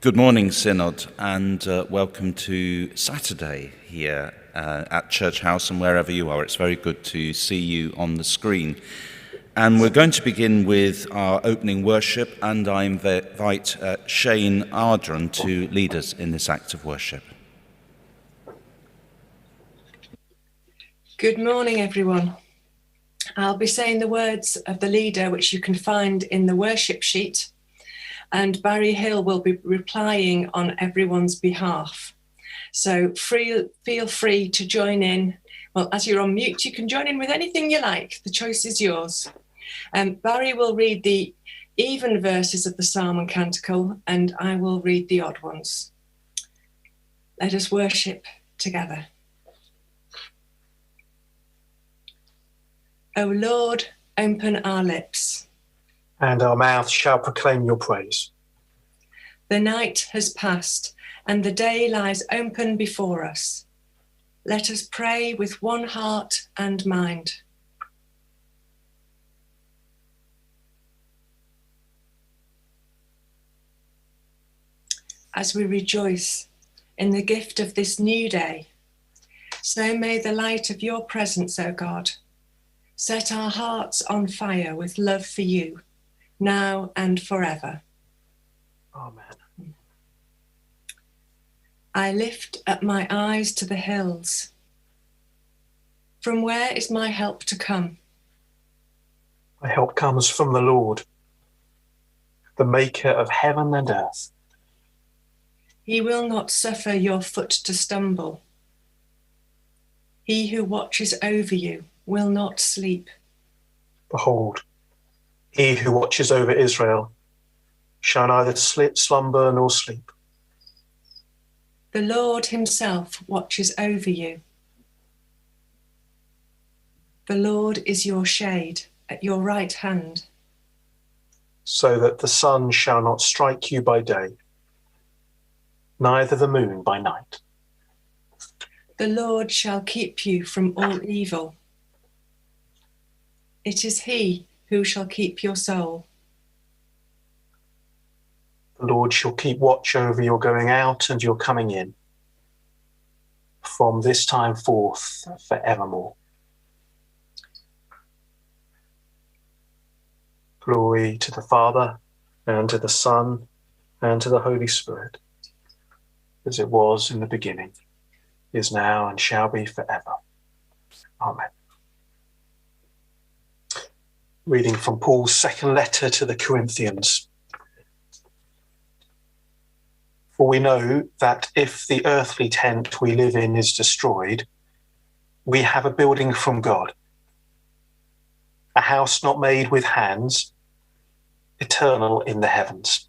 Good morning, Synod, and welcome to Saturday here at Church House and wherever you are. It's very good to see you on the screen. And we're going to begin with our opening worship, and I invite Shane Ardron to lead us in this act of worship. Good morning, everyone. I'll be saying the words of the leader, which you can find in the worship sheet, and Barry Hill will be replying on everyone's behalf. So feel free to join in. Well, as you're on mute, you can join in with anything you like. The choice is yours. Barry will read the even verses of the Psalm and Canticle, and I will read the odd ones. Let us worship together. O Lord, open our lips, and our mouth shall proclaim your praise. The night has passed, and the day lies open before us. Let us pray with one heart and mind. As we rejoice in the gift of this new day, so may the light of your presence, O God, set our hearts on fire with love for you, now and forever. Amen. I lift up my eyes to the hills. From where is my help to come? My help comes from the Lord, the maker of heaven and earth. He will not suffer your foot to stumble. He who watches over you will not sleep. Behold, he who watches over Israel shall neither slumber nor sleep. The Lord himself watches over you. The Lord is your shade at your right hand. So that the sun shall not strike you by day, neither the moon by night. The Lord shall keep you from all evil. It is he who shall keep your soul. The Lord shall keep watch over your going out and your coming in, from this time forth forevermore. Glory to the Father, and to the Son, and to the Holy Spirit, as it was in the beginning, is now, and shall be forever. Amen. Reading from Paul's second letter to the Corinthians. For we know that if the earthly tent we live in is destroyed, we have a building from God, a house not made with hands, eternal in the heavens.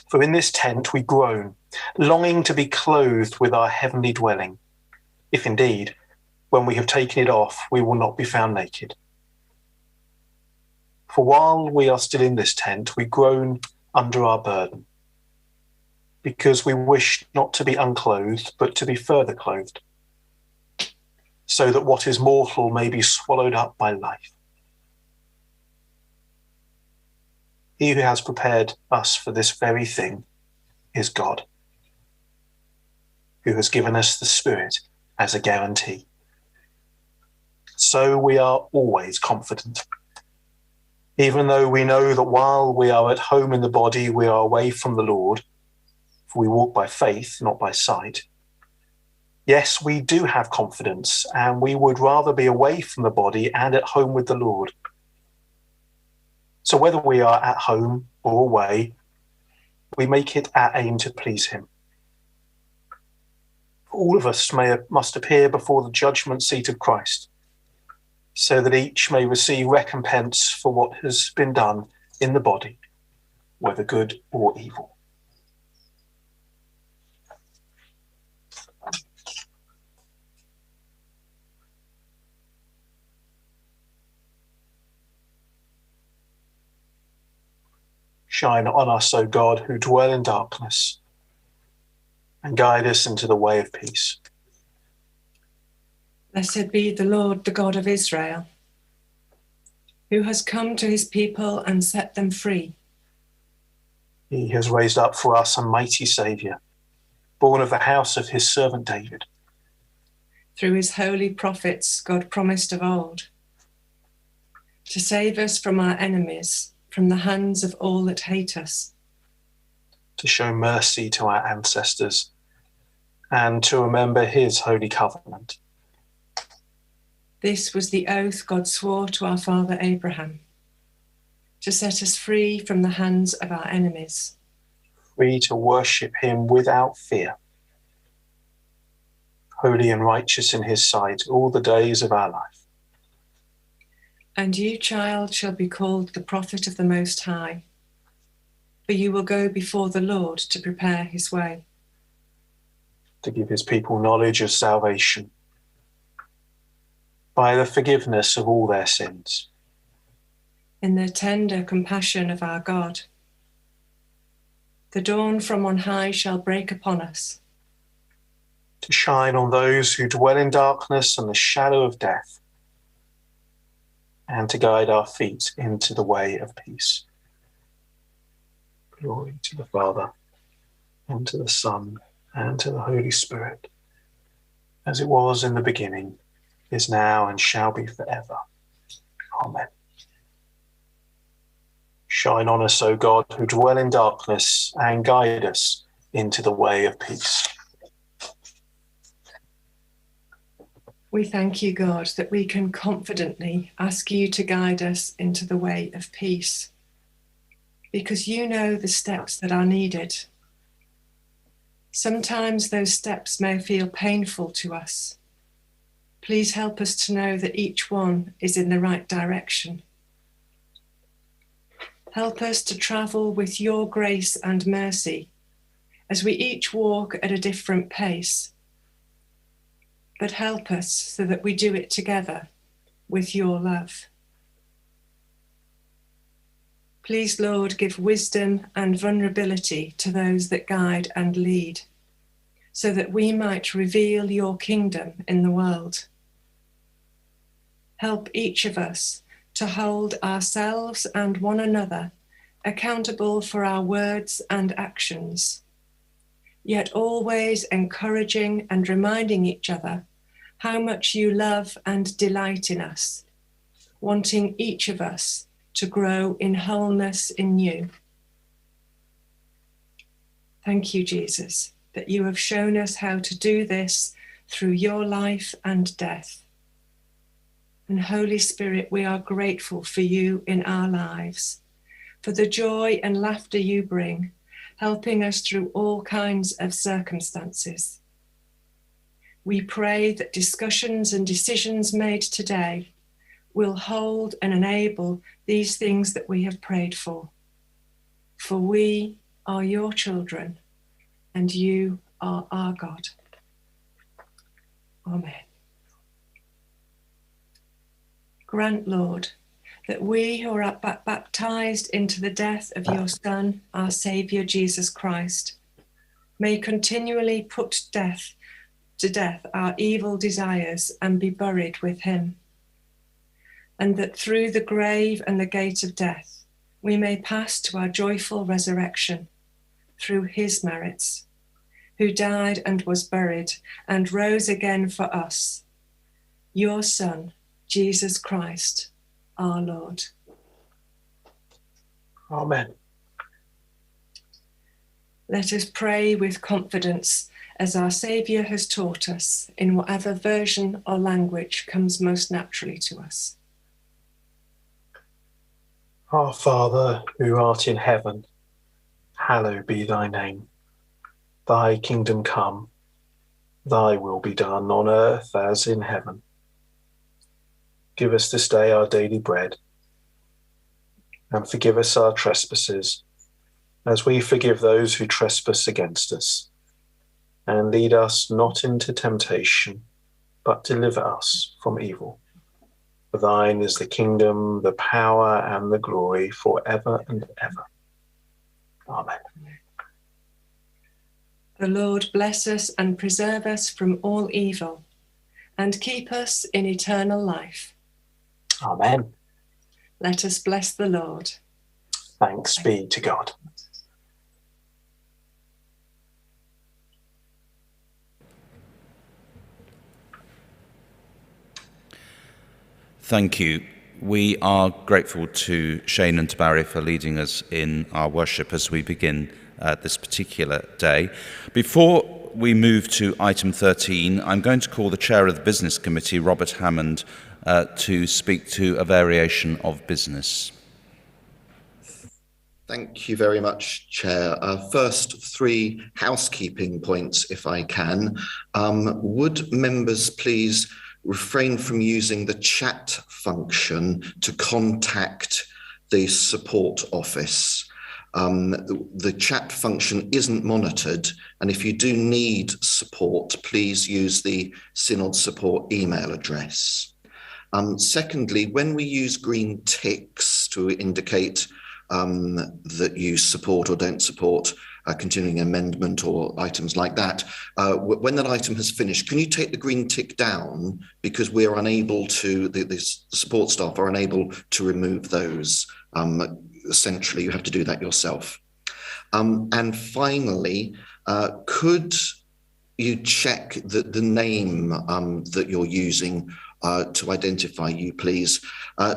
For in this tent we groan, longing to be clothed with our heavenly dwelling, if indeed, when we have taken it off, we will not be found naked. For while we are still in this tent, we groan under our burden, because we wish not to be unclothed, but to be further clothed, so that what is mortal may be swallowed up by life. He who has prepared us for this very thing is God, who has given us the Spirit as a guarantee. So we are always confident, even though we know that while we are at home in the body, we are away from the Lord, for we walk by faith, not by sight. Yes, we do have confidence, and we would rather be away from the body and at home with the Lord. So whether we are at home or away, we make it our aim to please him. All of us must appear before the judgment seat of Christ, so that each may receive recompense for what has been done in the body, whether good or evil. Shine on us, O God, who dwell in darkness, and guide us into the way of peace. Blessed be the Lord, the God of Israel, who has come to his people and set them free. He has raised up for us a mighty Saviour, born of the house of his servant David. Through his holy prophets, God promised of old to save us from our enemies, from the hands of all that hate us, to show mercy to our ancestors, and to remember his holy covenant. This was the oath God swore to our father Abraham, to set us free from the hands of our enemies, free to worship him without fear, holy and righteous in his sight all the days of our life. And you, child, shall be called the prophet of the Most High, for you will go before the Lord to prepare his way, to give his people knowledge of salvation by the forgiveness of all their sins. in the tender compassion of our God. The dawn from on high shall break upon us, To shine on those who dwell in darkness and the shadow of death, and to guide our feet into the way of peace. Glory to the Father, and to the Son, and to the Holy Spirit, as it was in the beginning, is now, and shall be forever. Amen. Shine on us, O God, who dwell in darkness, and guide us into the way of peace. We thank you, God, that we can confidently ask you to guide us into the way of peace, because you know the steps that are needed. Sometimes those steps may feel painful to us. Please help us to know that each one is in the right direction. Help us to travel with your grace and mercy as we each walk at a different pace. But help us so that we do it together with your love. Please, Lord, give wisdom and vulnerability to those that guide and lead, so that we might reveal your kingdom in the world. Help each of us to hold ourselves and one another accountable for our words and actions, yet always encouraging and reminding each other how much you love and delight in us, wanting each of us to grow in wholeness in you. Thank you, Jesus, that you have shown us how to do this through your life and death. And Holy Spirit, we are grateful for you in our lives, for the joy and laughter you bring, helping us through all kinds of circumstances. We pray that discussions and decisions made today will hold and enable these things that we have prayed for. For we are your children, and you are our God. Amen. Grant, Lord, that we who are baptized into the death of your Son, our Saviour, Jesus Christ, may continually put to death our evil desires and be buried with him. And that through the grave and the gate of death, we may pass to our joyful resurrection through his merits, who died and was buried and rose again for us, your Son, Jesus Christ, our Lord. Amen. Let us pray with confidence as our Saviour has taught us, in whatever version or language comes most naturally to us. Our Father, who art in heaven, hallowed be thy name. Thy kingdom come, thy will be done on earth as in heaven. Give us this day our daily bread, and forgive us our trespasses, as we forgive those who trespass against us. And lead us not into temptation, but deliver us from evil. For thine is the kingdom, the power, and the glory forever and ever. Amen. The Lord bless us and preserve us from all evil, and keep us in eternal life. Amen. Let us bless the Lord. Thanks be to God. Thank you. We are grateful to Shane and to Barry for leading us in our worship as we begin this particular day. Before we move to item 13, I'm going to call the Chair of the Business Committee, Robert Hammond, to speak to a variation of business. Thank you very much, Chair. First, 3 housekeeping points, if I can. Would members please refrain from using the chat function to contact the support office? The chat function isn't monitored, and if you do need support, please use the Synod support email address. Secondly, when we use green ticks to indicate that you support or don't support a continuing amendment or items like that, when that item has finished, can you take the green tick down, because we're unable to, the support staff are unable to remove those. Essentially, you have to do that yourself. And finally, could you check that the name that you're using to identify you, please,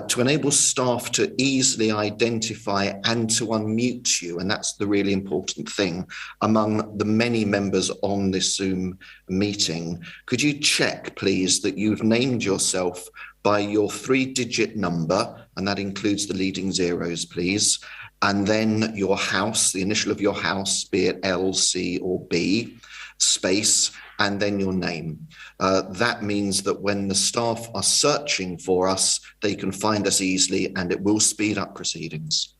to enable staff to easily identify and to unmute you, and that's the really important thing, among the many members on this Zoom meeting. Could you check, please, that you've named yourself by your 3-digit number, and that includes the leading zeros, please, and then your house, the initial of your house, be it L, C, or B, space, and then your name. That means that when the staff are searching for us, they can find us easily, and it will speed up proceedings.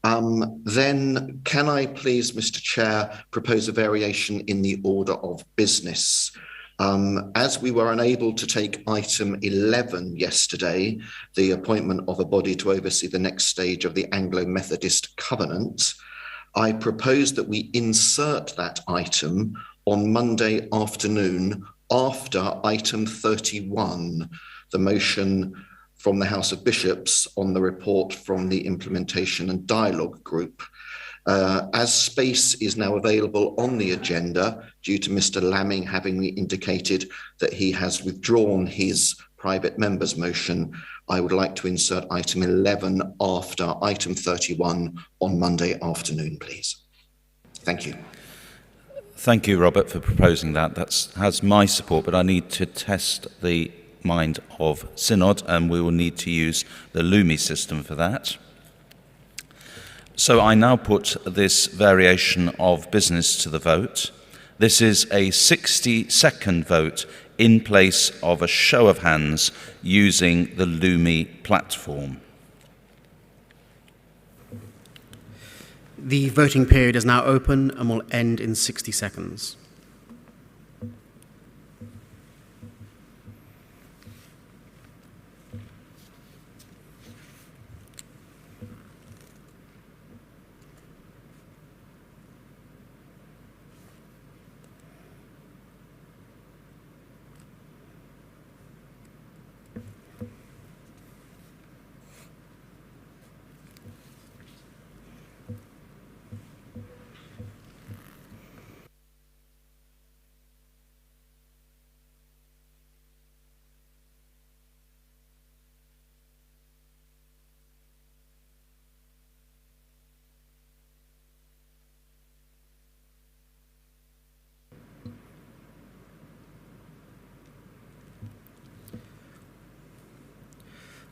Then can I please, Mr. Chair, propose a variation in the order of business? As we were unable to take item 11 yesterday, the appointment of a body to oversee the next stage of the Anglo-Methodist Covenant, I propose that we insert that item on Monday afternoon after item 31, the motion from the House of Bishops on the report from the Implementation and Dialogue Group. As space is now available on the agenda, due to Mr. Lamming having indicated that he has withdrawn his private members motion, I would like to insert item 11 after item 31 on Monday afternoon, please. Thank you. Thank you, Robert, for proposing that. That has my support, but I need to test the mind of Synod, and we will need to use the Lumi system for that. So I now put this variation of business to the vote. This is a 60-second vote in place of a show of hands using the Lumi platform. The voting period is now open and will end in 60 seconds.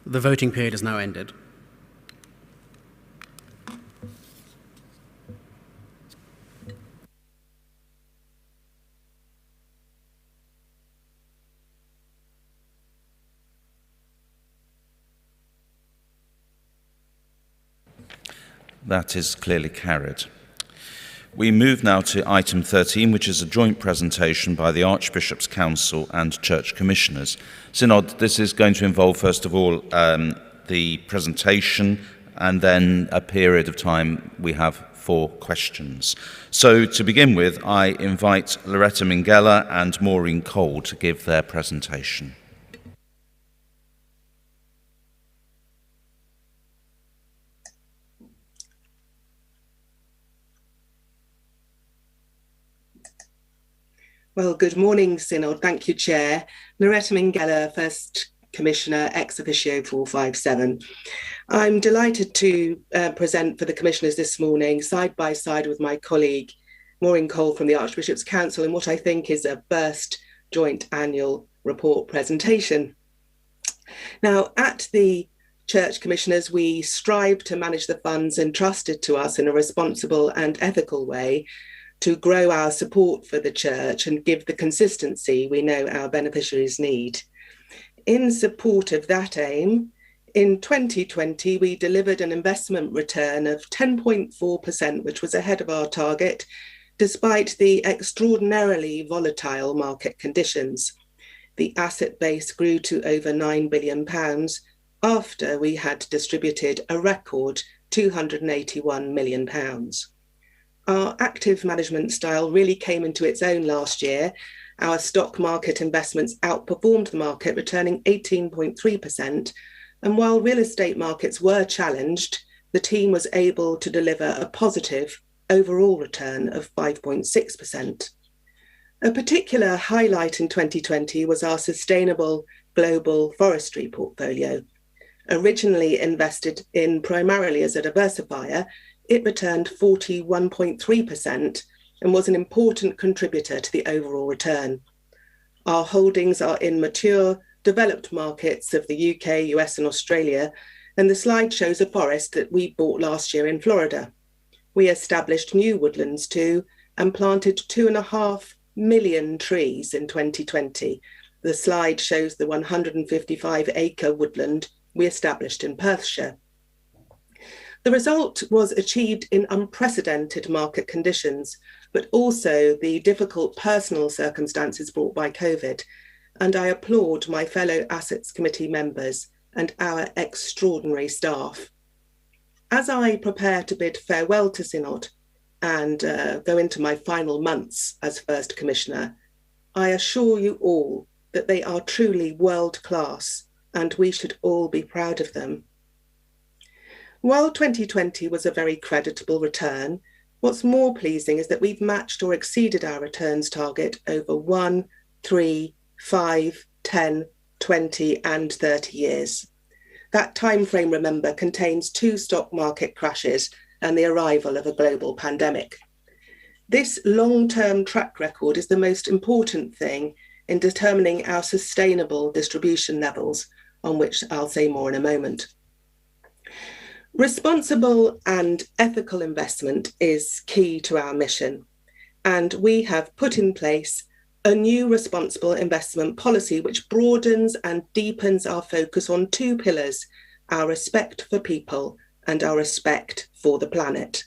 The voting period is now ended. That is clearly carried. We move now to item 13, which is a joint presentation by the Archbishop's Council and Church Commissioners. Synod, this is going to involve, first of all, the presentation, and then a period of time we have for questions. So to begin with, I invite Loretta Minghella and Maureen Cole to give their presentation. Well, good morning, Synod. Thank you, Chair. Loretta Minghella, First Commissioner ex officio 457. I'm delighted to present for the Commissioners this morning, side by side with my colleague Maureen Cole from the Archbishop's Council, in what I think is a burst joint annual report presentation. Now, at the Church Commissioners, we strive to manage the funds entrusted to us in a responsible and ethical way to grow our support for the Church and give the consistency we know our beneficiaries need. In support of that aim, in 2020, we delivered an investment return of 10.4%, which was ahead of our target, despite the extraordinarily volatile market conditions. The asset base grew to over £9 billion after we had distributed a record £281 million. Our active management style really came into its own last year. Our stock market investments outperformed the market, returning 18.3%. And while real estate markets were challenged, the team was able to deliver a positive overall return of 5.6%. A particular highlight in 2020 was our sustainable global forestry portfolio. Originally invested in primarily as a diversifier, it returned 41.3% and was an important contributor to the overall return. Our holdings are in mature, developed markets of the UK, US and Australia, and the slide shows a forest that we bought last year in Florida. We established new woodlands too and planted 2.5 million trees in 2020. The slide shows the 155-acre woodland we established in Perthshire. The result was achieved in unprecedented market conditions, but also the difficult personal circumstances brought by COVID. And I applaud my fellow Assets Committee members and our extraordinary staff. As I prepare to bid farewell to Synod and go into my final months as First Commissioner, I assure you all that they are truly world-class and we should all be proud of them. While 2020 was a very creditable return, what's more pleasing is that we've matched or exceeded our returns target over 1, 3, 5, 10, 20 and 30 years. That timeframe, remember, contains 2 stock market crashes and the arrival of a global pandemic. This long-term track record is the most important thing in determining our sustainable distribution levels, on which I'll say more in a moment. Responsible and ethical investment is key to our mission, and we have put in place a new responsible investment policy which broadens and deepens our focus on 2 pillars, our respect for people and our respect for the planet.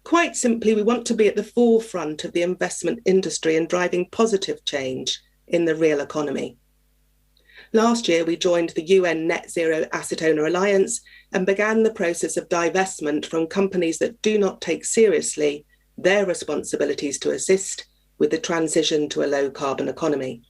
Quite simply, we want to be at the forefront of the investment industry and driving positive change in the real economy. Last year, we joined the UN Net Zero Asset Owner Alliance and began the process of divestment from companies that do not take seriously their responsibilities to assist with the transition to a low carbon economy.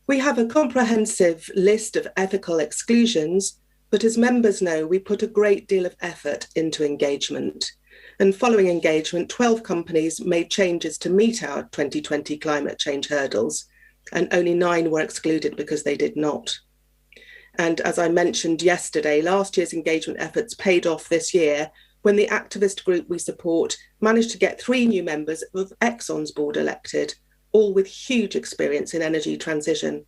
We have a comprehensive list of ethical exclusions, but as members know, we put a great deal of effort into engagement. And following engagement, 12 companies made changes to meet our 2020 climate change hurdles, and only 9 were excluded because they did not. And as I mentioned yesterday, last year's engagement efforts paid off this year when the activist group we support managed to get 3 new members of Exxon's board elected, all with huge experience in energy transition.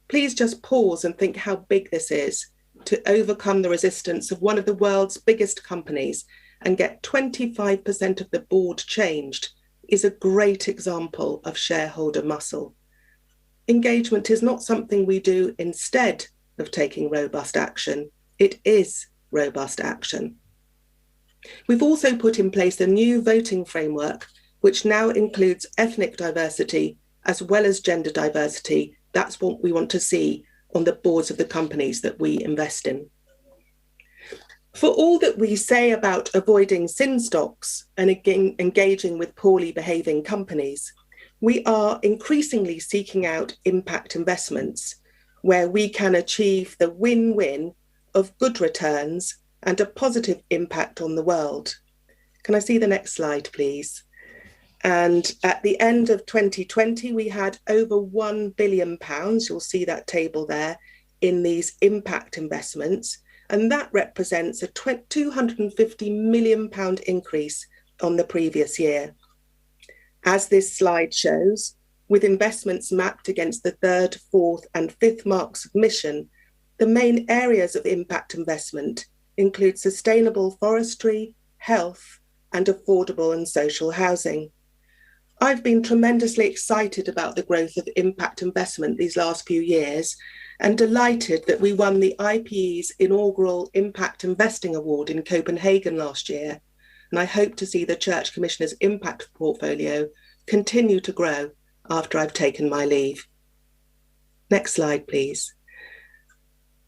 Please just pause and think how big this is to overcome the resistance of one of the world's biggest companies and get 25% of the board changed is a great example of shareholder muscle. Engagement is not something we do instead of taking robust action. It is robust action. We've also put in place a new voting framework, which now includes ethnic diversity as well as gender diversity. That's what we want to see on the boards of the companies that we invest in. For all that we say about avoiding sin stocks and engaging with poorly behaving companies, we are increasingly seeking out impact investments where we can achieve the win-win of good returns and a positive impact on the world. Can I see the next slide, please? And at the end of 2020, we had over £1 billion, you'll see that table there, in these impact investments, and that represents a £250 million increase on the previous year. As this slide shows, with investments mapped against the 3rd, 4th and 5th marks of mission, the main areas of impact investment include sustainable forestry, health and affordable and social housing. I've been tremendously excited about the growth of impact investment these last few years and delighted that we won the IPE's inaugural Impact Investing Award in Copenhagen last year. And I hope to see the Church Commissioner's impact portfolio continue to grow after I've taken my leave. Next slide, please.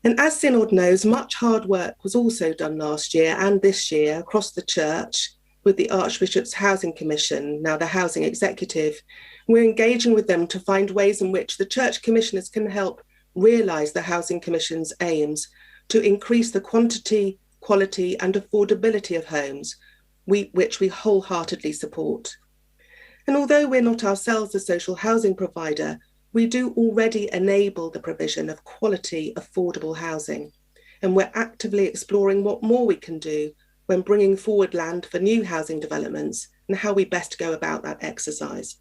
And as Synod knows, much hard work was also done last year and this year across the Church with the Archbishop's Housing Commission, now the Housing Executive. We're engaging with them to find ways in which the Church Commissioners can help realise the Housing Commission's aims to increase the quantity, quality and affordability of homes, which we wholeheartedly support. And although we're not ourselves a social housing provider, we do already enable the provision of quality, affordable housing. And we're actively exploring what more we can do when bringing forward land for new housing developments and how we best go about that exercise.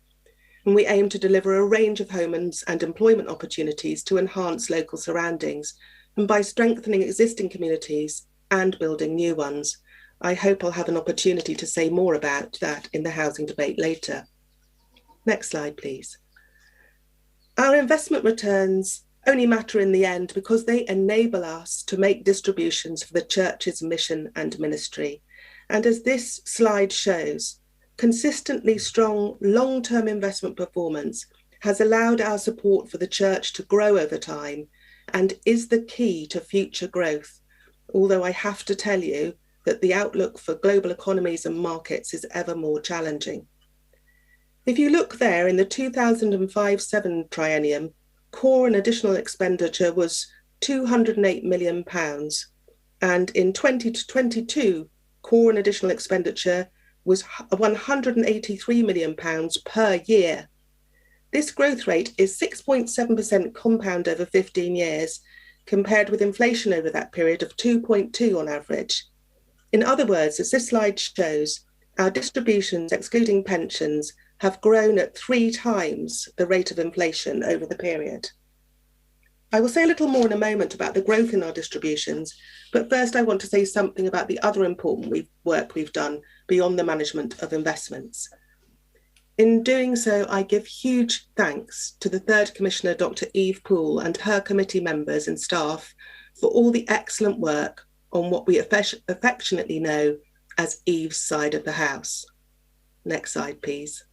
And we aim to deliver a range of homes and employment opportunities to enhance local surroundings, and by strengthening existing communities and building new ones. I hope I'll have an opportunity to say more about that in the housing debate later. Next slide, please. Our investment returns only matter in the end because they enable us to make distributions for the Church's mission and ministry. And as this slide shows, consistently strong long-term investment performance has allowed our support for the Church to grow over time and is the key to future growth. Although I have to tell you that the outlook for global economies and markets is ever more challenging. If you look there in the 2005-7 triennium, core and additional expenditure was £208 million. And in 2022, core and additional expenditure was £183 million per year. This growth rate is 6.7% compound over 15 years, compared with inflation over that period of 2.2 on average. In other words, as this slide shows, our distributions, excluding pensions, have grown at 3 times the rate of inflation over the period. I will say a little more in a moment about the growth in our distributions, but first I want to say something about the other important work we've done beyond the management of investments. In doing so, I give huge thanks to the Third Commissioner, Dr. Eve Poole, and her committee members and staff for all the excellent work on what we affectionately know as Eve's side of the house. Next slide, please.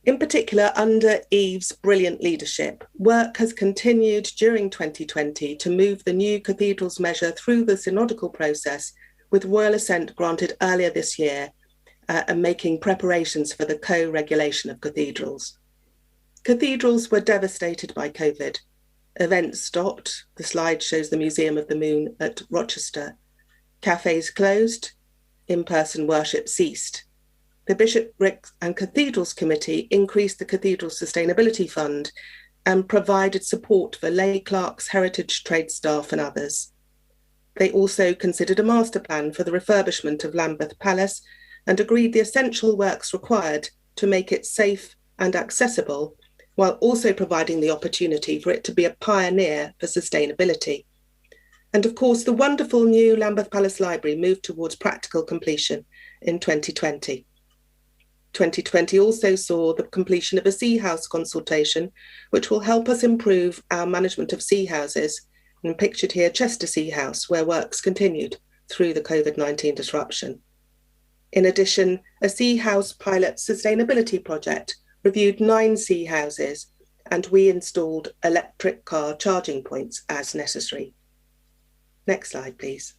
In particular, under Eve's brilliant leadership, work has continued during 2020 to move the new cathedrals measure through the synodical process, with royal assent granted earlier this year, and making preparations for the co-regulation of cathedrals. Cathedrals were devastated by COVID. Events stopped. The slide shows the Museum of the Moon at Rochester. Cafes closed. In-person worship ceased. The Bishoprics and Cathedrals Committee increased the Cathedral Sustainability Fund and provided support for lay clerks, heritage trade staff and others. They also considered a master plan for the refurbishment of Lambeth Palace and agreed the essential works required to make it safe and accessible, while also providing the opportunity for it to be a pioneer for sustainability. And of course, the wonderful new Lambeth Palace Library moved towards practical completion in 2020. 2020 also saw the completion of a sea house consultation, which will help us improve our management of sea houses, and pictured here Chester Sea House, where works continued through the COVID-19 disruption. In addition, a sea house pilot sustainability project reviewed 9 sea houses, and we installed electric car charging points as necessary. Next slide, please.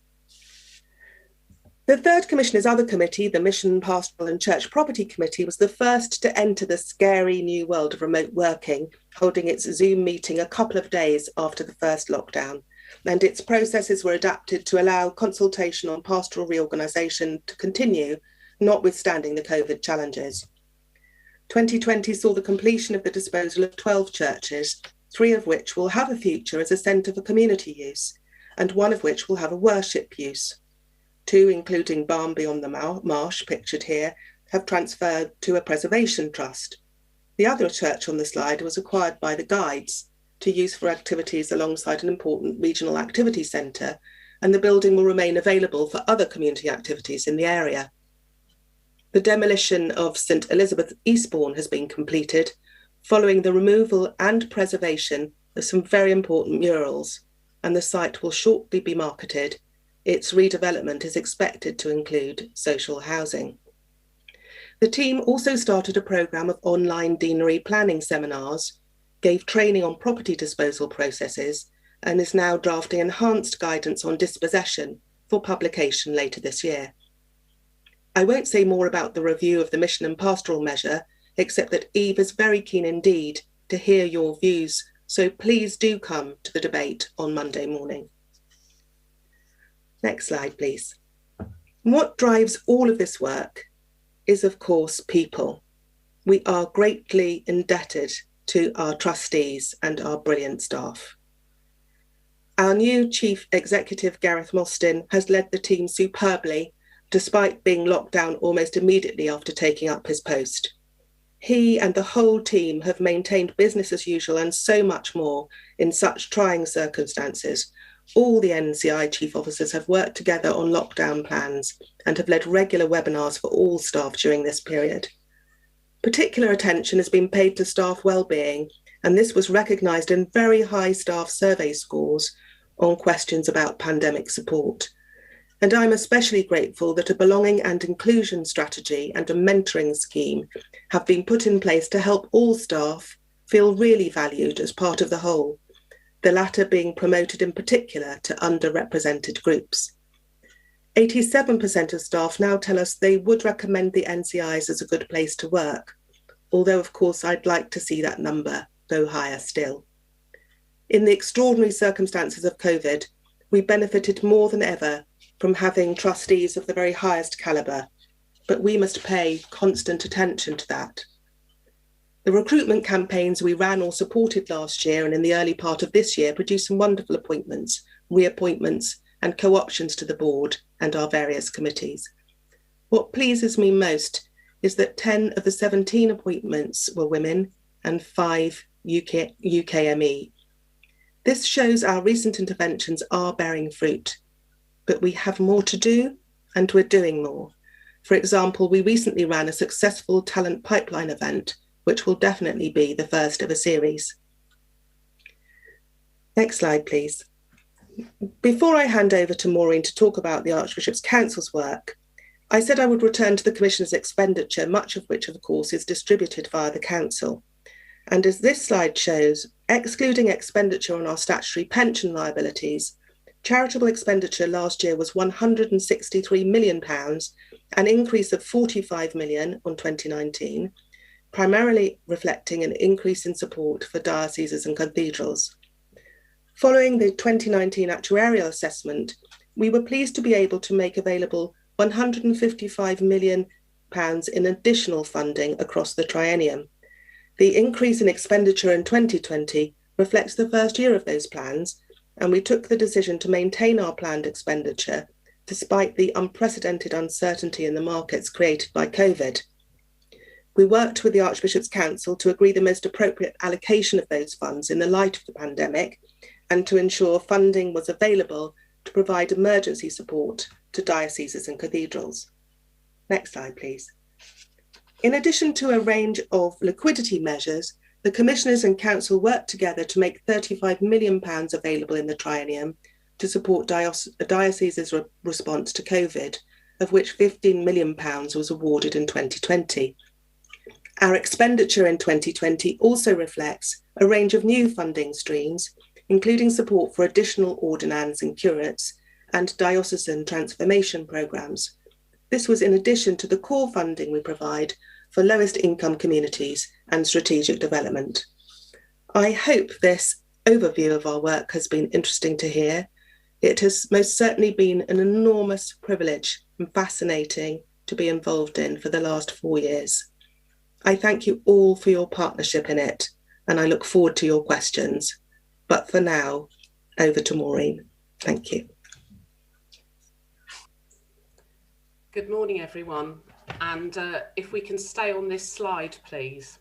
The Third Commissioner's other committee, the Mission, Pastoral and Church Property Committee, was the first to enter the scary new world of remote working, holding its Zoom meeting a couple of days after the first lockdown. And its processes were adapted to allow consultation on pastoral reorganisation to continue, notwithstanding the COVID challenges. 2020 saw the completion of the disposal of 12 churches 3 of which will have a future as a centre for community use, and 1 of which will have a worship use. 2, including Barn Beyond the Marsh, pictured here, have transferred to a preservation trust. The other church on the slide was acquired by the Guides to use for activities alongside an important regional activity centre, and the building will remain available for other community activities in the area. The demolition of St Elizabeth Eastbourne has been completed, following the removal and preservation of some very important murals, and the site will shortly be marketed. Its redevelopment is expected to include social housing. The team also started a programme of online deanery planning seminars, gave training on property disposal processes, and is now drafting enhanced guidance on dispossession for publication later this year. I won't say more about the review of the mission and pastoral measure, except that Eve is very keen indeed to hear your views, so please do come to the debate on Monday morning. Next slide, please. What drives all of this work is, of course, people. We are greatly indebted to our trustees and our brilliant staff. Our new Chief Executive, Gareth Mostyn, has led the team superbly, despite being locked down almost immediately after taking up his post. He and the whole team have maintained business as usual and so much more in such trying circumstances. All the NCI chief officers have worked together on lockdown plans and have led regular webinars for all staff during this period. Particular attention has been paid to staff wellbeing, and this was recognised in very high staff survey scores on questions about pandemic support. And I'm especially grateful that a belonging and inclusion strategy and a mentoring scheme have been put in place to help all staff feel really valued as part of the whole, the latter being promoted in particular to underrepresented groups. 87% of staff now tell us they would recommend the NCIs as a good place to work, although of course I'd like to see that number go higher still. In the extraordinary circumstances of COVID, we benefited more than ever from having trustees of the very highest calibre, but we must pay constant attention to that. The recruitment campaigns we ran or supported last year and in the early part of this year produced some wonderful appointments, reappointments and co-options to the board and our various committees. What pleases me most is that 10 of the 17 appointments were women and 5 UKME. This shows our recent interventions are bearing fruit, but we have more to do and we're doing more. For example, we recently ran a successful talent pipeline event, which will definitely be the first of a series. Next slide, please. Before I hand over to Maureen to talk about the Archbishop's Council's work, I said I would return to the Commissioner's expenditure, much of which, of course, is distributed via the Council. And as this slide shows, excluding expenditure on our statutory pension liabilities, charitable expenditure last year was £163 million, an increase of 45 million on 2019, primarily reflecting an increase in support for dioceses and cathedrals. Following the 2019 actuarial assessment, we were pleased to be able to make available £155 million in additional funding across the triennium. The increase in expenditure in 2020 reflects the first year of those plans, and we took the decision to maintain our planned expenditure despite the unprecedented uncertainty in the markets created by COVID. We worked with the Archbishop's Council to agree the most appropriate allocation of those funds in the light of the pandemic and to ensure funding was available to provide emergency support to dioceses and cathedrals. Next slide, please. In addition to a range of liquidity measures, the Commissioners and Council worked together to make £35 million available in the triennium to support dioceses' response to COVID, of which £15 million was awarded in 2020. Our expenditure in 2020 also reflects a range of new funding streams, including support for additional ordinands and curates and diocesan transformation programmes. This was in addition to the core funding we provide for lowest income communities and strategic development. I hope this overview of our work has been interesting to hear. It has most certainly been an enormous privilege and fascinating to be involved in for the last 4 years. I thank you all for your partnership in it, and I look forward to your questions. But for now, over to Maureen. Thank you. Good morning, everyone. And if we can stay on this slide, please.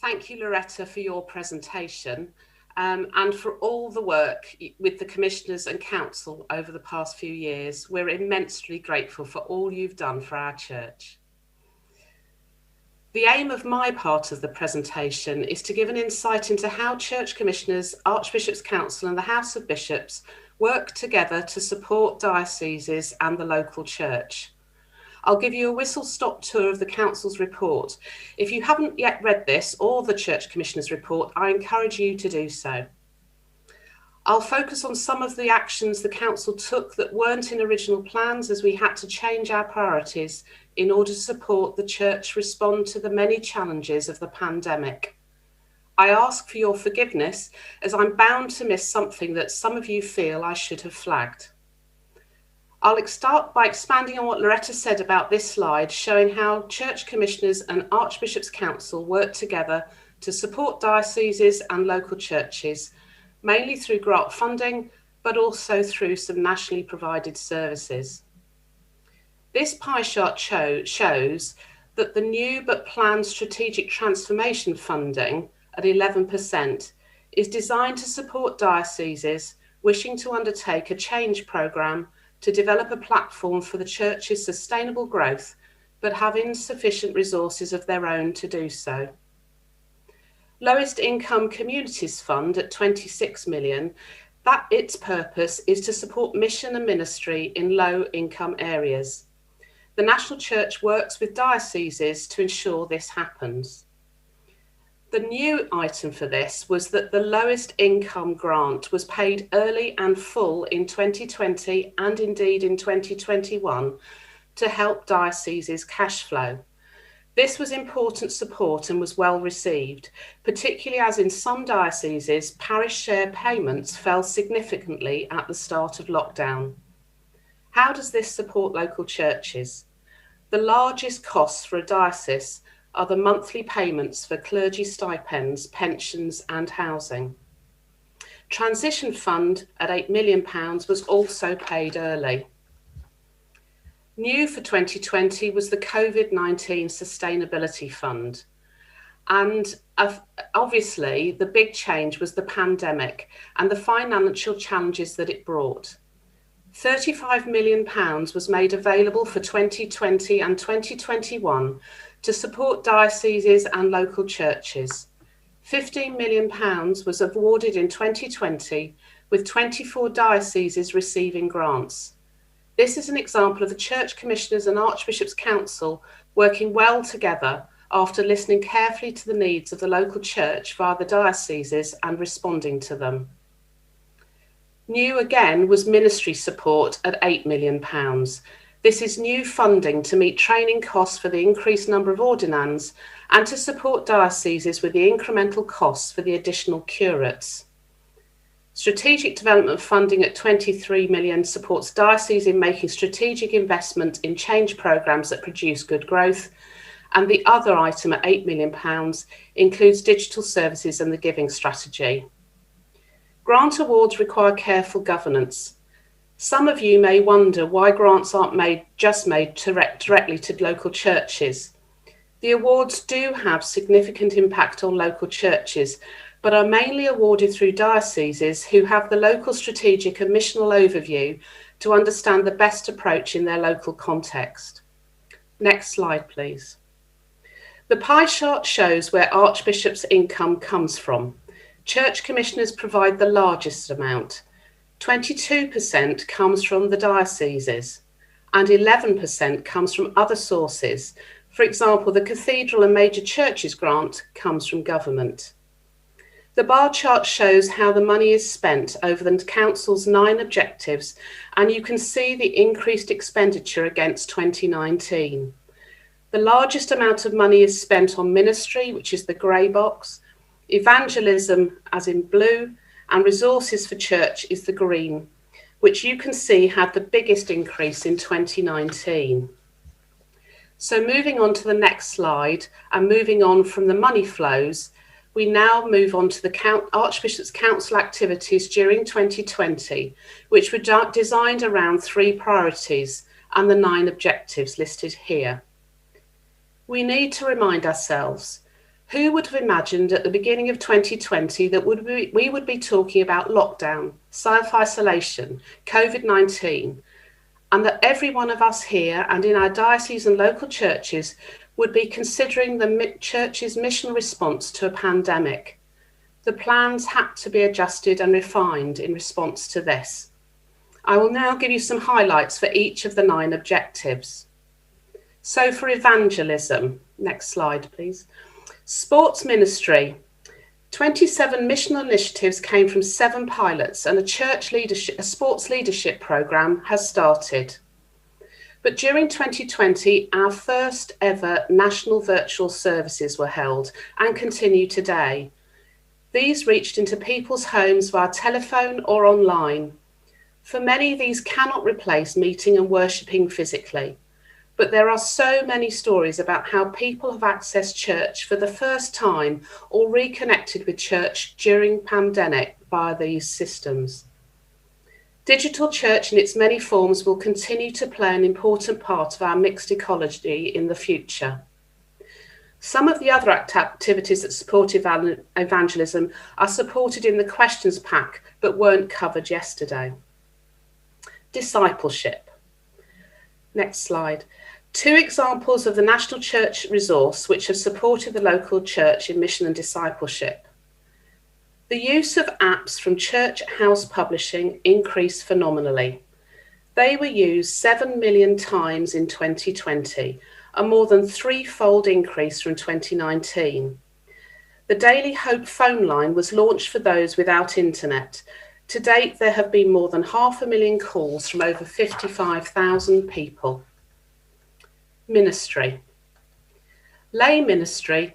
Thank you, Loretta, for your presentation and for all the work with the Commissioners and Council over the past few years. We're immensely grateful for all you've done for our church. The aim of my part of the presentation is to give an insight into how Church Commissioners, Archbishop's Council and the House of Bishops work together to support dioceses and the local church. I'll give you a whistle-stop tour of the Council's report. If you haven't yet read this or the Church Commissioner's report, I encourage you to do so. I'll focus on some of the actions the Council took that weren't in original plans, as we had to change our priorities in order to support the Church respond to the many challenges of the pandemic. I ask for your forgiveness, as I'm bound to miss something that some of you feel I should have flagged. I'll start by expanding on what Loretta said about this slide, showing how Church Commissioners and Archbishop's Council work together to support dioceses and local churches, mainly through grant funding, but also through some nationally provided services. This pie chart shows that the new but planned strategic transformation funding at 11% is designed to support dioceses wishing to undertake a change programme to develop a platform for the Church's sustainable growth, but have insufficient resources of their own to do so. Lowest Income Communities Fund at 26 million, that its purpose is to support mission and ministry in low income areas. The National Church works with dioceses to ensure this happens. The new item for this was that the lowest income grant was paid early and full in 2020 and indeed in 2021 to help dioceses cash flow. This was important support and was well received, particularly as in some dioceses, parish share payments fell significantly at the start of lockdown. How does this support local churches? The largest costs for a diocese are the monthly payments for clergy stipends, pensions and housing. Transition Fund at £8 million was also paid early. New for 2020 was the COVID-19 Sustainability Fund. And obviously the big change was the pandemic and the financial challenges that it brought. £35 million was made available for 2020 and 2021 to support dioceses and local churches. £15 million was awarded in 2020, with 24 dioceses receiving grants. This is an example of the Church Commissioners and Archbishop's Council working well together after listening carefully to the needs of the local church via the dioceses and responding to them. New again was ministry support at £8 million. This is new funding to meet training costs for the increased number of ordinands and to support dioceses with the incremental costs for the additional curates. Strategic development funding at 23 million supports dioceses in making strategic investment in change programmes that produce good growth. And the other item at £8 million includes digital services and the giving strategy. Grant awards require careful governance. Some of you may wonder why grants aren't made directly to local churches. The awards do have significant impact on local churches, but are mainly awarded through dioceses who have the local strategic and missional overview to understand the best approach in their local context. Next slide, please. The pie chart shows where Archbishop's income comes from. Church Commissioners provide the largest amount. 22% comes from the dioceses and 11% comes from other sources. For example, the Cathedral and Major Churches grant comes from government. The bar chart shows how the money is spent over the Council's 9 objectives, and you can see the increased expenditure against 2019. The largest amount of money is spent on ministry, which is the grey box, evangelism, as in blue, and resources for church is the green, which you can see had the biggest increase in 2019. So moving on to the next slide and moving on from the money flows, we now move on to the Archbishop's Council activities during 2020, which were designed around 3 priorities and the 9 objectives listed here. We need to remind ourselves, who would have imagined at the beginning of 2020 that we would be talking about lockdown, self-isolation, COVID-19, and that every one of us here and in our dioceses and local churches would be considering the church's mission response to a pandemic. The plans had to be adjusted and refined in response to this. I will now give you some highlights for each of the 9 objectives. So for evangelism, next slide please. Sports ministry. 27 missional initiatives came from 7 pilots, and a sports leadership programme has started. But during 2020, our first ever national virtual services were held and continue today. These reached into people's homes via telephone or online. For many, these cannot replace meeting and worshipping physically. But there are so many stories about how people have accessed church for the first time or reconnected with church during pandemic via these systems. Digital church in its many forms will continue to play an important part of our mixed ecology in the future. Some of the other activities that support evangelism are supported in the questions pack but weren't covered yesterday. Discipleship. Next slide. 2 examples of the National Church resource which have supported the local church in mission and discipleship. The use of apps from Church House Publishing increased phenomenally. They were used 7 million times in 2020, a more than 3-fold increase from 2019. The Daily Hope phone line was launched for those without internet. To date, there have been more than 500,000 calls from over 55,000 people. Ministry. Lay ministry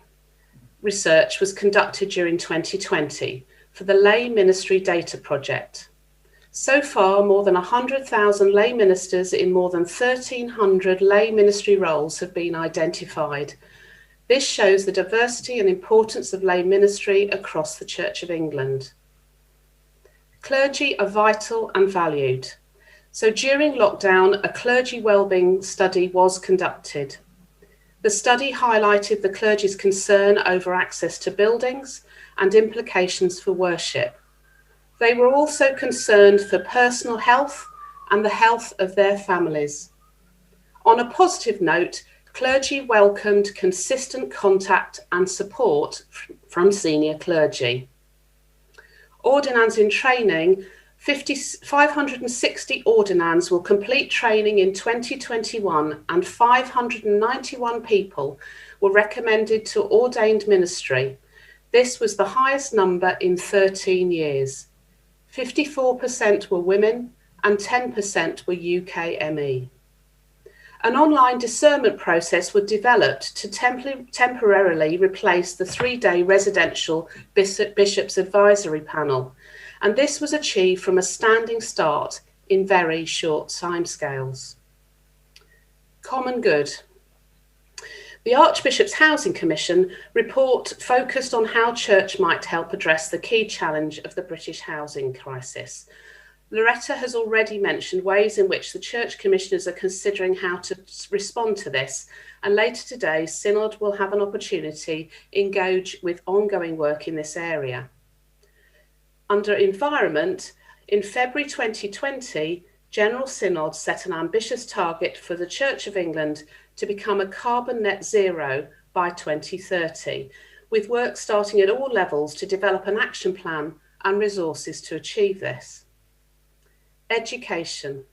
research was conducted during 2020 for the Lay Ministry Data Project. So far, more than 100,000 lay ministers in more than 1,300 lay ministry roles have been identified. This shows the diversity and importance of lay ministry across the Church of England. Clergy are vital and valued. So during lockdown, a clergy wellbeing study was conducted. The study highlighted the clergy's concern over access to buildings and implications for worship. They were also concerned for personal health and the health of their families. On a positive note, clergy welcomed consistent contact and support from senior clergy. Ordinands in training, 560 ordinands will complete training in 2021 and 591 people were recommended to ordained ministry. This was the highest number in 13 years. 54% were women and 10% were UKME. An online discernment process was developed to temporarily replace the 3-day residential Bishops' Advisory Panel, and this was achieved from a standing start in very short timescales. Common good. The Archbishop's Housing Commission report focused on how church might help address the key challenge of the British housing crisis. Loretta has already mentioned ways in which the Church Commissioners are considering how to respond to this, and later today, Synod will have an opportunity to engage with ongoing work in this area. Under Environment, in February 2020, General Synod set an ambitious target for the Church of England to become a carbon net zero by 2030, with work starting at all levels to develop an action plan and resources to achieve this. Education.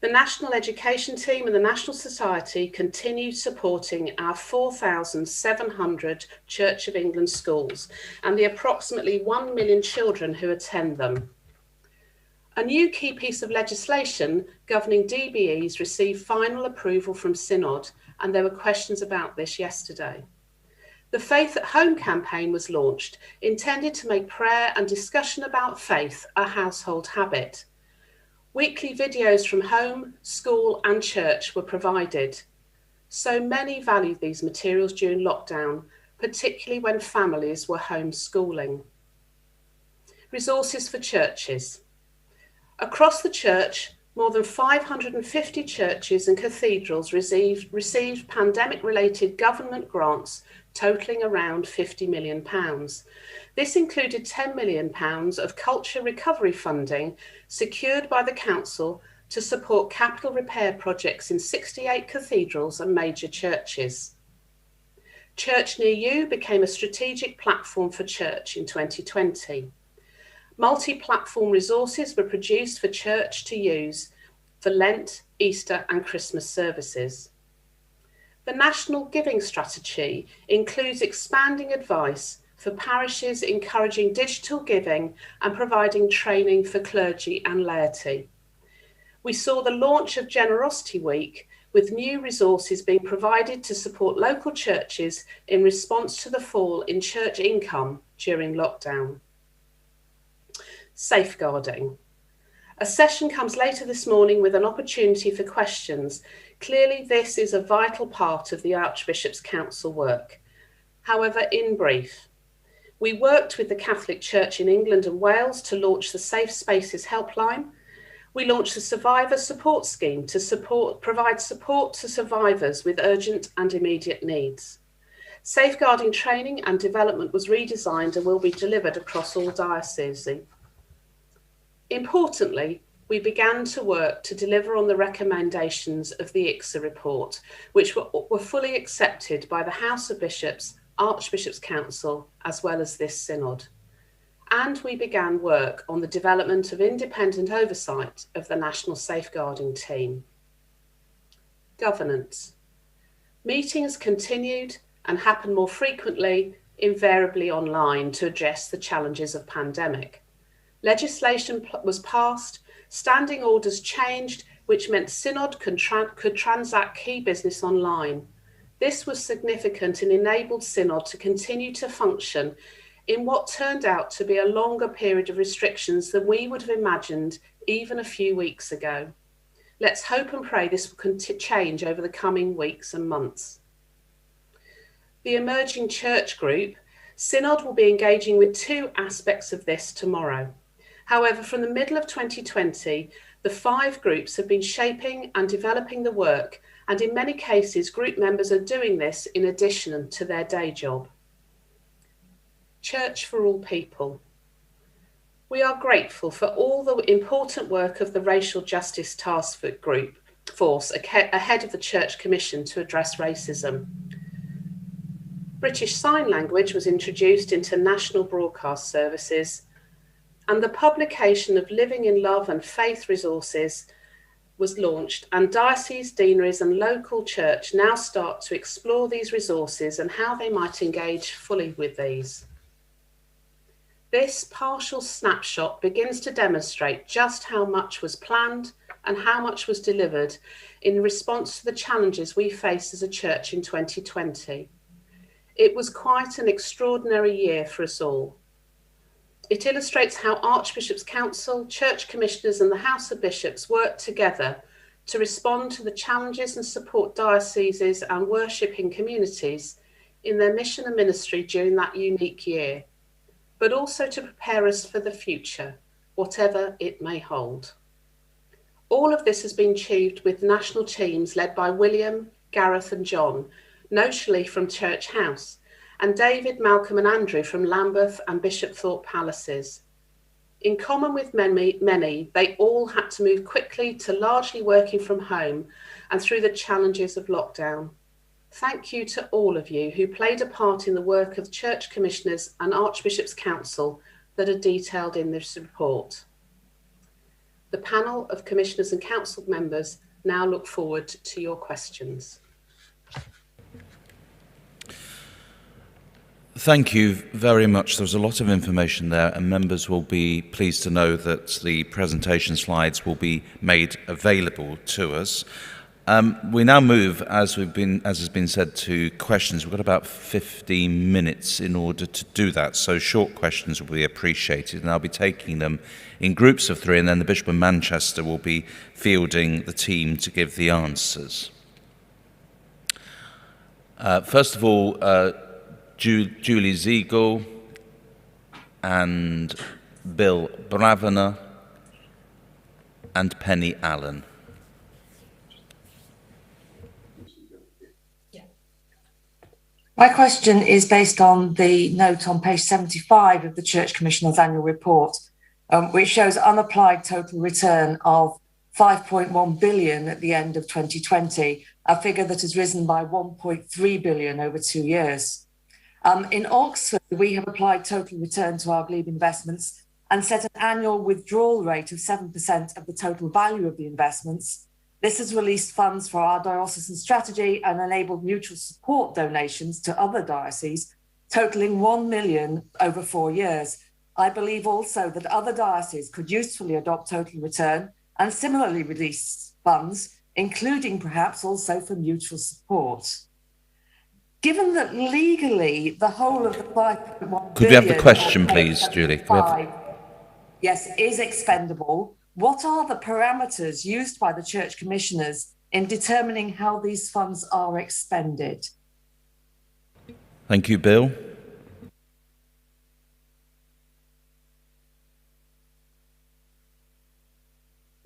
The National Education Team and the National Society continue supporting our 4,700 Church of England schools and the approximately 1 million children who attend them. A new key piece of legislation governing DBEs received final approval from Synod, and there were questions about this yesterday. The Faith at Home campaign was launched, intended to make prayer and discussion about faith a household habit. Weekly videos from home, school and church were provided. So many valued these materials during lockdown, particularly when families were homeschooling. Resources for churches. Across the church, more than 550 churches and cathedrals received pandemic-related government grants totalling around £50 million. This included £10 million of culture recovery funding secured by the council to support capital repair projects in 68 cathedrals and major churches. Church Near You became a strategic platform for church in 2020. Multi-platform resources were produced for church to use for Lent, Easter and Christmas services. The National Giving Strategy includes expanding advice for parishes encouraging digital giving and providing training for clergy and laity. We saw the launch of Generosity Week, with new resources being provided to support local churches in response to the fall in church income during lockdown. Safeguarding. A session comes later this morning with an opportunity for questions. Clearly, this is a vital part of the Archbishop's Council work. However, in brief, we worked with the Catholic Church in England and Wales to launch the Safe Spaces Helpline. We launched the Survivor Support Scheme to provide support to survivors with urgent and immediate needs. Safeguarding training and development was redesigned and will be delivered across all dioceses. Importantly, we began to work to deliver on the recommendations of the ICSA report, which were fully accepted by the House of Bishops, Archbishop's Council, as well as this synod. And we began work on the development of independent oversight of the National Safeguarding Team. Governance. Meetings continued and happened more frequently, invariably online, to address the challenges of pandemic. Legislation was passed, standing orders changed, which meant Synod could transact key business online. This was significant and enabled Synod to continue to function in what turned out to be a longer period of restrictions than we would have imagined even a few weeks ago. Let's hope and pray this will change over the coming weeks and months. The emerging church group, Synod will be engaging with two aspects of this tomorrow. However, from the middle of 2020, the 5 groups have been shaping and developing the work, and in many cases, group members are doing this in addition to their day job. Church for all people. We are grateful for all the important work of the Racial Justice Task Force ahead of the Church Commission to address racism. British Sign Language was introduced into national broadcast services, and the publication of Living in Love and Faith resources was launched, and dioceses, deaneries and local church now start to explore these resources and how they might engage fully with these. This partial snapshot begins to demonstrate just how much was planned and how much was delivered in response to the challenges we faced as a church in 2020. It was quite an extraordinary year for us all. It illustrates how Archbishop's Council, Church Commissioners and the House of Bishops worked together to respond to the challenges and support dioceses and worshipping communities in their mission and ministry during that unique year, but also to prepare us for the future, whatever it may hold. All of this has been achieved with national teams led by William, Gareth and John, notionally from Church House, and David, Malcolm and Andrew from Lambeth and Bishop Thorpe Palaces. In common with many, they all had to move quickly to largely working from home and through the challenges of lockdown. Thank you to all of you who played a part in the work of Church Commissioners and Archbishop's Council that are detailed in this report. The panel of Commissioners and Council members now look forward to your questions. Thank you very much. There was a lot of information there, and members will be pleased to know that the presentation slides will be made available to us. We now move, as has been said, to questions. We've got about 15 minutes in order to do that, so short questions will be appreciated, and I'll be taking them in groups of 3, and then the Bishop of Manchester will be fielding the team to give the answers. First of all, Julie Ziegel and Bill Bravener and Penny Allen. My question is based on the note on page 75 of the Church Commissioner's annual report, which shows unapplied total return of 5.1 billion at the end of 2020, a figure that has risen by 1.3 billion over 2 years. In Oxford, we have applied total return to our glebe investments and set an annual withdrawal rate of 7% of the total value of the investments. This has released funds for our diocesan strategy and enabled mutual support donations to other dioceses, totaling 1 million over 4 years. I believe also that other dioceses could usefully adopt total return and similarly release funds, including perhaps also for mutual support. Given that legally the whole of the 5.1 Could we have the question, please, Julie? Yes, is expendable. What are the parameters used by the Church Commissioners in determining how these funds are expended? Thank you, Bill.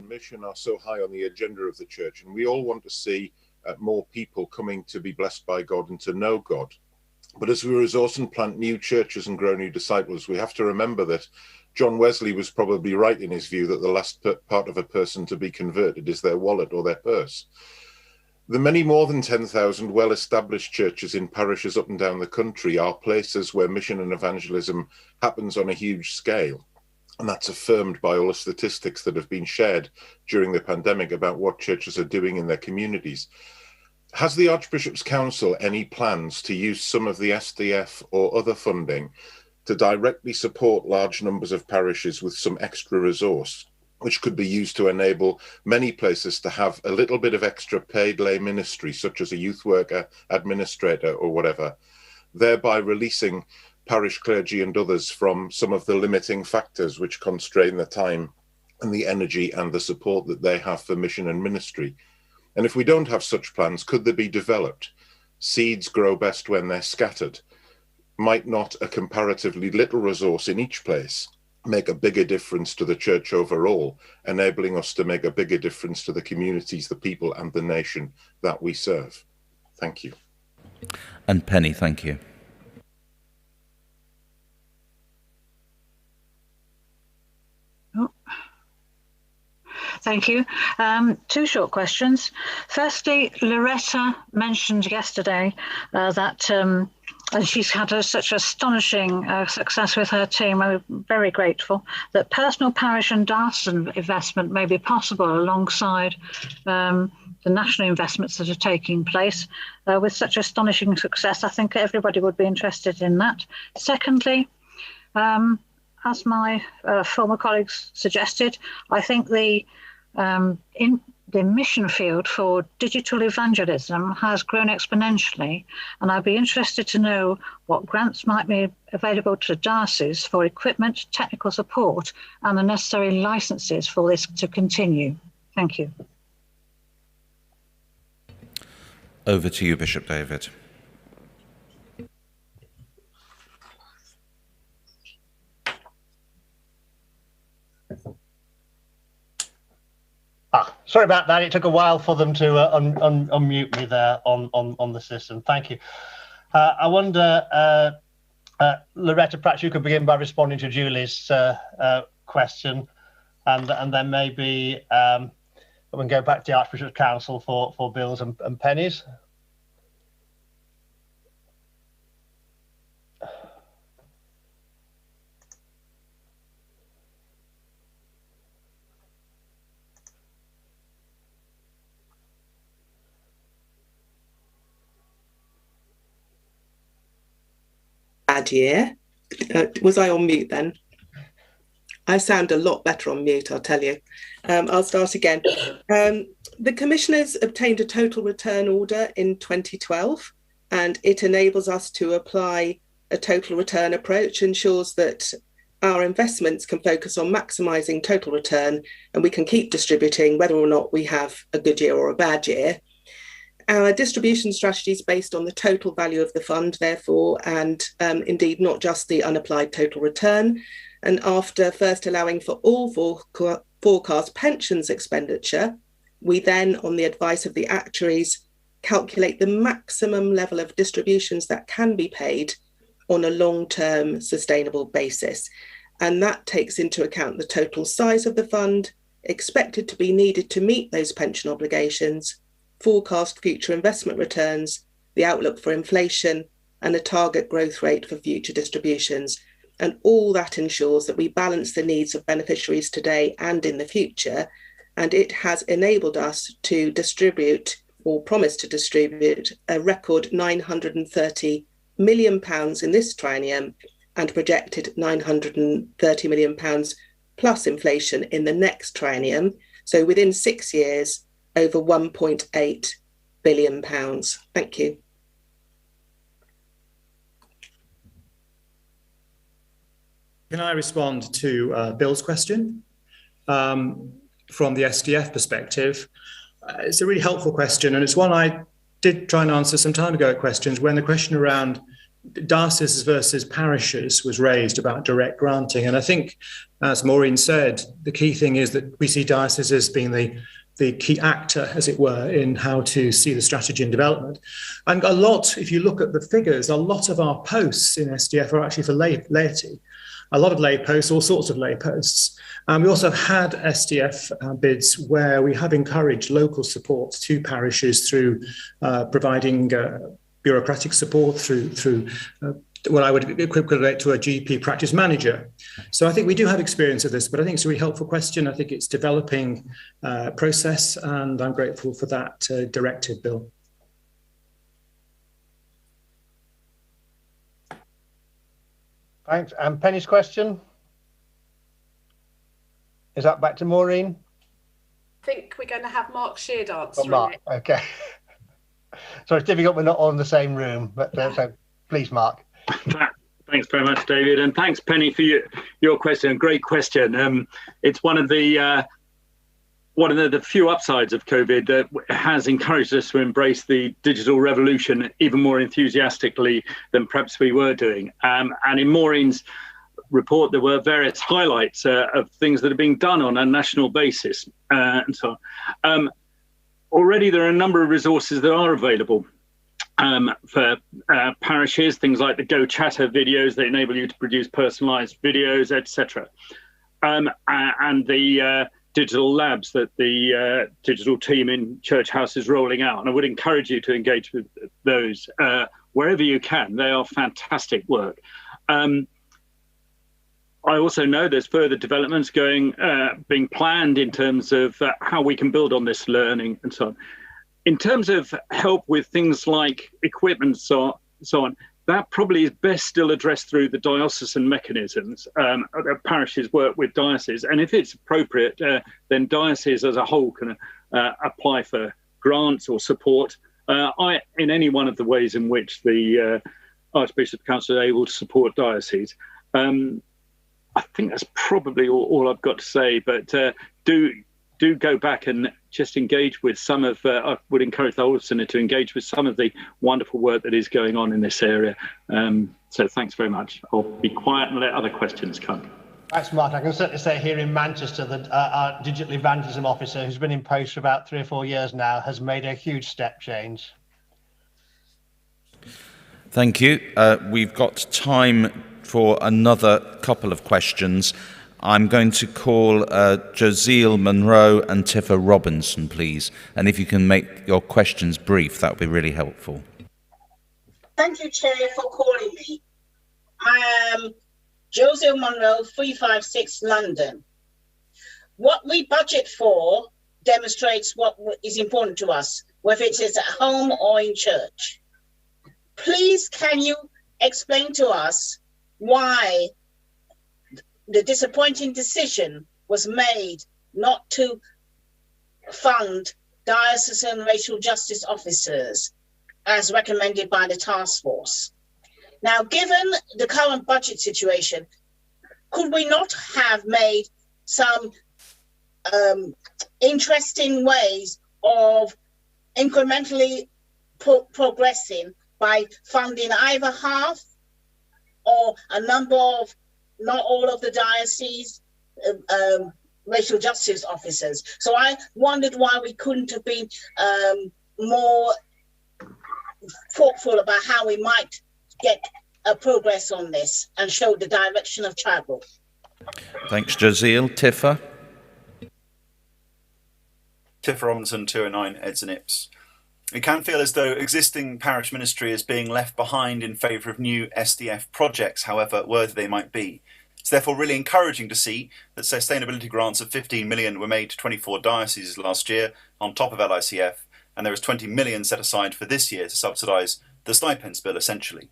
Mission are so high on the agenda of the church, and we all want to see more people coming to be blessed by God and to know God. But as we resource and plant new churches and grow new disciples, we have to remember that John Wesley was probably right in his view that the last part of a person to be converted is their wallet or their purse. The many more than 10,000 well-established churches in parishes up and down the country are places where mission and evangelism happens on a huge scale. And that's affirmed by all the statistics that have been shared during the pandemic about what churches are doing in their communities. Has the Archbishop's Council any plans to use some of the SDF or other funding to directly support large numbers of parishes with some extra resource, which could be used to enable many places to have a little bit of extra paid lay ministry, such as a youth worker, administrator, or whatever, thereby releasing parish clergy and others from some of the limiting factors which constrain the time and the energy and the support that they have for mission and ministry? And if we don't have such plans, could they be developed? Seeds grow best when they're scattered. Might not a comparatively little resource in each place make a bigger difference to the church overall, enabling us to make a bigger difference to the communities, the people, and the nation that we serve? Thank you. And Penny, thank you. Thank you. Two short questions. Firstly, Loretta mentioned yesterday that and she's had such astonishing success with her team. I'm very grateful that personal parish and diocesan investment may be possible alongside the national investments that are taking place. With such astonishing success, I think everybody would be interested in that. Secondly, as my former colleagues suggested, I think in the mission field for digital evangelism has grown exponentially, and I'd be interested to know what grants might be available to the diocese for equipment, technical support, and the necessary licenses for this to continue. Thank you. Over to you, Bishop David. Sorry about that. It took a while for them to unmute me there on the system. Thank you. I wonder, Loretta, perhaps you could begin by responding to Julie's question, and then maybe we can go back to the Archbishop's Council for bills and pennies. Year. Was I on mute then? I sound a lot better on mute, I'll tell you. I'll start again. The Commissioners obtained a total return order in 2012, and it enables us to apply a total return approach, ensures that our investments can focus on maximising total return, and we can keep distributing whether or not we have a good year or a bad year. Our distribution strategy is based on the total value of the fund, therefore, and indeed not just the unapplied total return. And after first allowing for all forecast pensions expenditure, we then, on the advice of the actuaries, calculate the maximum level of distributions that can be paid on a long-term sustainable basis. And that takes into account the total size of the fund, expected to be needed to meet those pension obligations, forecast future investment returns, the outlook for inflation, and a target growth rate for future distributions. And all that ensures that we balance the needs of beneficiaries today and in the future. And it has enabled us to distribute, or promise to distribute, a record £930 million in this triennium and projected £930 million plus inflation in the next triennium. So within 6 years, over £1.8 billion. Thank you. Can I respond to Bill's question? From the SDF perspective, it's a really helpful question, and it's one I did try and answer some time ago at questions when the question around dioceses versus parishes was raised about direct granting. And I think, as Maureen said, the key thing is that we see dioceses as being the key actor, as it were, in how to see the strategy and development. And a lot, if you look at the figures, a lot of our posts in SDF are actually for laity. A lot of lay posts, all sorts of lay posts. We also had SDF bids where we have encouraged local support to parishes through providing bureaucratic support through what I would equivalent to a GP practice manager. So I think we do have experience of this, but I think it's a really helpful question. I think it's developing process, and I'm grateful for that directive, Bill. Thanks. And Penny's question? Is that back to Maureen? I think we're going to have Mark Sheard answering Mark. it. Okay. So it's difficult we're not all in the same room, but so please, Mark. Thanks very much, David, and thanks, Penny, for your question. Great question. It's one of the few upsides of COVID that has encouraged us to embrace the digital revolution even more enthusiastically than perhaps we were doing. And in Maureen's report, there were various highlights of things that are being done on a national basis. And so already there are a number of resources that are available for parishes, things like the Go Chatter videos that enable you to produce personalised videos, etc. And the digital labs that the digital team in Church House is rolling out. And I would encourage you to engage with those wherever you can. They are fantastic work. I also know there's further developments being planned in terms of how we can build on this learning and so on. In terms of help with things like equipment, so on, that probably is best still addressed through the diocesan mechanisms. Parishes work with dioceses, and if it's appropriate, then dioceses as a whole can apply for grants or support in any one of the ways in which the Archbishop Council are able to support dioceses. I think that's probably all I've got to say, but do go back and just engage with some of, I would encourage the whole Synod to engage with some of the wonderful work that is going on in this area. So thanks very much. I'll be quiet and let other questions come. Thanks, Mark. I can certainly say here in Manchester that our digital evangelism officer, who's been in post for about 3 or 4 years now, has made a huge step change. Thank you. We've got time for another couple of questions. I'm going to call Josiel Monroe and Tifa Robinson, please. And if you can make your questions brief, that would be really helpful. Thank you, Chair, for calling me. I am Josiel Monroe, 356 London. What we budget for demonstrates what is important to us, whether it is at home or in church. Please, can you explain to us why the disappointing decision was made not to fund diocesan racial justice officers as recommended by the task force? Now, given the current budget situation, could we not have made some interesting ways of incrementally progressing by funding either half or a number of, not all of the diocese racial justice officers. So I wondered why we couldn't have been more thoughtful about how we might get a progress on this and show the direction of travel. Thanks, Jazeel. Tifa? Tifa Robinson, 209 Eds and Ips. It can feel as though existing parish ministry is being left behind in favour of new SDF projects, however worthy they might be. It's therefore really encouraging to see that sustainability grants of 15 million were made to 24 dioceses last year on top of LICF, and there is 20 million set aside for this year to subsidise the stipends bill essentially.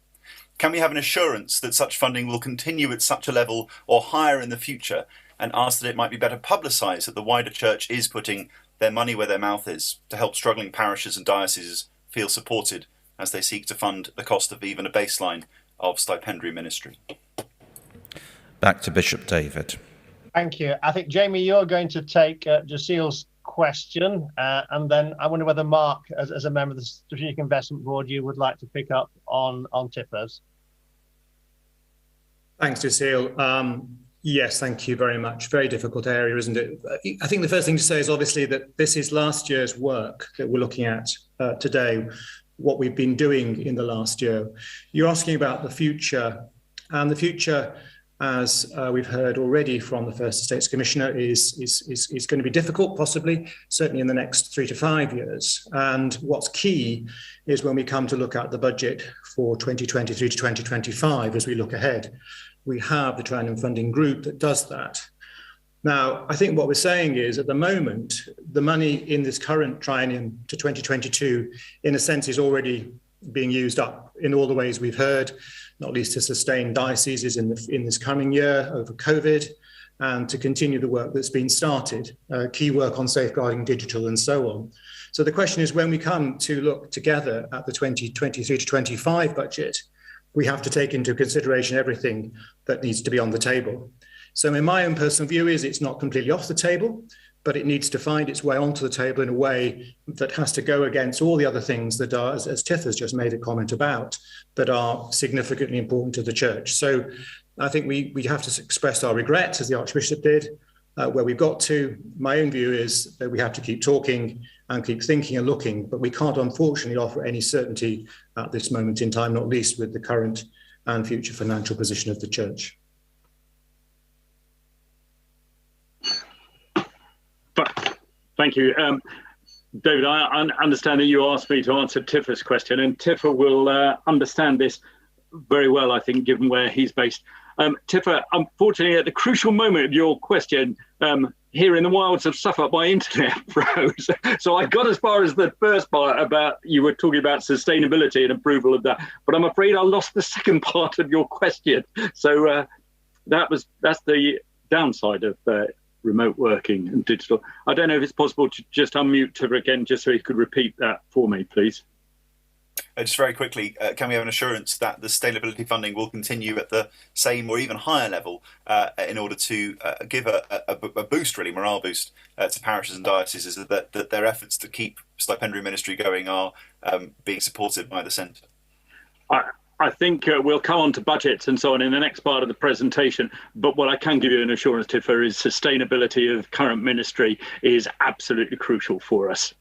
Can we have an assurance that such funding will continue at such a level or higher in the future, and ask that it might be better publicised that the wider church is putting their money where their mouth is to help struggling parishes and dioceses feel supported as they seek to fund the cost of even a baseline of stipendiary ministry? Back to Bishop David. Thank you. I think, Jamie, you're going to take Jaseel's question, and then I wonder whether Mark, as a member of the Strategic Investment Board, you would like to pick up on Tifa's. Thanks, Jaseel. Yes, thank you very much. Very difficult area, isn't it? I think the first thing to say is obviously that this is last year's work that we're looking at today, what we've been doing in the last year. You're asking about the future, and the future, as we've heard already from the First Estates Commissioner, is going to be difficult, possibly, certainly in the next 3 to 5 years. And what's key is when we come to look at the budget for 2023 to 2025, as we look ahead, we have the Triennium Funding Group that does that. Now, I think what we're saying is, at the moment, the money in this current triennium to 2022, in a sense, is already being used up in all the ways we've heard, not least to sustain dioceses in this coming year over COVID, and to continue the work that's been started, key work on safeguarding digital and so on. So the question is, when we come to look together at the 2023 to 25 budget, we have to take into consideration everything that needs to be on the table. So in my own personal view is it's not completely off the table, but it needs to find its way onto the table in a way that has to go against all the other things that are, as Tiff has just made a comment about, that are significantly important to the church. So I think we have to express our regrets, as the Archbishop did, where we've got to. My own view is that we have to keep talking and keep thinking and looking, but we can't unfortunately offer any certainty at this moment in time, not least with the current and future financial position of the church. Thank you. David, I understand that you asked me to answer Tifa's question, and Tifa will understand this very well, I think, given where he's based. Tifa, unfortunately, at the crucial moment of your question, here in the wilds of Suffolk, my internet froze. So I got as far as the first part about, you were talking about sustainability and approval of that, but I'm afraid I lost the second part of your question. So that's the downside of remote working and digital. I don't know if it's possible to just unmute Tifa again, just so you could repeat that for me, please. Just very quickly, can we have an assurance that the sustainability funding will continue at the same or even higher level in order to give a boost, really, morale boost to parishes and dioceses, that their efforts to keep stipendiary ministry going are being supported by the centre? I think we'll come on to budgets and so on in the next part of the presentation, but what I can give you an assurance, Tifa, is sustainability of current ministry is absolutely crucial for us.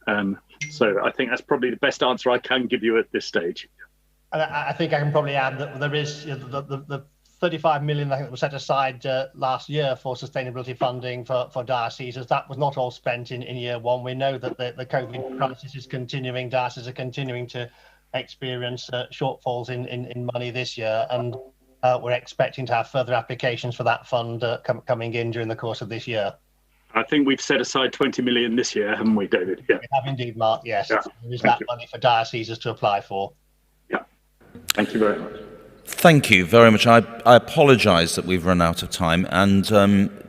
So I think that's probably the best answer I can give you at this stage. And I think I can probably add that there is the 35 million, I think, that was set aside last year for sustainability funding for dioceses. That was not all spent in year one. We know that the COVID crisis is continuing. Dioceses are continuing to experience shortfalls in money this year, and we're expecting to have further applications for that fund coming in during the course of this year. I think we've set aside 20 million this year, haven't we, David? Yeah. We have indeed, Mark, yes. Yeah. There is that money for dioceses to apply for. Yeah. Thank you very much. Thank you very much. I apologise that we've run out of time, and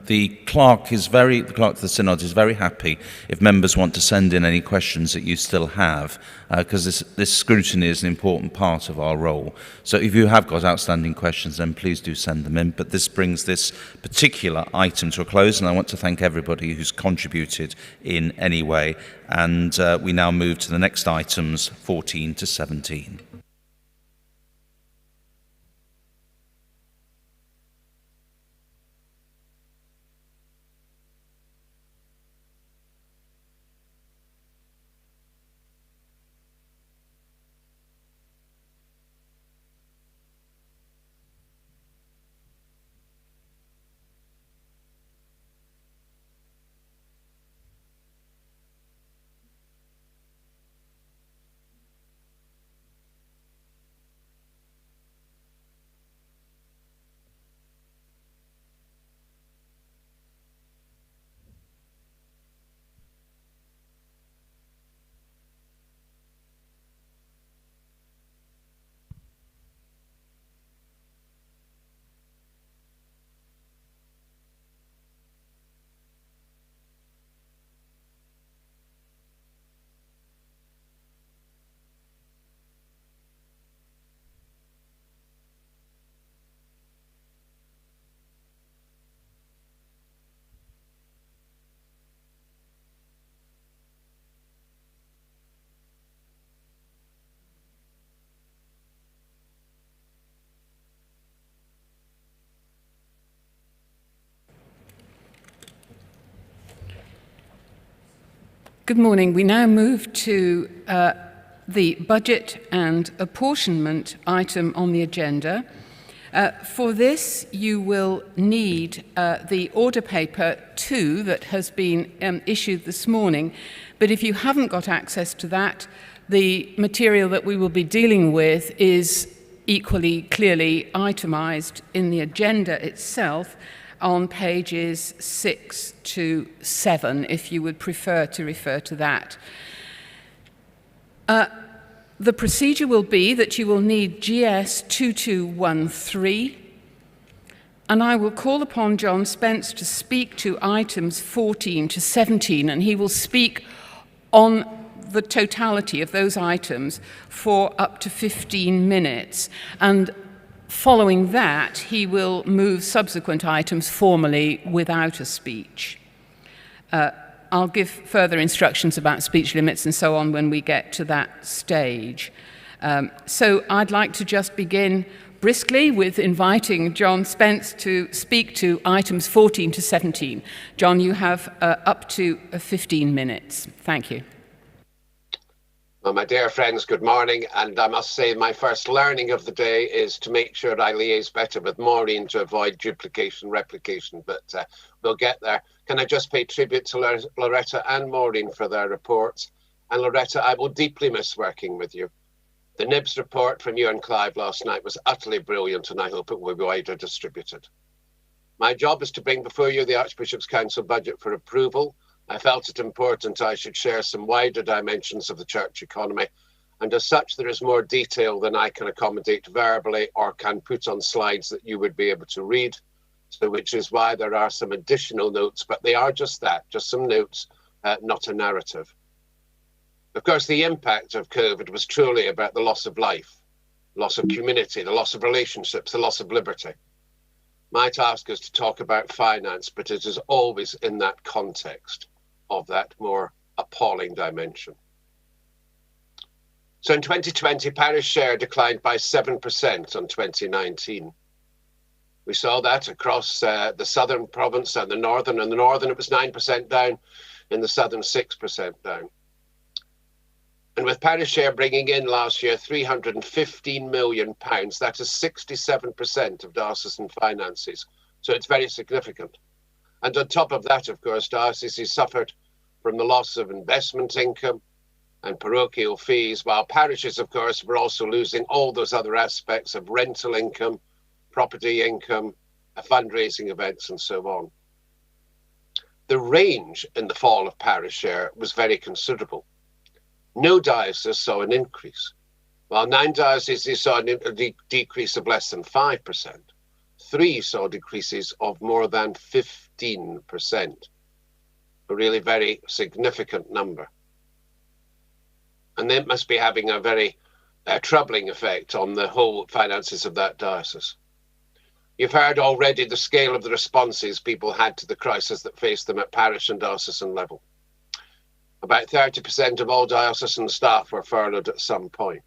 the clerk of the Synod is very happy if members want to send in any questions that you still have, because this scrutiny is an important part of our role. So if you have got outstanding questions, then please do send them in. But this brings this particular item to a close, and I want to thank everybody who's contributed in any way. And we now move to the next items, 14 to 17. Good morning. We now move to the budget and apportionment item on the agenda. For this, you will need the order paper 2 that has been issued this morning. But if you haven't got access to that, the material that we will be dealing with is equally clearly itemised in the agenda itself on pages 6 to 7, if you would prefer to refer to that. The procedure will be that you will need GS 2213, and I will call upon John Spence to speak to items 14 to 17, and he will speak on the totality of those items for up to 15 minutes. And following that, he will move subsequent items formally without a speech. I'll give further instructions about speech limits and so on when we get to that stage. So I'd like to just begin briskly with inviting John Spence to speak to items 14 to 17. John, you have up to 15 minutes. Thank you. Well, my dear friends, good morning. And I must say my first learning of the day is to make sure I liaise better with Maureen to avoid duplication, replication, but we'll get there. Can I just pay tribute to Loretta and Maureen for their reports? And Loretta, I will deeply miss working with you. The Nibs report from you and Clive last night was utterly brilliant, and I hope it will be wider distributed. My job is to bring before you the Archbishop's Council budget for approval. I felt it important I should share some wider dimensions of the church economy, and as such there is more detail than I can accommodate verbally or can put on slides that you would be able to read, so which is why there are some additional notes, but they are just that, just some notes, not a narrative. Of course, the impact of COVID was truly about the loss of life, loss of community, the loss of relationships, the loss of liberty. My task is to talk about finance, but it is always in that context of that more appalling dimension. So in 2020, parish share declined by 7% on 2019. We saw that across the southern province and the northern. In the northern, it was 9% down, in the southern, 6% down. And with parish share bringing in last year £315 million, that is 67% of diocesan finances. So it's very significant. And on top of that, of course, dioceses suffered from the loss of investment income and parochial fees, while parishes, of course, were also losing all those other aspects of rental income, property income, fundraising events, and so on. The range in the fall of parish share was very considerable. No diocese saw an increase, While 9 dioceses saw a decrease of less than 5%, 3 saw decreases of more than 15%. A really very significant number. And that must be having a very troubling effect on the whole finances of that diocese. You've heard already the scale of the responses people had to the crisis that faced them at parish and diocesan level. About 30% of all diocesan staff were furloughed at some point.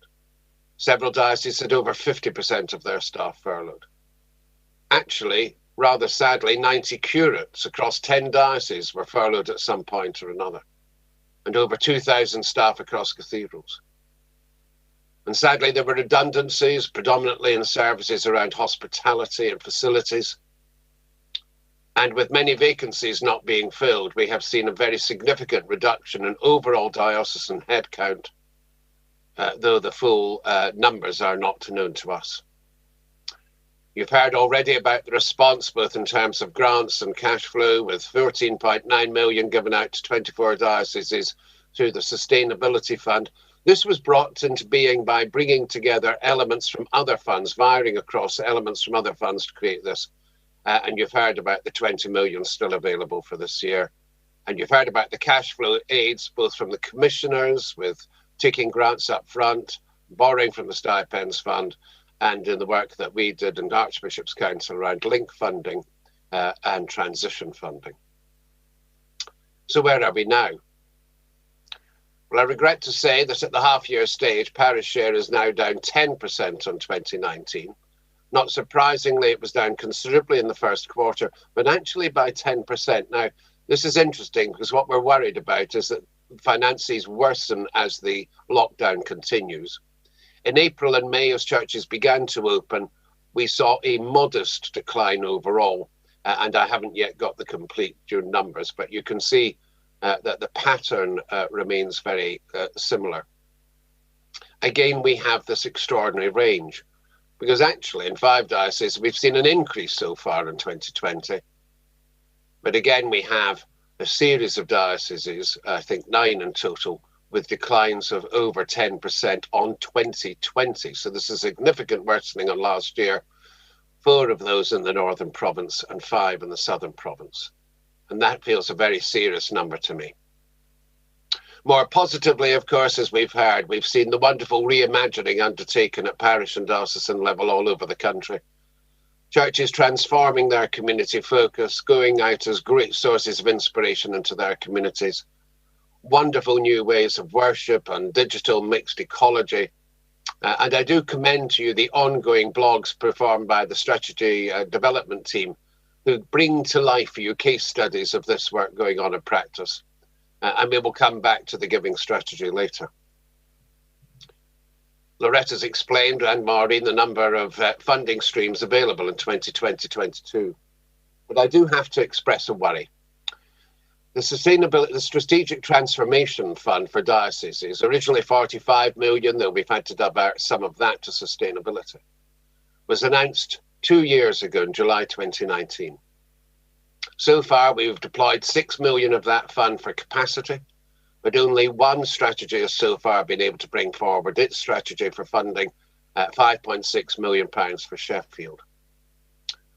Several dioceses had over 50% of their staff furloughed. Actually, rather sadly, 90 curates across 10 dioceses were furloughed at some point or another, and over 2,000 staff across cathedrals. And sadly, there were redundancies, predominantly in services around hospitality and facilities. And with many vacancies not being filled, we have seen a very significant reduction in overall diocesan headcount, though the full numbers are not known to us. You've heard already about the response, both in terms of grants and cash flow, with 14.9 million given out to 24 dioceses through the Sustainability Fund. This was brought into being by bringing together elements from other funds, varying across elements from other funds to create this. And you've heard about the 20 million still available for this year. And you've heard about the cash flow aids, both from the commissioners, with taking grants up front, borrowing from the Stipends Fund, and in the work that we did in the Archbishop's Council around link funding and transition funding. So where are we now? Well, I regret to say that at the half-year stage, parish share is now down 10% on 2019. Not surprisingly, it was down considerably in the first quarter, but actually by 10%. Now, this is interesting because what we're worried about is that finances worsen as the lockdown continues. In April and May, as churches began to open, we saw a modest decline overall, and I haven't yet got the complete June numbers, but you can see that the pattern remains very similar. Again, we have this extraordinary range, because actually in 5 dioceses, we've seen an increase so far in 2020. But again, we have a series of dioceses, I think 9 in total, with declines of over 10% on 2020. So this is a significant worsening on last year. 4 of those in the Northern Province and 5 in the Southern Province. And that feels a very serious number to me. More positively, of course, as we've heard, we've seen the wonderful reimagining undertaken at parish and diocesan level all over the country. Churches transforming their community focus, going out as great sources of inspiration into their communities. Wonderful new ways of worship and digital mixed ecology. And I do commend to you the ongoing blogs performed by the strategy development team, who bring to life for you case studies of this work going on in practice. And we will come back to the giving strategy later. Loretta's explained, and Maureen, the number of funding streams available in 2020-22. But I do have to express a worry. The Strategic Transformation Fund for dioceses is originally 45 million, though we've had to divert some of that to sustainability, was announced 2 years ago in July 2019. So far, we've deployed 6 million of that fund for capacity, but only one strategy has so far been able to bring forward its strategy for funding at £5.6 million for Sheffield.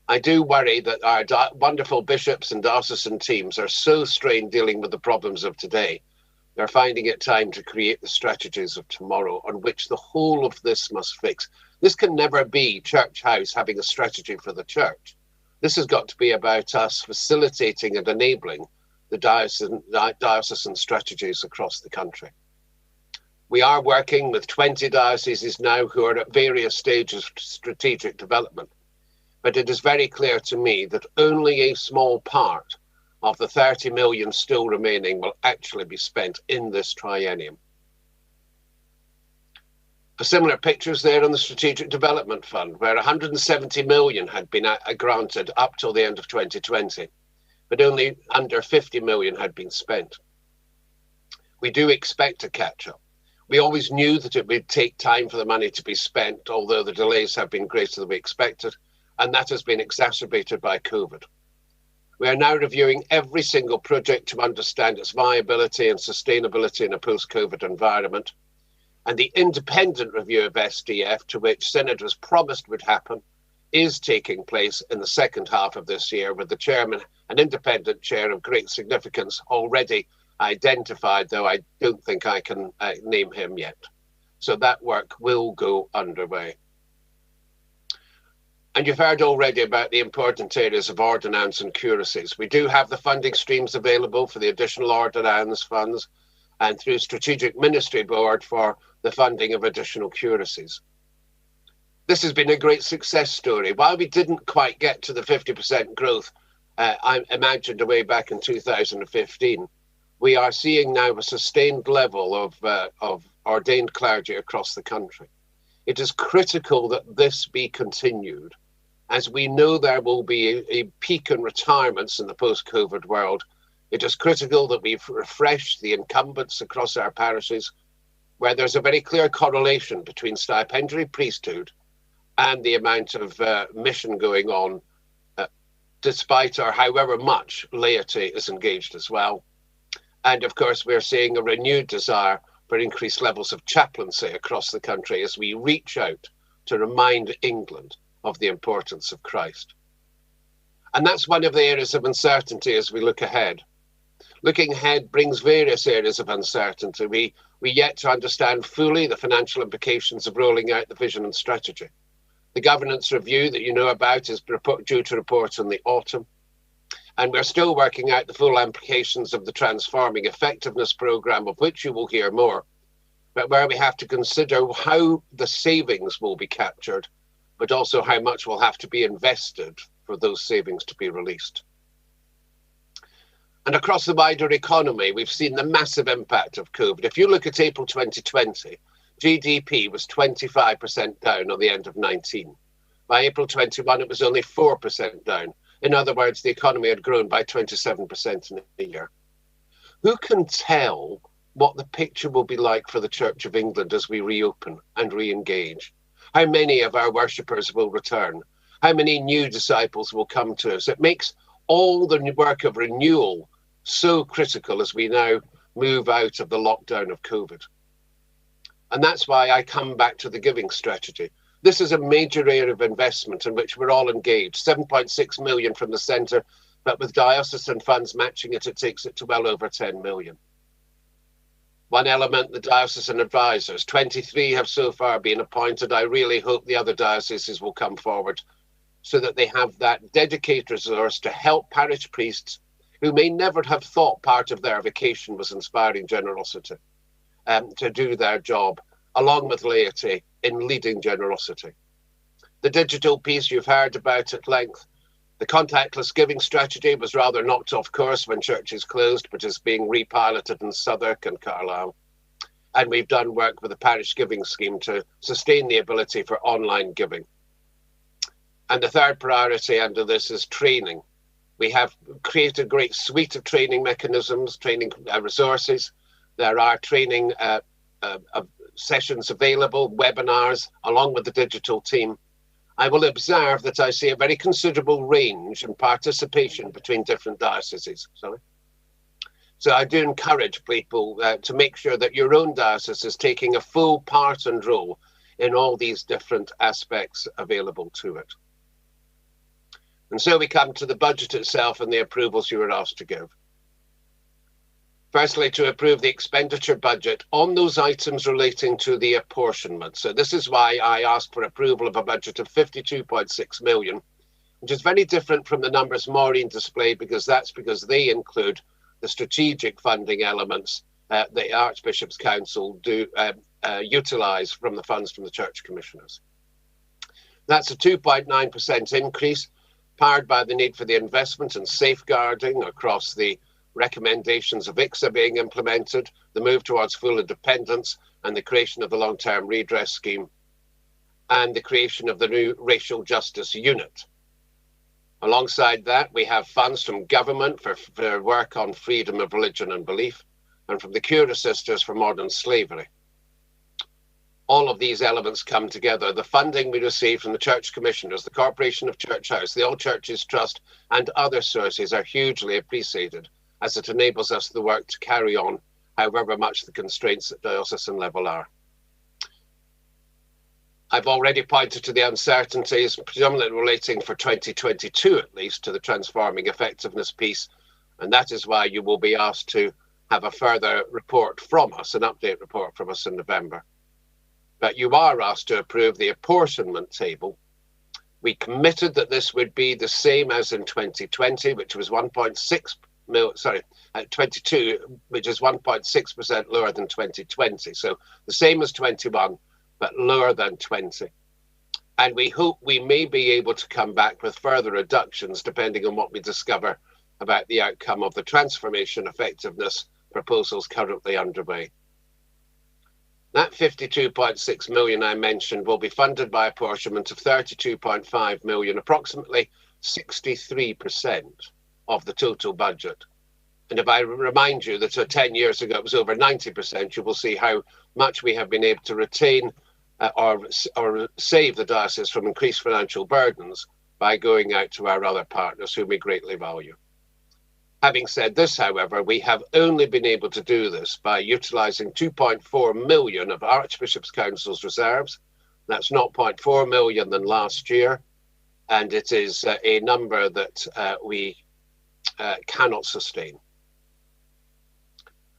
I do worry that our wonderful bishops and diocesan teams are so strained dealing with the problems of today, they're finding it time to create the strategies of tomorrow on which the whole of this must fix. This can never be Church House having a strategy for the church. This has got to be about us facilitating and enabling the diocesan strategies across the country. We are working with 20 dioceses now who are at various stages of strategic development, but it is very clear to me that only a small part of the 30 million still remaining will actually be spent in this triennium. A similar pictures there on the Strategic Development Fund, where 170 million had been granted up till the end of 2020, but only under 50 million had been spent. We do expect to catch up. We always knew that it would take time for the money to be spent, although the delays have been greater than we expected, and that has been exacerbated by COVID. We are now reviewing every single project to understand its viability and sustainability in a post-COVID environment. And the independent review of SDF, to which Synod was promised would happen, is taking place in the second half of this year, with the chairman, an independent chair of great significance, already identified, though I don't think I can name him yet. So that work will go underway. And you've heard already about the important areas of ordinance and curacies. We do have the funding streams available for the additional ordinance funds, and through Strategic Ministry Board for the funding of additional curacies. This has been a great success story. While we didn't quite get to the 50% growth I imagined way back in 2015, we are seeing now a sustained level of ordained clergy across the country. It is critical that this be continued, as we know there will be a peak in retirements in the post-COVID world. It is critical that we refresh the incumbents across our parishes, where there's a very clear correlation between stipendiary priesthood and the amount of mission going on, despite or however much laity is engaged as well. And of course, we're seeing a renewed desire for increased levels of chaplaincy across the country as we reach out to remind England of the importance of Christ. And that's one of the areas of uncertainty as we look ahead. Looking ahead brings various areas of uncertainty. We yet to understand fully the financial implications of rolling out the vision and strategy. The governance review that you know about is due to report in the autumn. And we're still working out the full implications of the Transforming Effectiveness programme, of which you will hear more, but where we have to consider how the savings will be captured, but also how much will have to be invested for those savings to be released. And across the wider economy, we've seen the massive impact of COVID. If you look at April 2020, GDP was 25% down on the end of 19. By April 21, it was only 4% down. In other words, the economy had grown by 27% in a year. Who can tell what the picture will be like for the Church of England as we reopen and re-engage? How many of our worshippers will return? How many new disciples will come to us? It makes all the work of renewal so critical as we now move out of the lockdown of COVID. And that's why I come back to the giving strategy. This is a major area of investment in which we're all engaged. 7.6 million from the centre, but with diocesan funds matching it, it takes it to well over 10 million. One element, the diocesan advisors. 23 have so far been appointed. I really hope the other dioceses will come forward so that they have that dedicated resource to help parish priests who may never have thought part of their vocation was inspiring generosity, to do their job, along with laity, in leading generosity. The digital piece you've heard about at length. The contactless giving strategy was rather knocked off course when churches closed, but is being repiloted in Southwark and Carlisle. And we've done work with the parish giving scheme to sustain the ability for online giving. And the third priority under this is training. We have created a great suite of training mechanisms, training resources. There are training sessions available, webinars, along with the digital team. I will observe that I see a very considerable range and participation between different dioceses. So I do encourage people to make sure that your own diocese is taking a full part and role in all these different aspects available to it. And so we come to the budget itself and the approvals you were asked to give. Firstly, to approve the expenditure budget on those items relating to the apportionment. So this is why I asked for approval of a budget of 52.6 million, which is very different from the numbers Maureen displayed, because they include the strategic funding elements the Archbishop's Council do utilise from the funds from the Church Commissioners. That's a 2.9% increase, powered by the need for the investment and safeguarding across the recommendations of ICSA being implemented, the move towards full independence, and the creation of the long-term redress scheme, and the creation of the new racial justice unit. Alongside that, we have funds from government for work on freedom of religion and belief, and from the Cura Sisters for modern slavery. All of these elements come together. The funding we receive from the Church Commissioners, the Corporation of Church House, the All Churches Trust, and other sources are hugely appreciated, as it enables us the work to carry on, however much the constraints at diocesan level are. I've already pointed to the uncertainties, predominantly relating for 2022 at least, to the transforming effectiveness piece, and that is why you will be asked to have a further report from us, an update report from us in November. But you are asked to approve the apportionment table. We committed that this would be the same as in 2020, which was 22, which is 1.6% lower than 2020. So the same as 21, but lower than 20. And we hope we may be able to come back with further reductions depending on what we discover about the outcome of the transformation effectiveness proposals currently underway. That 52.6 million I mentioned will be funded by apportionment of 32.5 million, approximately 63% of the total budget. And if I remind you that 10 years ago it was over 90%, you will see how much we have been able to retain or save the diocese from increased financial burdens by going out to our other partners whom we greatly value. Having said this, however, we have only been able to do this by utilising 2.4 million of Archbishop's Council's reserves. That's 0.4 million than last year, and it is a number that we cannot sustain.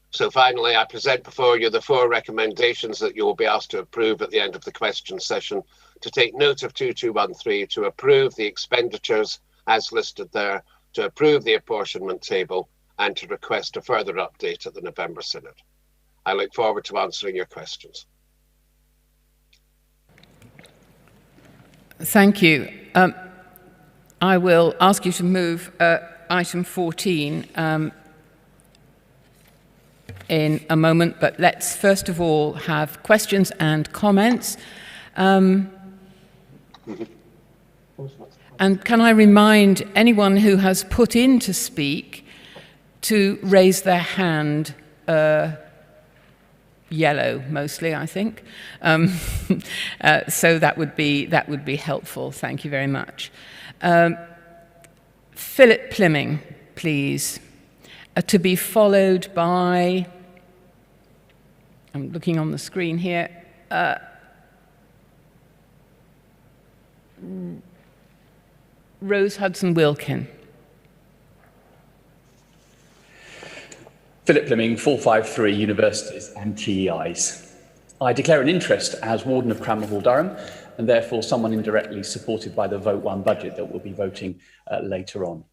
So finally, I present before you the 4 recommendations that you will be asked to approve at the end of the question session: to take note of 2213, to approve the expenditures as listed there, to approve the apportionment table, and to request a further update at the November Synod. I look forward to answering your questions. Thank you. I will ask you to move item 14 in a moment, but let's first of all have questions and comments. And can I remind anyone who has put in to speak to raise their hand, yellow mostly, I think. So that would be helpful. Thank you very much. Philip Plimming, please, to be followed by, I'm looking on the screen here, Rose Hudson-Wilkin. Philip Plimming, 453 Universities and TEIs. I declare an interest as Warden of Cranmer Hall, Durham, and therefore someone indirectly supported by the Vote 1 budget that we'll be voting later on.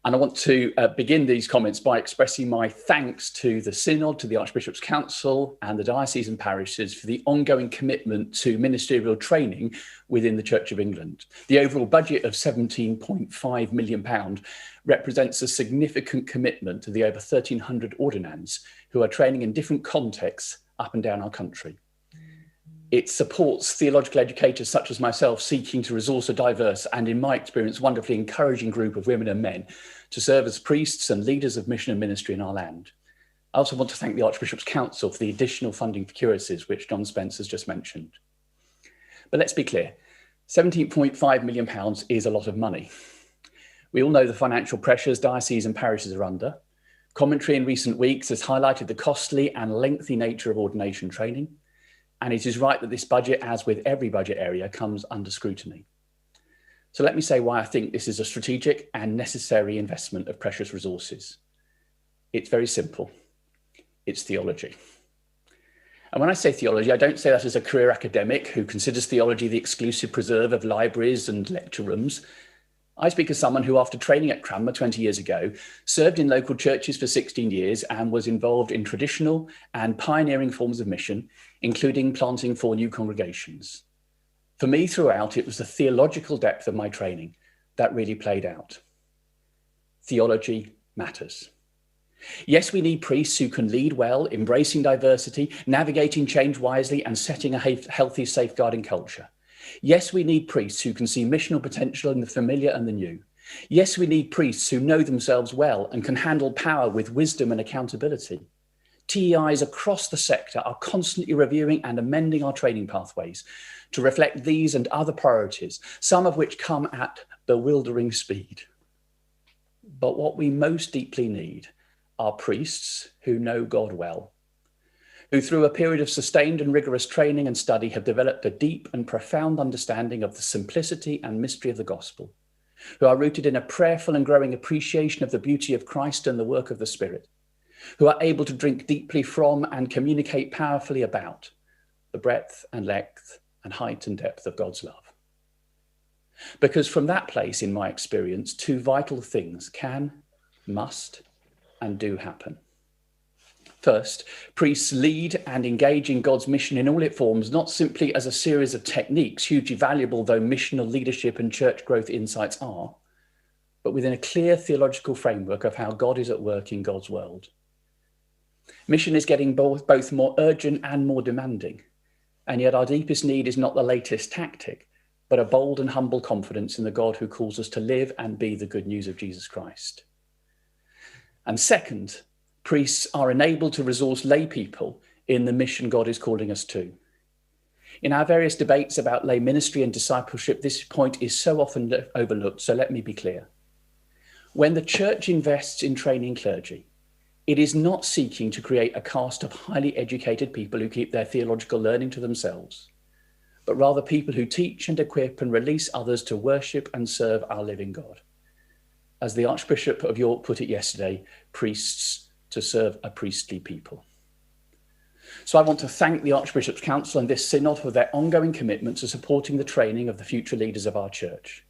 And I want to begin these comments by expressing my thanks to the Synod, to the Archbishop's Council and the dioceses and parishes for the ongoing commitment to ministerial training within the Church of England. The overall budget of £17.5 million represents a significant commitment to the over 1,300 ordinands who are training in different contexts up and down our country. It supports theological educators such as myself seeking to resource a diverse and, in my experience, wonderfully encouraging group of women and men to serve as priests and leaders of mission and ministry in our land. I also want to thank the Archbishop's Council for the additional funding for curacies, which John Spence has just mentioned. But let's be clear, £17.5 million is a lot of money. We all know the financial pressures dioceses and parishes are under. Commentary in recent weeks has highlighted the costly and lengthy nature of ordination training. And it is right that this budget, as with every budget area, comes under scrutiny. So let me say why I think this is a strategic and necessary investment of precious resources. It's very simple. It's theology. And when I say theology, I don't say that as a career academic who considers theology the exclusive preserve of libraries and lecture rooms. I speak as someone who, after training at Cranmer 20 years ago, served in local churches for 16 years and was involved in traditional and pioneering forms of mission, including planting 4 new congregations. For me, throughout, it was the theological depth of my training that really played out. Theology matters. Yes, we need priests who can lead well, embracing diversity, navigating change wisely, and setting a healthy, safeguarding culture. Yes, we need priests who can see missional potential in the familiar and the new. Yes, we need priests who know themselves well and can handle power with wisdom and accountability. TEIs across the sector are constantly reviewing and amending our training pathways to reflect these and other priorities, some of which come at bewildering speed. But what we most deeply need are priests who know God well, who through a period of sustained and rigorous training and study have developed a deep and profound understanding of the simplicity and mystery of the gospel, who are rooted in a prayerful and growing appreciation of the beauty of Christ and the work of the Spirit, who are able to drink deeply from and communicate powerfully about the breadth and length and height and depth of God's love. Because from that place, in my experience, two vital things can, must, and do happen. First, priests lead and engage in God's mission in all its forms, not simply as a series of techniques, hugely valuable though missional leadership and church growth insights are, but within a clear theological framework of how God is at work in God's world. Mission is getting both more urgent and more demanding, and yet our deepest need is not the latest tactic, but a bold and humble confidence in the God who calls us to live and be the good news of Jesus Christ. And second, priests are enabled to resource lay people in the mission God is calling us to. In our various debates about lay ministry and discipleship, this point is so often overlooked, so let me be clear. When the church invests in training clergy, it is not seeking to create a caste of highly educated people who keep their theological learning to themselves, but rather people who teach and equip and release others to worship and serve our living God. As the Archbishop of York put it yesterday, priests to serve a priestly people. So I want to thank the Archbishop's Council and this Synod for their ongoing commitment to supporting the training of the future leaders of our church.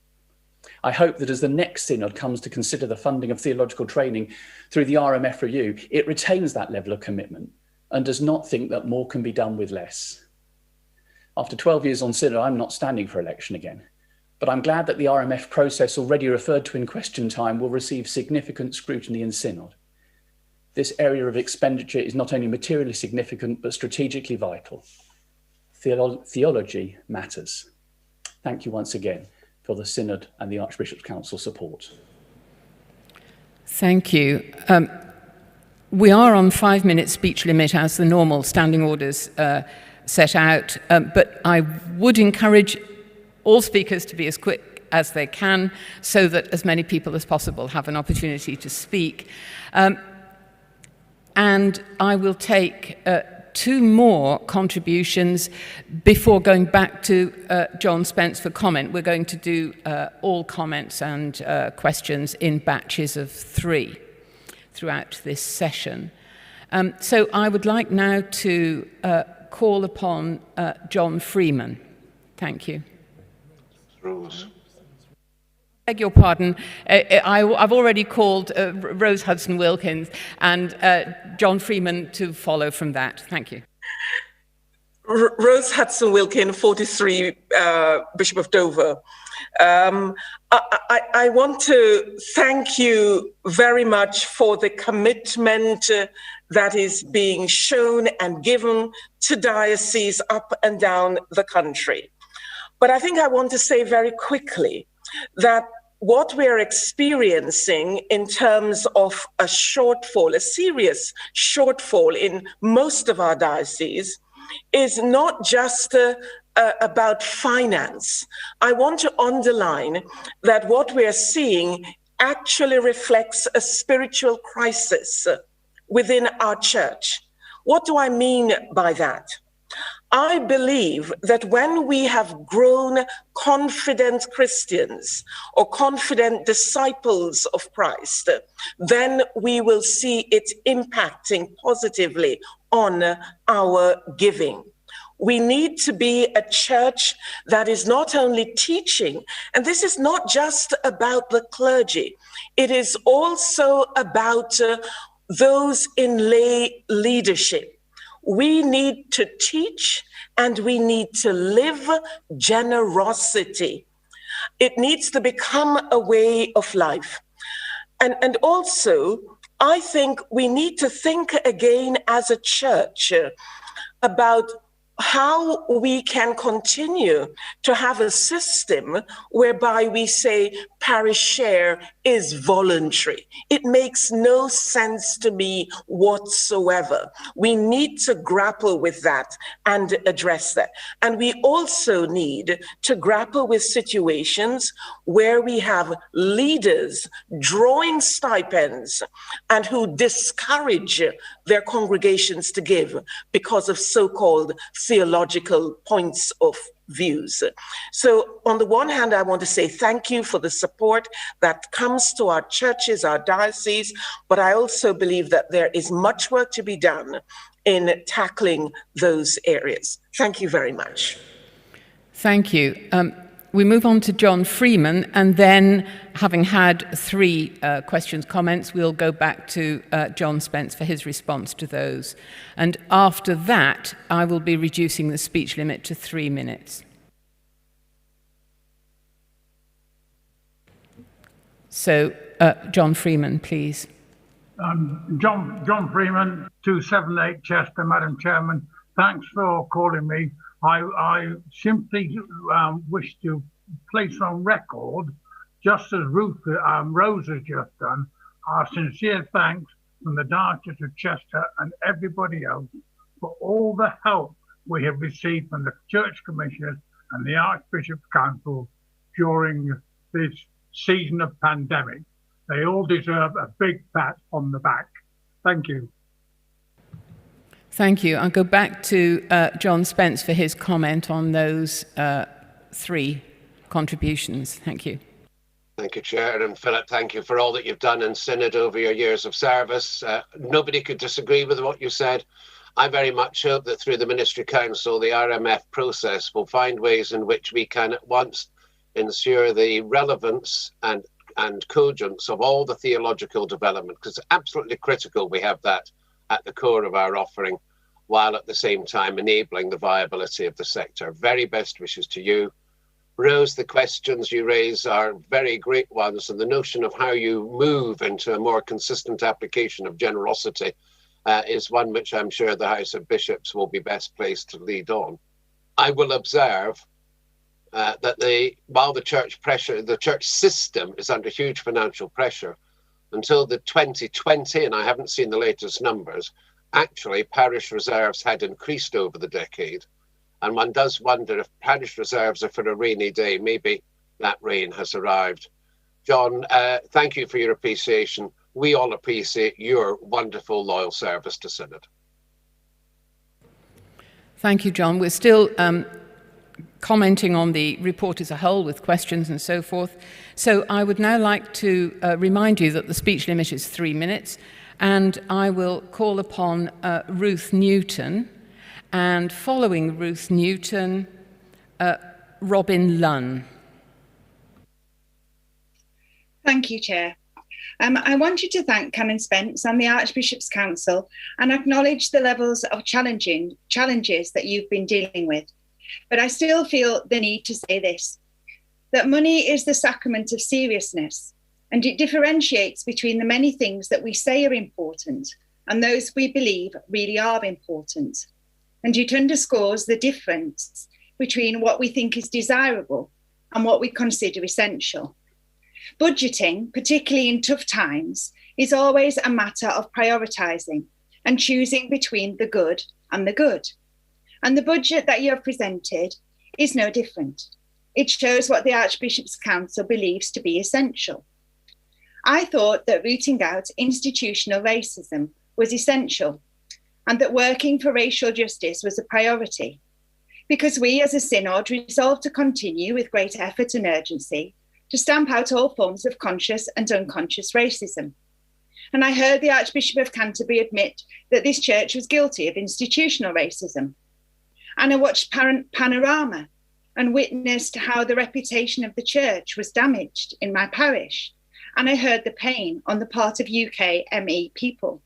I hope that as the next Synod comes to consider the funding of theological training through the RMF review, it retains that level of commitment and does not think that more can be done with less. After 12 years on Synod, I'm not standing for election again, but I'm glad that the RMF process already referred to in question time will receive significant scrutiny in Synod. This area of expenditure is not only materially significant, but strategically vital. Theology matters. Thank you once again for the Synod and the Archbishop's Council support. Thank you. We are on 5-minute speech limit as the normal standing orders set out, but I would encourage all speakers to be as quick as they can so that as many people as possible have an opportunity to speak. And I will take 2 more contributions before going back to John Spence for comment. We're going to do all comments and questions in batches of 3 throughout this session. So I would like now to call upon John Freeman. Thank you. Rose. Beg your pardon, I've already called Rose Hudson-Wilkins and John Freeman to follow from that. Thank you. Rose Hudson-Wilkins, 43, Bishop of Dover. I want to thank you very much for the commitment that is being shown and given to dioceses up and down the country. But I think I want to say very quickly that what we're experiencing in terms of a shortfall, a serious shortfall in most of our dioceses, is not just about finance. I want to underline that what we're seeing actually reflects a spiritual crisis within our church. What do I mean by that? I believe that when we have grown confident Christians or confident disciples of Christ, then we will see it impacting positively on our giving. We need to be a church that is not only teaching, and this is not just about the clergy, it is also about those in lay leadership. We need to teach and we need to live generosity. It needs to become a way of life. And also, I think we need to think again as a church about how we can continue to have a system whereby we say parish share is voluntary. It makes no sense to me whatsoever. We need to grapple with that and address that. And we also need to grapple with situations where we have leaders drawing stipends and who discourage their congregations to give because of so-called theological points of views. So on the one hand, I want to say thank you for the support that comes to our churches, our diocese, but I also believe that there is much work to be done in tackling those areas. Thank you very much. Thank you. We move on to John Freeman, and then, having had 3 questions, comments, we'll go back to John Spence for his response to those. And after that, I will be reducing the speech limit to 3 minutes. So, John Freeman, please. John Freeman, 278 Chester, Madam Chairman. Thanks for calling me. I simply wish to place on record, just as Rose has just done, our sincere thanks from the Diocese of Chester and everybody else for all the help we have received from the Church Commissioners and the Archbishop's Council during this season of pandemic. They all deserve a big pat on the back. Thank you. Thank you. I'll go back to John Spence for his comment on those 3 contributions. Thank you. Thank you, Chair. And Philip, thank you for all that you've done in Synod over your years of service. Nobody could disagree with what you said. I very much hope that through the Ministry Council, the RMF process will find ways in which we can at once ensure the relevance and cogence of all the theological development, because it's absolutely critical we have that at the core of our offering, while at the same time enabling the viability of the sector. Very best wishes to you. Rose, the questions you raise are very great ones, and the notion of how you move into a more consistent application of generosity is one which I'm sure the House of Bishops will be best placed to lead on. I will observe that while the church system is under huge financial pressure, until the 2020, and I haven't seen the latest numbers, actually parish reserves had increased over the decade. And one does wonder if parish reserves are for a rainy day, maybe that rain has arrived. John, thank you for your appreciation. We all appreciate your wonderful, loyal service to Synod. Thank you, John. We're still commenting on the report as a whole with questions and so forth. So I would now like to remind you that the speech limit is 3 minutes, and I will call upon Ruth Newton, and following Ruth Newton, Robin Lunn. Thank you, Chair. I wanted to thank Canon Spence and the Archbishop's Council and acknowledge the levels of challenges that you've been dealing with. But I still feel the need to say this, that money is the sacrament of seriousness, and it differentiates between the many things that we say are important and those we believe really are important. And it underscores the difference between what we think is desirable and what we consider essential. Budgeting, particularly in tough times, is always a matter of prioritising and choosing between the good and the good. And the budget that you have presented is no different. It shows what the Archbishop's Council believes to be essential. I thought that rooting out institutional racism was essential, and that working for racial justice was a priority, because we as a synod resolved to continue with great effort and urgency to stamp out all forms of conscious and unconscious racism. And I heard the Archbishop of Canterbury admit that this church was guilty of institutional racism. And I watched Panorama and witnessed how the reputation of the church was damaged in my parish. And I heard the pain on the part of UK ME people.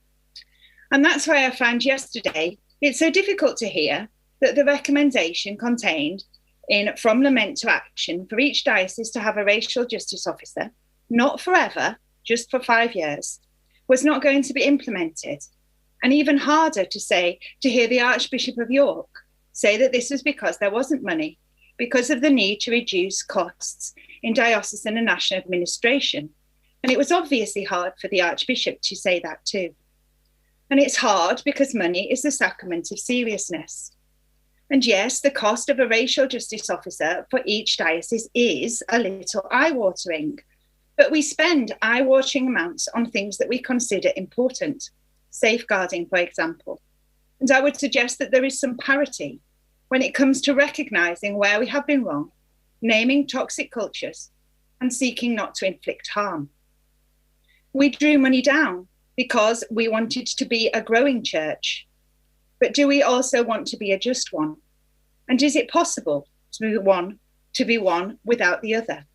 And that's why I found yesterday it's so difficult to hear that the recommendation contained in From Lament to Action for each diocese to have a racial justice officer, not forever, just for 5 years, was not going to be implemented. And even harder to hear the Archbishop of York say that this was because there wasn't money, because of the need to reduce costs in diocesan and national administration. And it was obviously hard for the Archbishop to say that too. And it's hard because money is the sacrament of seriousness. And yes, the cost of a racial justice officer for each diocese is a little eye-watering, but we spend eye-watering amounts on things that we consider important, safeguarding, for example. And I would suggest that there is some parity when it comes to recognising where we have been wrong, naming toxic cultures, and seeking not to inflict harm. We drew money down because we wanted to be a growing church. But do we also want to be a just one? And is it possible to be one without the other?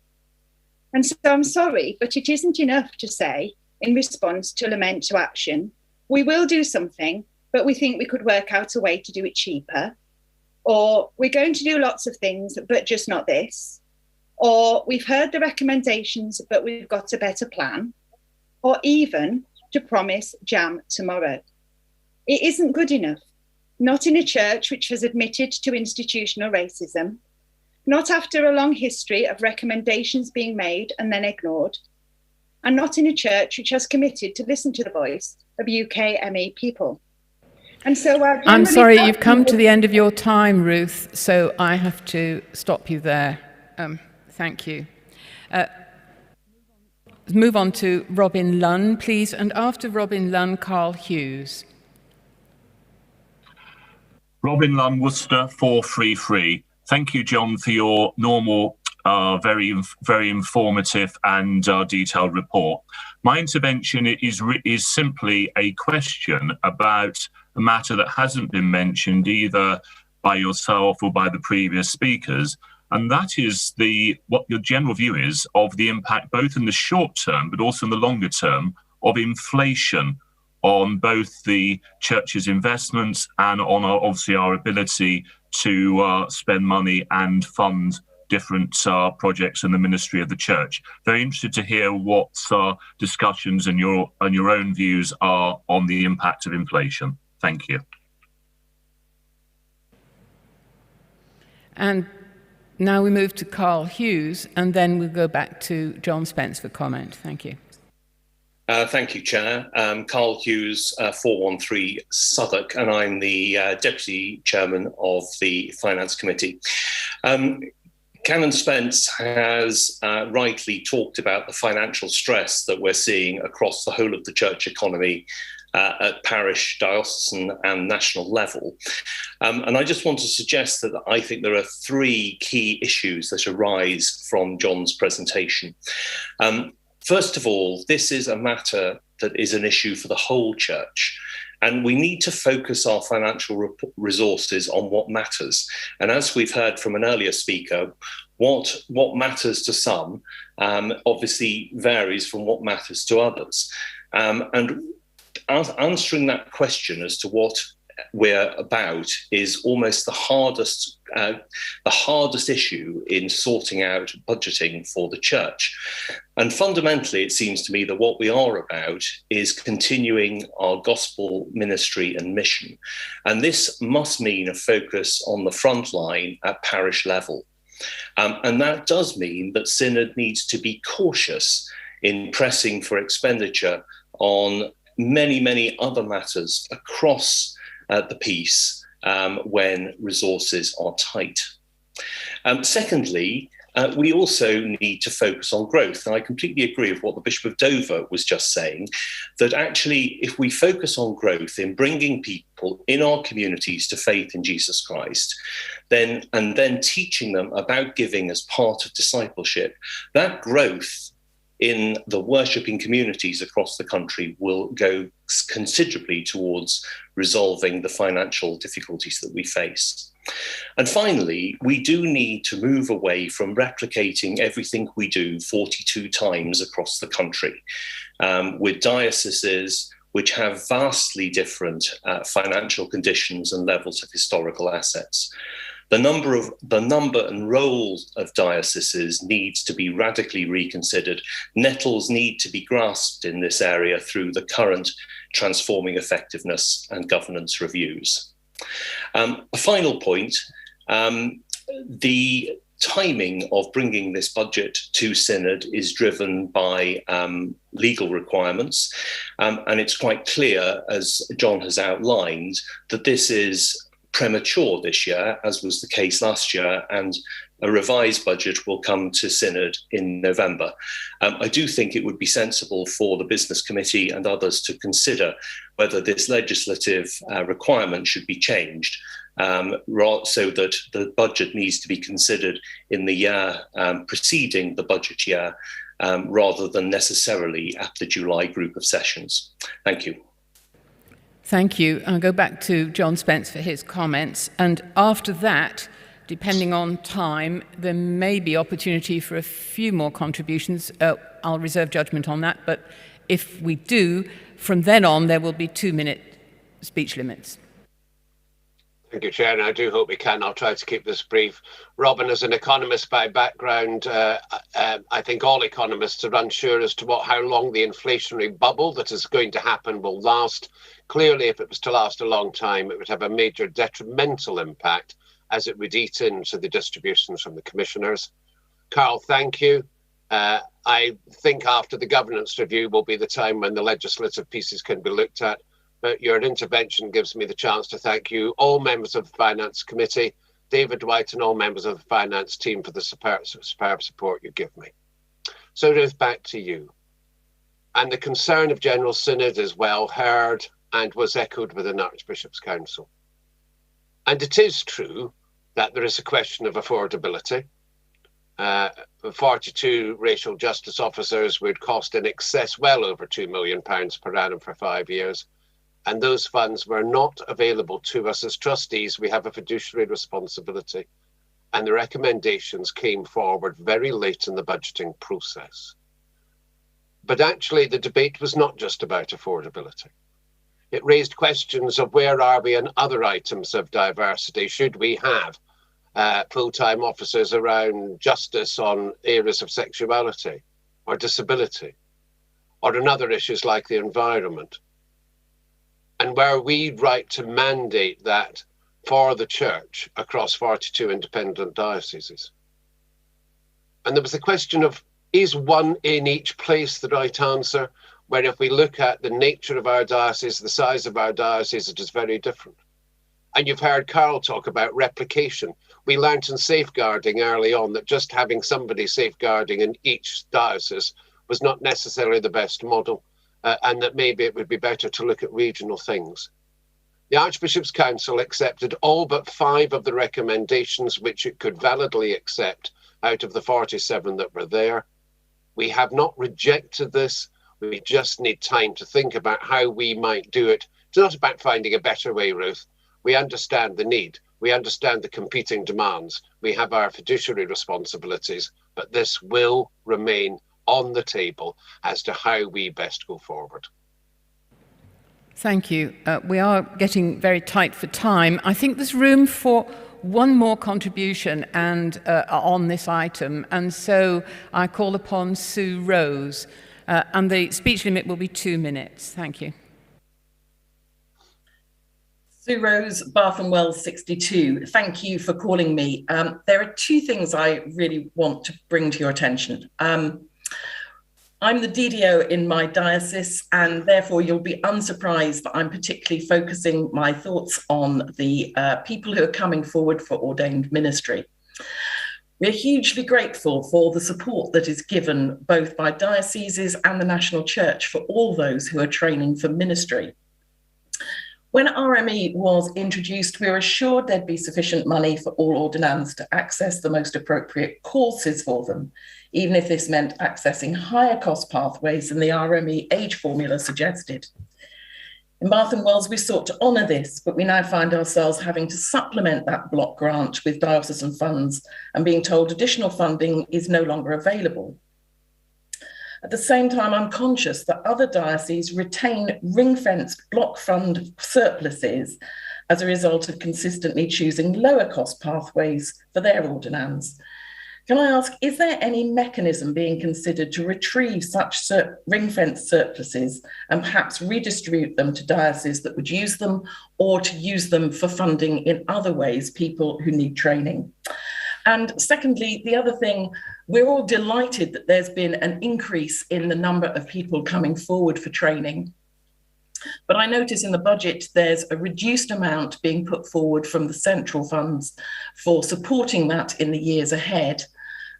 And so I'm sorry, but it isn't enough to say, in response to lament to action, we will do something, but we think we could work out a way to do it cheaper. Or we're going to do lots of things, but just not this. Or we've heard the recommendations, but we've got a better plan. Or even to promise jam tomorrow. It isn't good enough. Not in a church which has admitted to institutional racism, not after a long history of recommendations being made and then ignored, and not in a church which has committed to listen to the voice of UKME people. And so I'm sorry, you've come to the end of your time, Ruth, so I have to stop you there. Thank you. Move on to Robin Lunn, please, and after Robin Lunn, Carl Hughes. Robin Lunn, Worcester, 433. Thank you, John, for your normal, very informative and detailed report. My intervention is simply a question about a matter that hasn't been mentioned either by yourself or by the previous speakers, and that is what your general view is of the impact, both in the short term but also in the longer term, of inflation on both the church's investments and on obviously our ability to spend money and fund different projects in the ministry of the church. Very interested to hear what discussions and your own views are on the impact of inflation. Thank you. And now we move to Carl Hughes, and then we'll go back to John Spence for comment. Thank you. Thank you, Chair. Carl Hughes, 413 Southwark, and I'm the Deputy Chairman of the Finance Committee. Canon Spence has rightly talked about the financial stress that we're seeing across the whole of the church economy at parish, diocesan and national level. And I just want to suggest that I think there are three key issues that arise from John's presentation. First of all, this is a matter that is an issue for the whole church. And we need to focus our financial resources on what matters. And as we've heard from an earlier speaker, what matters to some obviously varies from what matters to others. And answering that question as to what we're about is almost the hardest issue in sorting out budgeting for the church. And fundamentally, it seems to me that what we are about is continuing our gospel ministry and mission. And this must mean a focus on the front line at parish level. And that does mean that Synod needs to be cautious in pressing for expenditure on many, many other matters across the piece when resources are tight. Secondly, we also need to focus on growth. And I completely agree with what the Bishop of Dover was just saying, that actually, if we focus on growth in bringing people in our communities to faith in Jesus Christ, then teaching them about giving as part of discipleship, that growth in the worshipping communities across the country will go considerably towards resolving the financial difficulties that we face. And finally, we do need to move away from replicating everything we do 42 times across the country, with dioceses which have vastly different financial conditions and levels of historical assets. The number and role of dioceses needs to be radically reconsidered. Nettles need to be grasped in this area through the current transforming effectiveness and governance reviews. A final point, the timing of bringing this budget to Synod is driven by legal requirements, and it's quite clear, as John has outlined, that this is premature this year, as was the case last year, and a revised budget will come to Synod in November. I do think it would be sensible for the Business Committee and others to consider whether this legislative requirement should be changed, so that the budget needs to be considered in the year preceding the budget year, rather than necessarily at the July group of sessions. Thank you. Thank you. I'll go back to John Spence for his comments. And after that, depending on time, there may be opportunity for a few more contributions. I'll reserve judgment on that. But if we do, from then on, there will be 2-minute speech limits. Thank you, Chair, and I do hope we can. I'll try to keep this brief. Robin, as an economist by background, I think all economists are unsure as to how long the inflationary bubble that is going to happen will last. Clearly, if it was to last a long time, it would have a major detrimental impact as it would eat into the distributions from the commissioners. Carl, thank you. I think after the governance review will be the time when the legislative pieces can be looked at. But your intervention gives me the chance to thank you, all members of the Finance Committee, David White and all members of the Finance team for the superb support you give me. So Ruth, back to you. And the concern of General Synod is well heard and was echoed within Archbishop's Council. And it is true that there is a question of affordability. 42 racial justice officers would cost in excess well over £2 million per annum for 5 years. And those funds were not available to us as trustees. We have a fiduciary responsibility. And the recommendations came forward very late in the budgeting process. But actually, the debate was not just about affordability. It raised questions of where are we in other items of diversity? Should we have full-time officers around justice on areas of sexuality or disability, or on other issues like the environment? And were we right to mandate that for the church across 42 independent dioceses? And there was the question of, is one in each place the right answer? Where if we look at the nature of our diocese, the size of our diocese, it is very different. And you've heard Carl talk about replication. We learnt in safeguarding early on that just having somebody safeguarding in each diocese was not necessarily the best model. And that maybe it would be better to look at regional things. The Archbishop's Council accepted all but 5 of the recommendations which it could validly accept out of the 47 that were there. We have not rejected this. We just need time to think about how we might do it. It's not about finding a better way, Ruth. We understand the need. We understand the competing demands. We have our fiduciary responsibilities, but this will remain on the table as to how we best go forward. Thank you. We are getting very tight for time. I think there's room for one more contribution and on this item, and so I call upon Sue Rose, and the speech limit will be 2 minutes. Thank you. Sue Rose, Bath and Wells 62. Thank you for calling me. There are 2 things I really want to bring to your attention. I'm the DDO in my diocese, and therefore you'll be unsurprised that I'm particularly focusing my thoughts on the people who are coming forward for ordained ministry. We're hugely grateful for the support that is given both by dioceses and the National Church for all those who are training for ministry. When RME was introduced, we were assured there'd be sufficient money for all ordinands to access the most appropriate courses for them, even if this meant accessing higher cost pathways than the RME age formula suggested. In Bath and Wells, we sought to honour this, but we now find ourselves having to supplement that block grant with diocesan funds and being told additional funding is no longer available. At the same time, I'm conscious that other dioceses retain ring-fenced block fund surpluses as a result of consistently choosing lower cost pathways for their ordinands. Can I ask, is there any mechanism being considered to retrieve such ring-fenced surpluses and perhaps redistribute them to dioceses that would use them, or to use them for funding in other ways people who need training? And secondly, the other thing, we're all delighted that there's been an increase in the number of people coming forward for training. But I notice in the budget, there's a reduced amount being put forward from the central funds for supporting that in the years ahead.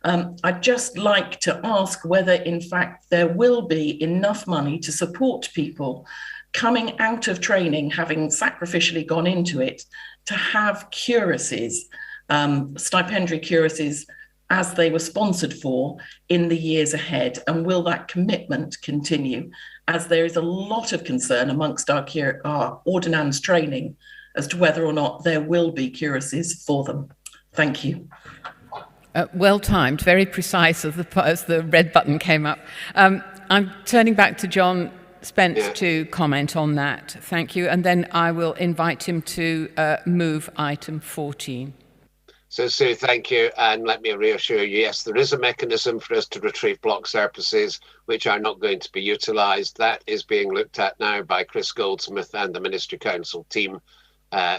I'd just like to ask whether, in fact, there will be enough money to support people coming out of training, having sacrificially gone into it, to have curacies, stipendiary curacies, as they were sponsored for in the years ahead? And will that commitment continue, as there is a lot of concern amongst our ordinands training as to whether or not there will be curacies for them? Thank you. Well timed, very precise as the red button came up. I'm turning back to John Spence to comment on that. Thank you. And then I will invite him to move item 14. So, Sue, thank you. And let me reassure you, yes, there is a mechanism for us to retrieve block surpluses which are not going to be utilised. That is being looked at now by Chris Goldsmith and the Ministry Council team.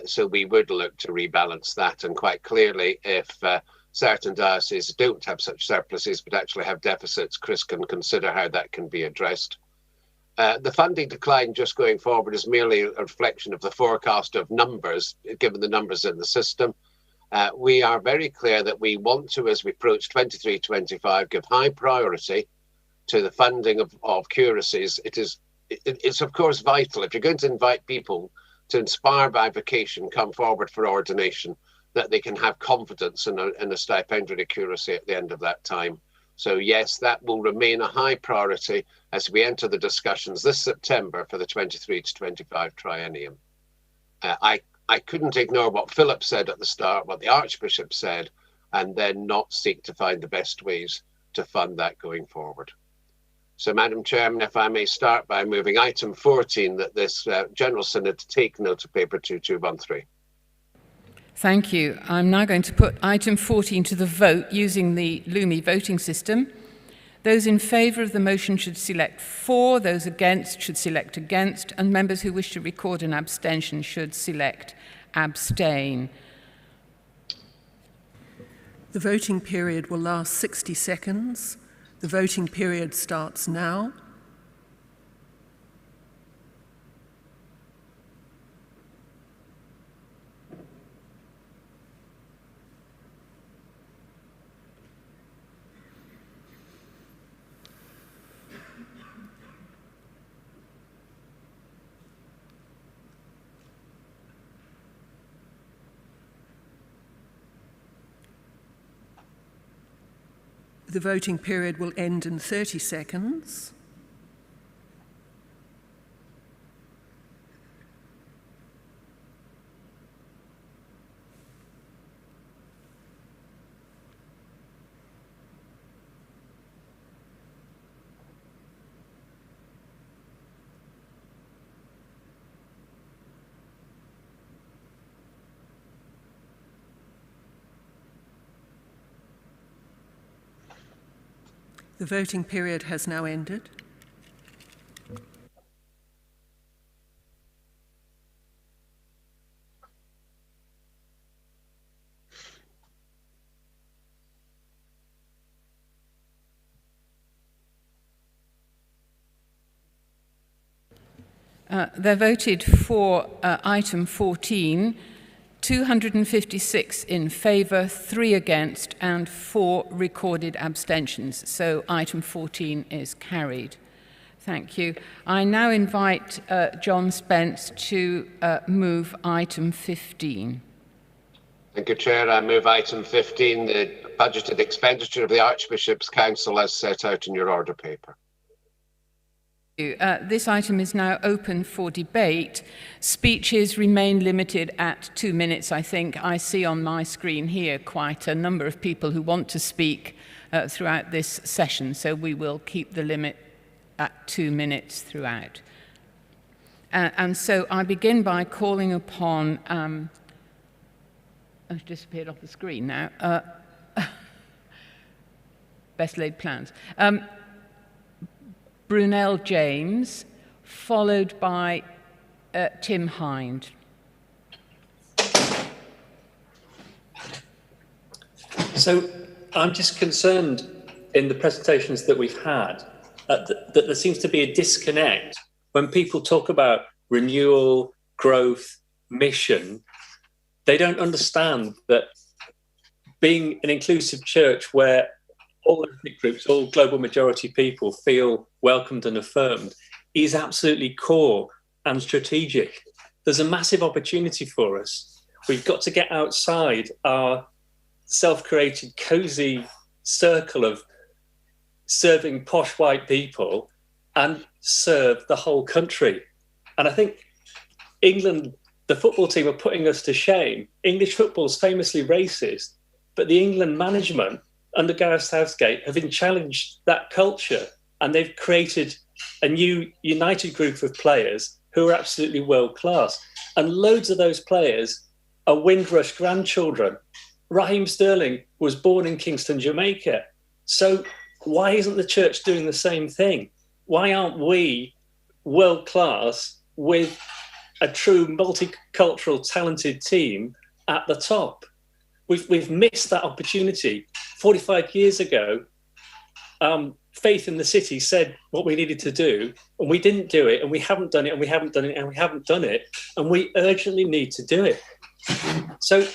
So we would look to rebalance that. And quite clearly, if certain dioceses don't have such surpluses but actually have deficits, Chris can consider how that can be addressed. The funding decline just going forward is merely a reflection of the forecast of numbers, given the numbers in the system. We are very clear that we want to, as we approach 23-25, give high priority to the funding of curacies. It's of course vital, if you're going to invite people to inspire by vocation, come forward for ordination, that they can have confidence in a stipendiary curacy at the end of that time. So yes, that will remain a high priority as we enter the discussions this September for the 23-25 triennium. I couldn't ignore what Philip said at the start, what the Archbishop said, and then not seek to find the best ways to fund that going forward. So, Madam Chairman, if I may start by moving item 14, that this General Synod take note of paper 2213. Thank you. I'm now going to put item 14 to the vote using the Lumi voting system. Those in favour of the motion should select for, those against should select against, and members who wish to record an abstention should select abstain. The voting period will last 60 seconds. The voting period starts now. The voting period will end in 30 seconds. The voting period has now ended. They voted for item 14, 256 in favour, 3 against, and 4 recorded abstentions. So item 14 is carried. Thank you. I now invite John Spence to move item 15. Thank you, Chair. I move item 15, the budgeted expenditure of the Archbishop's Council as set out in your order paper. This item is now open for debate. Speeches remain limited at 2 minutes, I think. I see on my screen here quite a number of people who want to speak throughout this session, so we will keep the limit at 2 minutes throughout. And so I begin by calling upon... it's disappeared off the screen now. best laid plans. Brunel James, followed by Tim Hind. So I'm just concerned in the presentations that we've had that there seems to be a disconnect when people talk about renewal, growth, mission. They don't understand that being an inclusive church where all ethnic groups, all global majority people feel welcomed and affirmed is absolutely core and strategic. There's a massive opportunity for us. We've got to get outside our self-created, cozy circle of serving posh white people and serve the whole country. And I think England, the football team, are putting us to shame. English football is famously racist, but the England management under Gareth Southgate have challenged that culture, and they've created a new united group of players who are absolutely world class. And loads of those players are Windrush grandchildren. Raheem Sterling was born in Kingston, Jamaica. So why isn't the church doing the same thing? Why aren't we world class with a true multicultural, talented team at the top? We've missed that opportunity. 45 years ago, Faith in the City said what we needed to do, and we didn't do it, and we haven't done it, and we haven't done it, and we haven't done it, and we urgently need to do it. So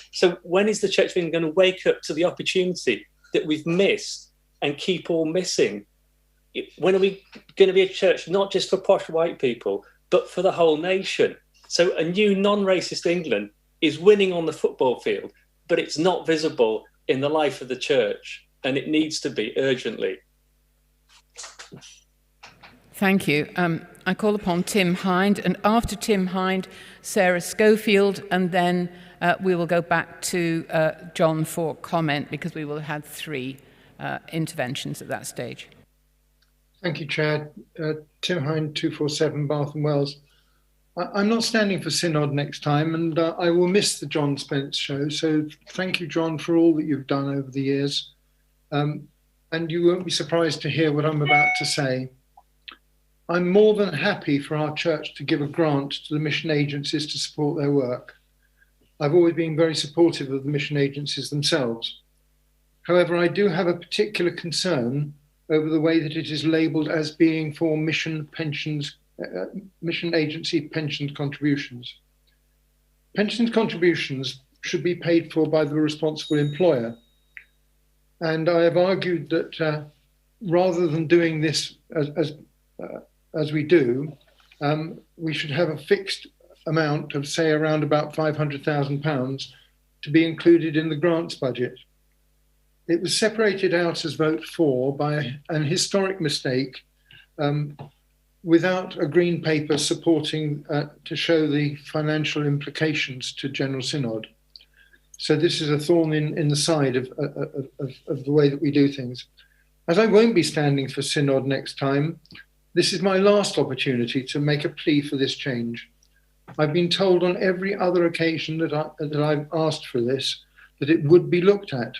when is the church going to wake up to the opportunity that we've missed and keep all missing? When are we going to be a church not just for posh white people, but for the whole nation? So a new non-racist England is winning on the football field, but it's not visible in the life of the church, and it needs to be urgently. Thank you. I call upon Tim Hind, and after Tim Hind, Sarah Schofield, and then we will go back to John for comment, because we will have had 3 interventions at that stage. Thank you, Chair. Tim Hind, 247 Bath and Wells. I'm not standing for Synod next time, and I will miss the John Spence show. So thank you, John, for all that you've done over the years. And you won't be surprised to hear what I'm about to say. I'm more than happy for our church to give a grant to the mission agencies to support their work. I've always been very supportive of the mission agencies themselves. However, I do have a particular concern over the way that it is labelled as being for mission agency pension contributions. Pension contributions should be paid for by the responsible employer. And I have argued that rather than doing this as we do, we should have a fixed amount of, say, around about £500,000 to be included in the grants budget. It was separated out as vote for by an historic mistake without a green paper supporting to show the financial implications to General Synod. So this is a thorn in the side of the way that we do things. As I won't be standing for Synod next time, this is my last opportunity to make a plea for this change. I've been told on every other occasion that I've asked for this, that it would be looked at.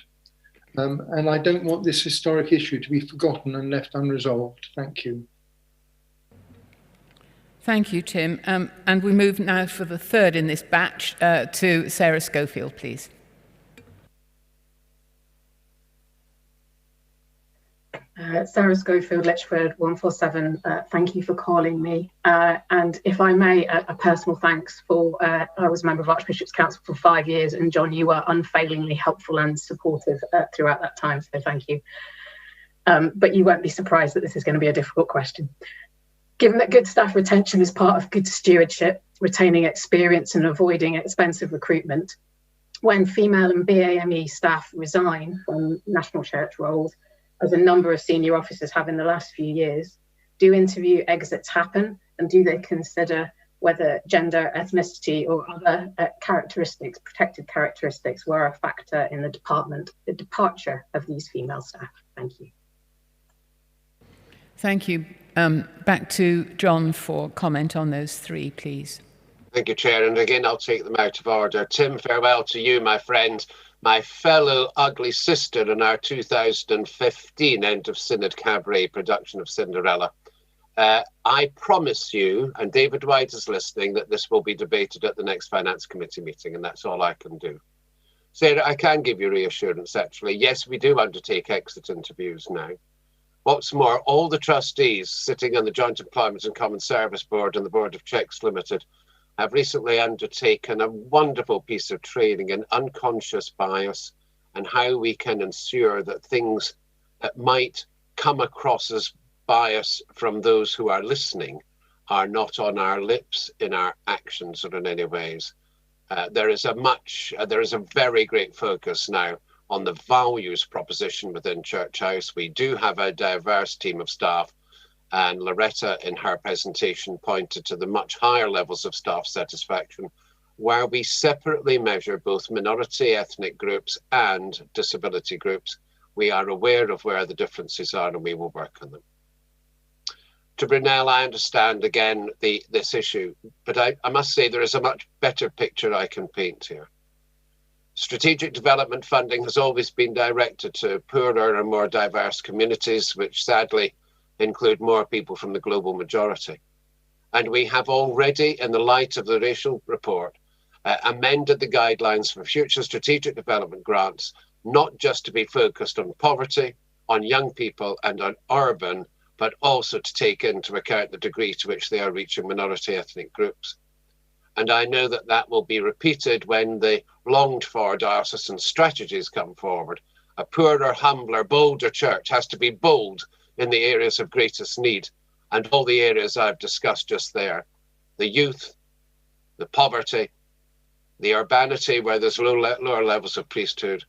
And I don't want this historic issue to be forgotten and left unresolved. Thank you. Thank you, Tim. And we move now for the third in this batch to Sarah Schofield, please. Sarah Schofield, Lichford 147, thank you for calling me. And if I may, a personal thanks for, I was a member of Archbishop's Council for 5 years, and John, you were unfailingly helpful and supportive throughout that time, so thank you. But you won't be surprised that this is going to be a difficult question. Given that good staff retention is part of good stewardship, retaining experience and avoiding expensive recruitment, when female and BAME staff resign from national church roles, as a number of senior officers have in the last few years, do interview exits happen, and do they consider whether gender, ethnicity or other characteristics, protected characteristics, were a factor in the departure of these female staff? Thank you. Thank you. Back to John for comment on those 3, please. Thank you, Chair. And again, I'll take them out of order. Tim, farewell to you, my friend. my fellow ugly sister in our 2015 End of Synod Cabaret production of Cinderella. I promise you, and David White is listening, that this will be debated at the next Finance Committee meeting, and that's all I can do. Sarah, I can give you reassurance, actually. Yes, we do undertake exit interviews now. What's more, all the trustees sitting on the Joint Employment and Common Service Board and the Board of Checks Limited have recently undertaken a wonderful piece of training in unconscious bias and how we can ensure that things that might come across as bias from those who are listening are not on our lips, in our actions, or in any ways. There is a very great focus now on the values proposition within Church House. We do have a diverse team of staff, and Loretta in her presentation pointed to the much higher levels of staff satisfaction, where we separately measure both minority ethnic groups and disability groups. We are aware of where the differences are, and we will work on them. To Brunel, I understand again this issue, but I must say there is a much better picture I can paint here. Strategic development funding has always been directed to poorer and more diverse communities, which sadly include more people from the global majority. And we have already, in the light of the racial report, amended the guidelines for future strategic development grants, not just to be focused on poverty, on young people and on urban, but also to take into account the degree to which they are reaching minority ethnic groups. And I know that that will be repeated when the longed-for diocesan strategies come forward. A poorer, humbler, bolder church has to be bold in the areas of greatest need, and all the areas I've discussed just there. The youth, the poverty, the urbanity where there's lower levels of priesthood,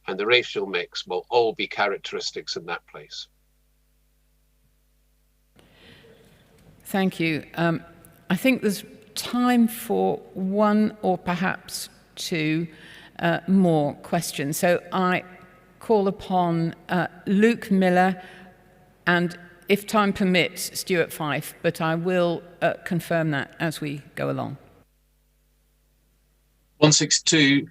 and the racial mix will all be characteristics in that place. Thank you. I think there's time for one or perhaps two more questions. So I call upon Luke Miller and, if time permits, Stuart Fife, but I will confirm that as we go along. 162,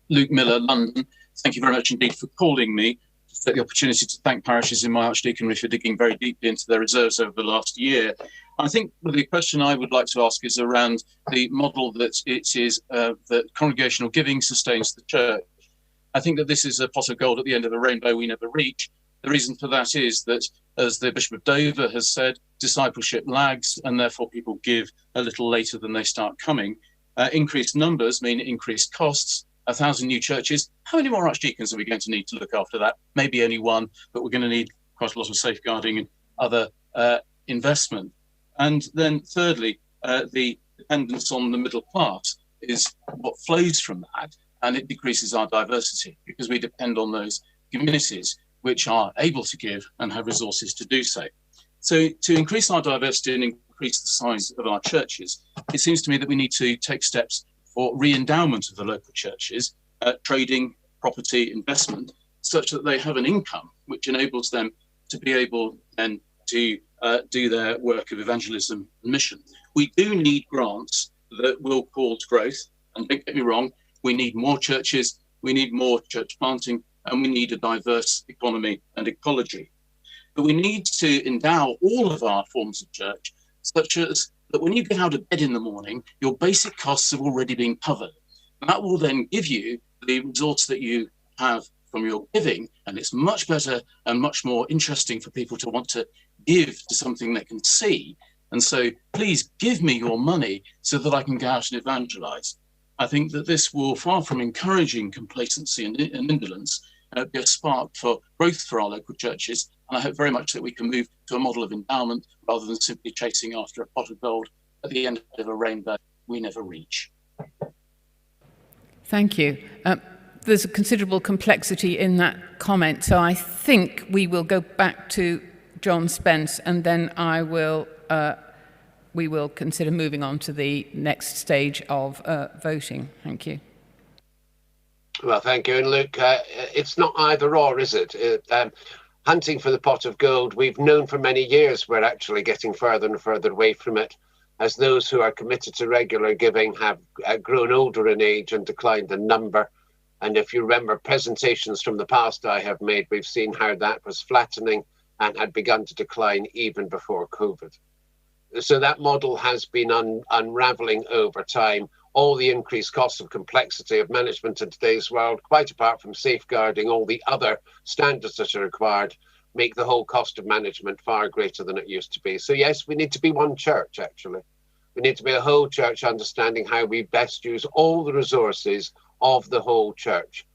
Luke Miller, London. Thank you very much indeed for calling me. To take the opportunity to thank parishes in my archdeaconry for digging very deeply into their reserves over the last year. I think the question I would like to ask is around the model that it is that congregational giving sustains the church. I think that this is a pot of gold at the end of a rainbow we never reach. The reason for that is that, as the Bishop of Dover has said, discipleship lags, and therefore people give a little later than they start coming. Increased numbers mean increased costs. 1,000 new churches. How many more archdeacons are we going to need to look after that? Maybe only one, but we're going to need quite a lot of safeguarding and other investment. And then thirdly, the dependence on the middle class is what flows from that, and it decreases our diversity because we depend on those communities which are able to give and have resources to do so. So to increase our diversity and increase the size of our churches, it seems to me that we need to take steps for re-endowment of the local churches, trading, property, investment, such that they have an income which enables them to be able then to do their work of evangelism and mission. We do need grants that will cause growth, and don't get me wrong, we need more churches, we need more church planting, and we need a diverse economy and ecology. But we need to endow all of our forms of church, such as that when you get out of bed in the morning, your basic costs have already been covered. And that will then give you the resource that you have from your giving, and it's much better and much more interesting for people to want to give to something they can see. And so please give me your money so that I can go out and evangelize. I think that this will, far from encouraging complacency and indolence, be a spark for growth for our local churches. And I hope very much that we can move to a model of endowment rather than simply chasing after a pot of gold at the end of a rainbow we never reach. Thank you. There's a considerable complexity in that comment, so I think we will go back to John Spence, and then we will consider moving on to the next stage of voting. Thank you. Well, thank you. And Luke, it's not either or, is it? Hunting for the pot of gold, we've known for many years we're actually getting further and further away from it, as those who are committed to regular giving have grown older in age and declined in number. And if you remember presentations from the past I have made, we've seen how that was flattening and had begun to decline even before COVID. So that model has been unraveling over time. All the increased costs of complexity of management in today's world, quite apart from safeguarding all the other standards that are required, make the whole cost of management far greater than it used to be. So yes, we need to be one church, actually. We need to be a whole church understanding how we best use all the resources of the whole church.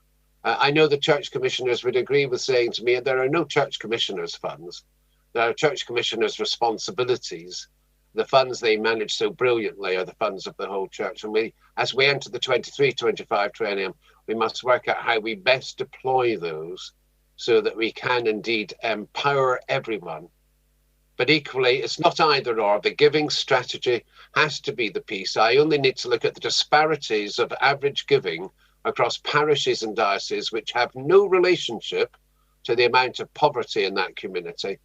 I know the church commissioners would agree with saying to me, there are no church commissioners' funds. There are church commissioners' responsibilities. The funds they manage so brilliantly are the funds of the whole church. And as we enter the 23-25 triennium, we must work out how we best deploy those so that we can indeed empower everyone. But equally, it's not either or. The giving strategy has to be the piece. I only need to look at the disparities of average giving across parishes and dioceses which have no relationship to the amount of poverty in that community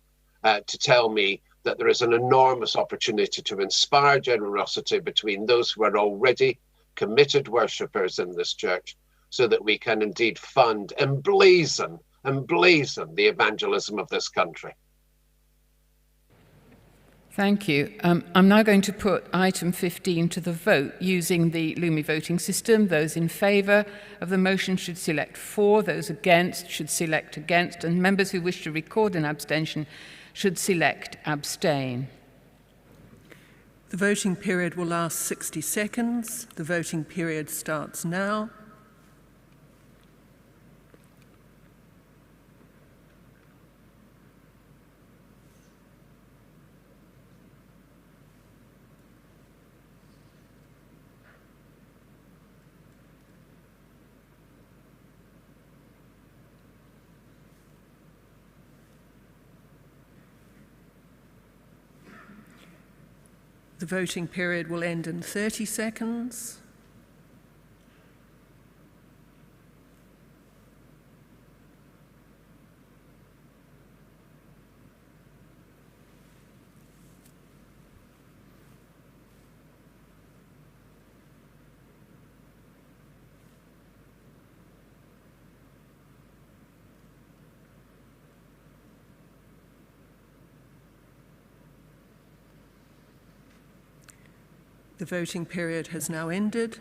to tell me that there is an enormous opportunity to inspire generosity between those who are already committed worshippers in this church so that we can indeed fund, emblazon the evangelism of this country. Thank you. I'm now going to put item 15 to the vote using the Lumi voting system. Those in favour of the motion should select for, those against should select against, and members who wish to record an abstention should select abstain. The voting period will last 60 seconds. The voting period starts now. The voting period will end in 30 seconds. The voting period has now ended.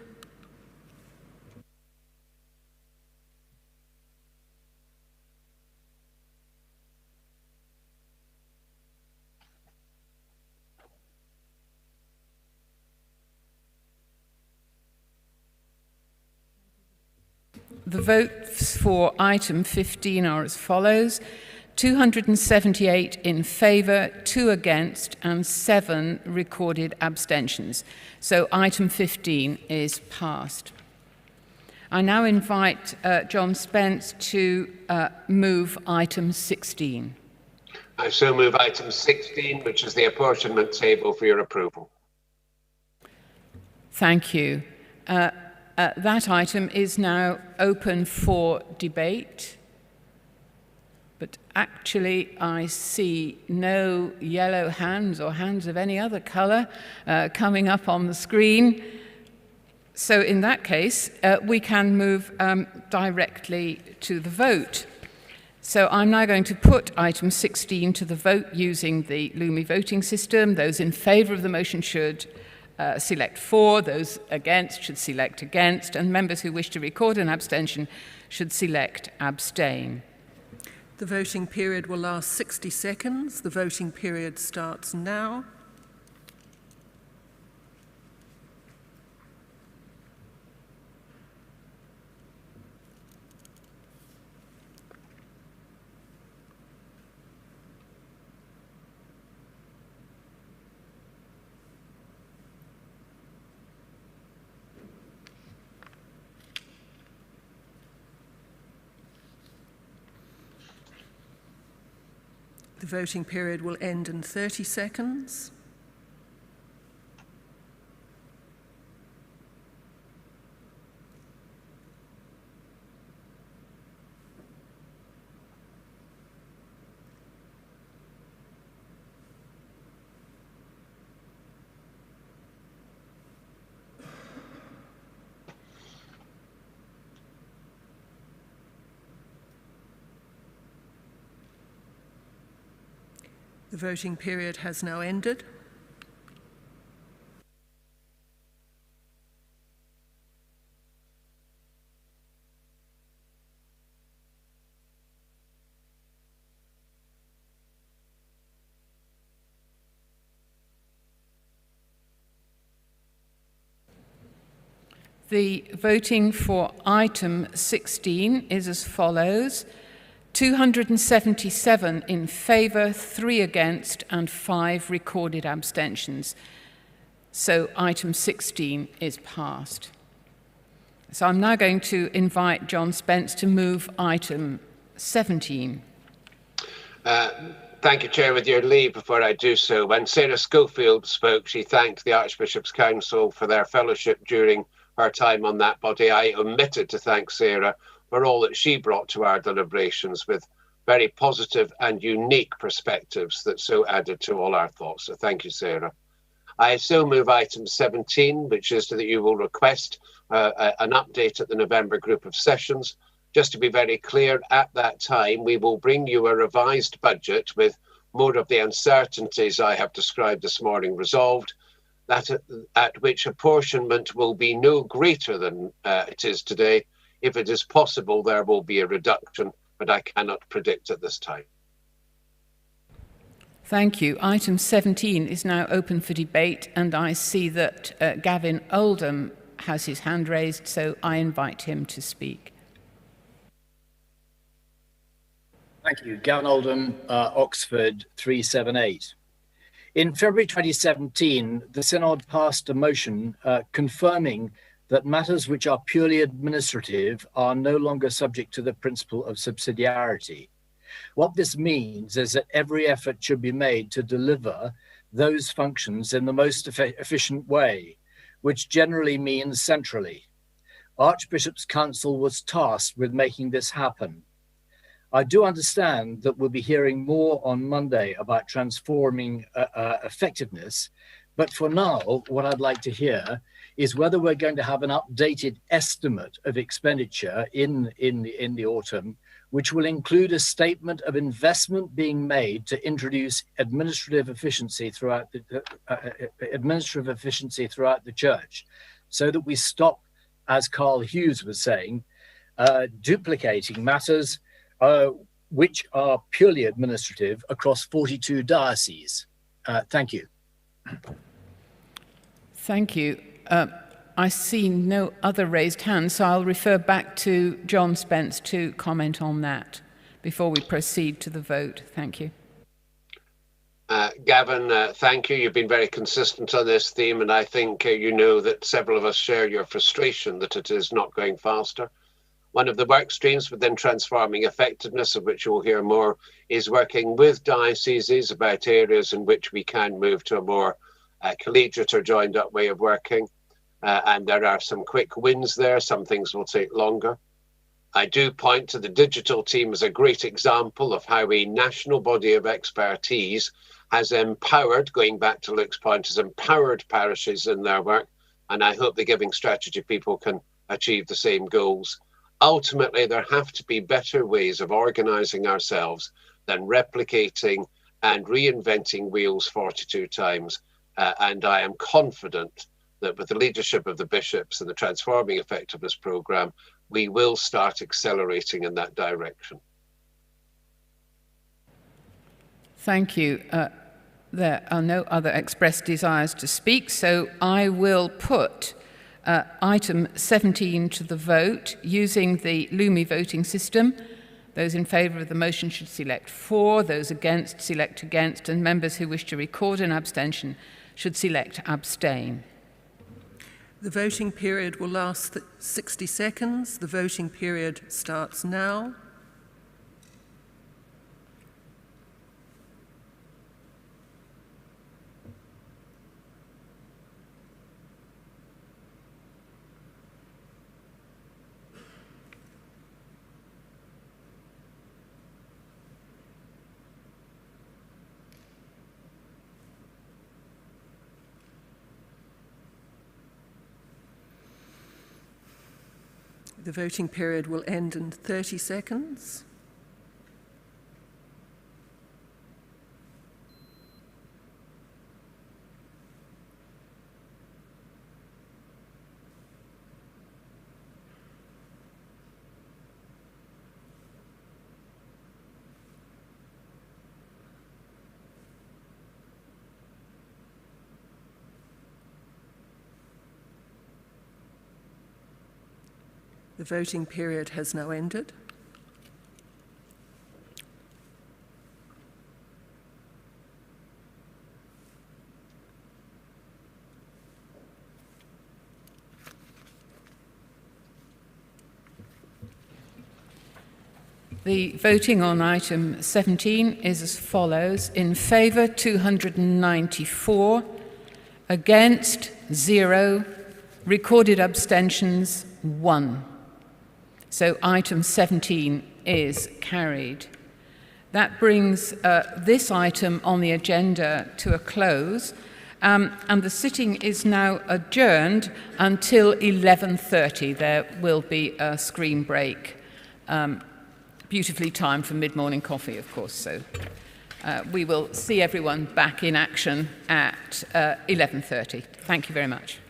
The votes for item 15 are as follows: 278 in favour, 2 against, and 7 recorded abstentions. So item 15 is passed. I now invite John Spence to move item 16. I so move item 16, which is the apportionment table, for your approval. Thank you. That item is now open for debate. But actually, I see no yellow hands or hands of any other colour coming up on the screen. So in that case, we can move directly to the vote. So I'm now going to put item 16 to the vote using the Lumi voting system. Those in favour of the motion should select for, those against should select against, and members who wish to record an abstention should select abstain. The voting period will last 60 seconds. The voting period starts now. The voting period will end in 30 seconds. The voting period has now ended. The voting for item 16 is as follows: 277 in favour, 3 against and 5 recorded abstentions. So item 16 is passed. So I'm now going to invite John Spence to move item 17. Thank you, Chair. With your leave, before I do so, when Sarah Schofield spoke, she thanked the Archbishop's Council for their fellowship during her time on that body. I omitted to thank Sarah for all that she brought to our deliberations, with very positive and unique perspectives that so added to all our thoughts. So thank you, Sarah. I so move item 17, which is that you will request an update at the November group of sessions. Just to be very clear, at that time, we will bring you a revised budget with more of the uncertainties I have described this morning resolved, that at which apportionment will be no greater than it is today. If it is possible, there will be a reduction, but I cannot predict at this time. Thank you. Item 17 is now open for debate, and I see that Gavin Oldham has his hand raised, so I invite him to speak. Thank you. Gavin Oldham, Oxford 378. In February 2017, the Synod passed a motion confirming that matters which are purely administrative are no longer subject to the principle of subsidiarity. What this means is that every effort should be made to deliver those functions in the most efficient way, which generally means centrally. Archbishop's Council was tasked with making this happen. I do understand that we'll be hearing more on Monday about transforming effectiveness, but for now, what I'd like to hear is whether we're going to have an updated estimate of expenditure in the autumn, which will include a statement of investment being made to introduce administrative efficiency throughout the church, so that we stop, as Carl Hughes was saying, duplicating matters which are purely administrative across 42 dioceses. Thank you. Thank you. I see no other raised hands, so I'll refer back to John Spence to comment on that before we proceed to the vote. Thank you. Gavin, thank you. You've been very consistent on this theme, and I think you know that several of us share your frustration that it is not going faster. One of the work streams within transforming effectiveness, of which you'll hear more, is working with dioceses about areas in which we can move to a more collegiate or joined up way of working. And there are some quick wins there. Some things will take longer. I do point to the digital team as a great example of how a national body of expertise has empowered, going back to Luke's point, has empowered parishes in their work. And I hope the Giving Strategy people can achieve the same goals. Ultimately, there have to be better ways of organising ourselves than replicating and reinventing wheels 42 times. And I am confident that with the leadership of the bishops and the Transforming Effectiveness programme, we will start accelerating in that direction. Thank you. There are no other expressed desires to speak, so I will put item 17 to the vote using the Lumi voting system. Those in favour of the motion should select for, those against select against, and members who wish to record an abstention should select abstain. The voting period will last 60 seconds. The voting period starts now. The voting period will end in 30 seconds. The voting period has now ended. The voting on item 17 is as follows. In favour, 294. Against, 0. Recorded abstentions, 1. So item 17 is carried. That brings this item on the agenda to a close, and the sitting is now adjourned until 11:30. There will be a screen break. Beautifully timed for mid-morning coffee, of course. So we will see everyone back in action at 11:30. Thank you very much.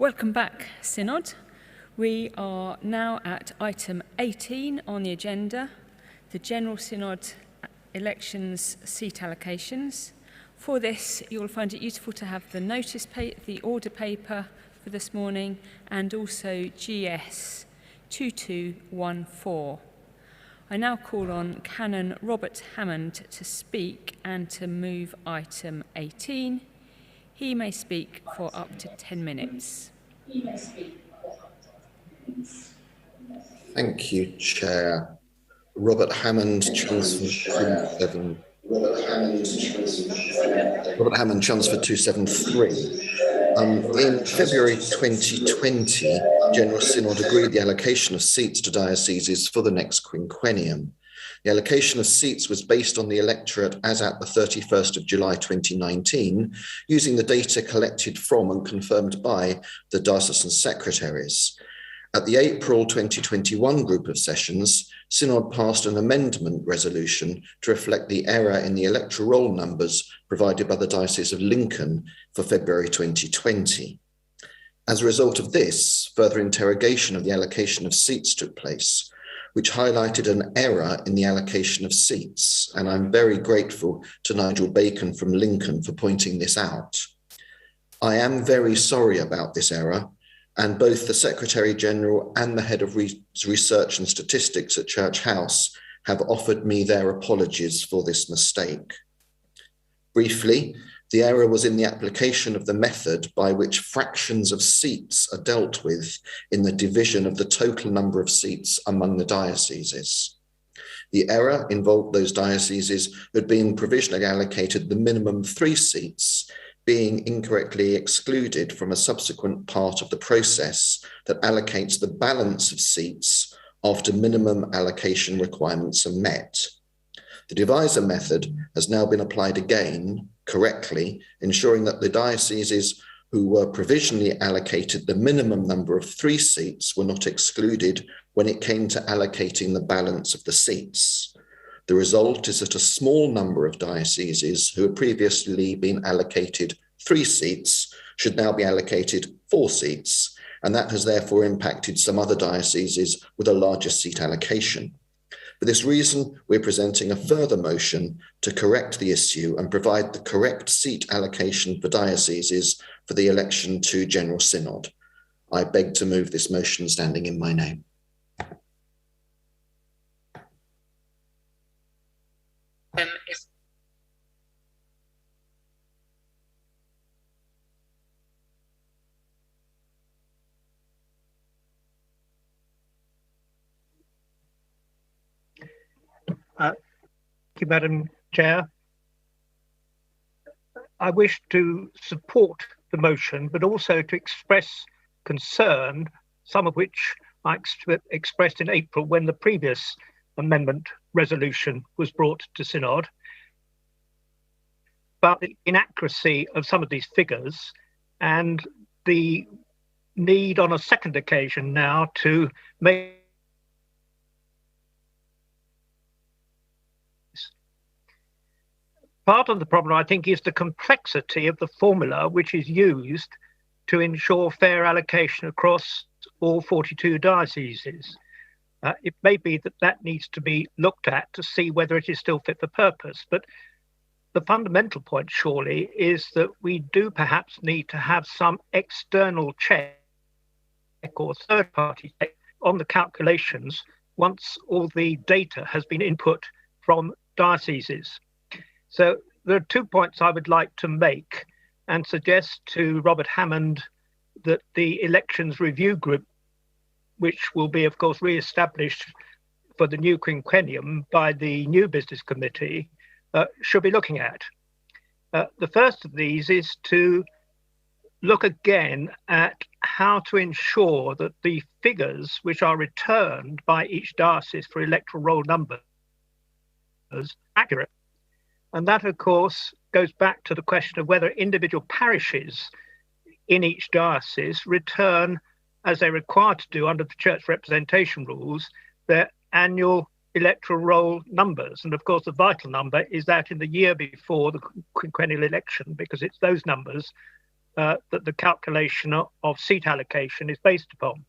Welcome back, Synod. We are now at item 18 on the agenda, the General Synod elections seat allocations. For this, you will find it useful to have the order paper for this morning and also GS 2214. I now call on Canon Robert Hammond to speak and to move item 18. He may speak for up to 10 minutes. Thank you, Chair. Robert Hammond, Chancellor 273. In February 2020, General Synod agreed the allocation of seats to dioceses for the next quinquennium. The allocation of seats was based on the electorate as at the 31st of July 2019, using the data collected from and confirmed by the diocesan secretaries. At the April 2021 group of sessions, Synod passed an amendment resolution to reflect the error in the electoral roll numbers provided by the Diocese of Lincoln for February 2020. As a result of this, further interrogation of the allocation of seats took place, which highlighted an error in the allocation of seats, and I'm very grateful to Nigel Bacon from Lincoln for pointing this out. I am very sorry about this error, and both the Secretary General and the Head of Research and Statistics at Church House have offered me their apologies for this mistake. Briefly, the error was in the application of the method by which fractions of seats are dealt with in the division of the total number of seats among the dioceses. The error involved those dioceses who had been provisionally allocated the minimum 3 seats being incorrectly excluded from a subsequent part of the process that allocates the balance of seats after minimum allocation requirements are met. The divisor method has now been applied again correctly, ensuring that the dioceses who were provisionally allocated the minimum number of 3 seats were not excluded when it came to allocating the balance of the seats. The result is that a small number of dioceses who had previously been allocated 3 seats should now be allocated 4 seats, and that has therefore impacted some other dioceses with a larger seat allocation. For this reason, we're presenting a further motion to correct the issue and provide the correct seat allocation for dioceses for the election to General Synod. I beg to move this motion standing in my name. Thank you, Madam Chair. I wish to support the motion, but also to express concern, some of which I expressed in April when the previous amendment resolution was brought to Synod, about the inaccuracy of some of these figures and the need on a second occasion now to make part of the problem, I think, is the complexity of the formula which is used to ensure fair allocation across all 42 dioceses. It may be that that needs to be looked at to see whether it is still fit for purpose, but the fundamental point surely is that we do perhaps need to have some external check or third-party check on the calculations once all the data has been input from dioceses. So there are 2 points I would like to make and suggest to Robert Hammond that the elections review group, which will be, of course, re-established for the new quinquennium by the new business committee, should be looking at. The first of these is to look again at how to ensure that the figures which are returned by each diocese for electoral roll numbers are accurate. And that, of course, goes back to the question of whether individual parishes in each diocese return, as they're required to do under the church representation rules, their annual electoral roll numbers. And of course, the vital number is that in the year before the quinquennial election, because it's those numbers that the calculation of seat allocation is based upon.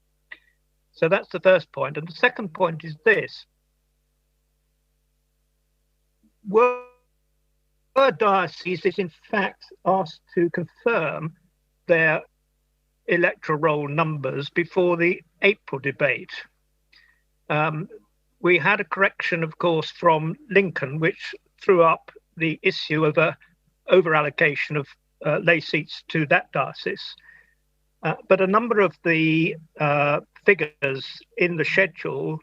So that's the first point. And the second point is this. Were dioceses in fact asked to confirm their electoral roll numbers before the April debate? We had a correction, of course, from Lincoln, which threw up the issue of a over-allocation of lay seats to that diocese. But a number of the figures in the schedule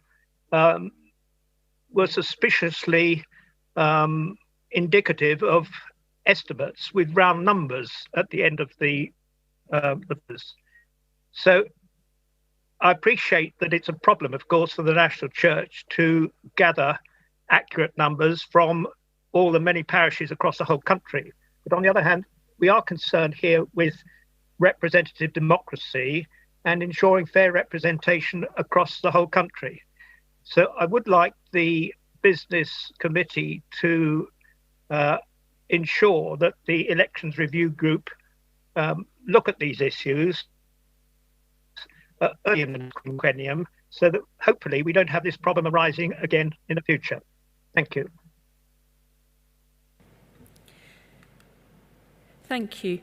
were suspiciously indicative of estimates with round numbers at the end of the so I appreciate that it's a problem, of course, for the National Church to gather accurate numbers from all the many parishes across the whole country. But on the other hand, we are concerned here with representative democracy and ensuring fair representation across the whole country. So I would like the business committee to ensure that the elections review group look at these issues early in the quinquennium so that hopefully we don't have this problem arising again in the future. Thank you. Thank you.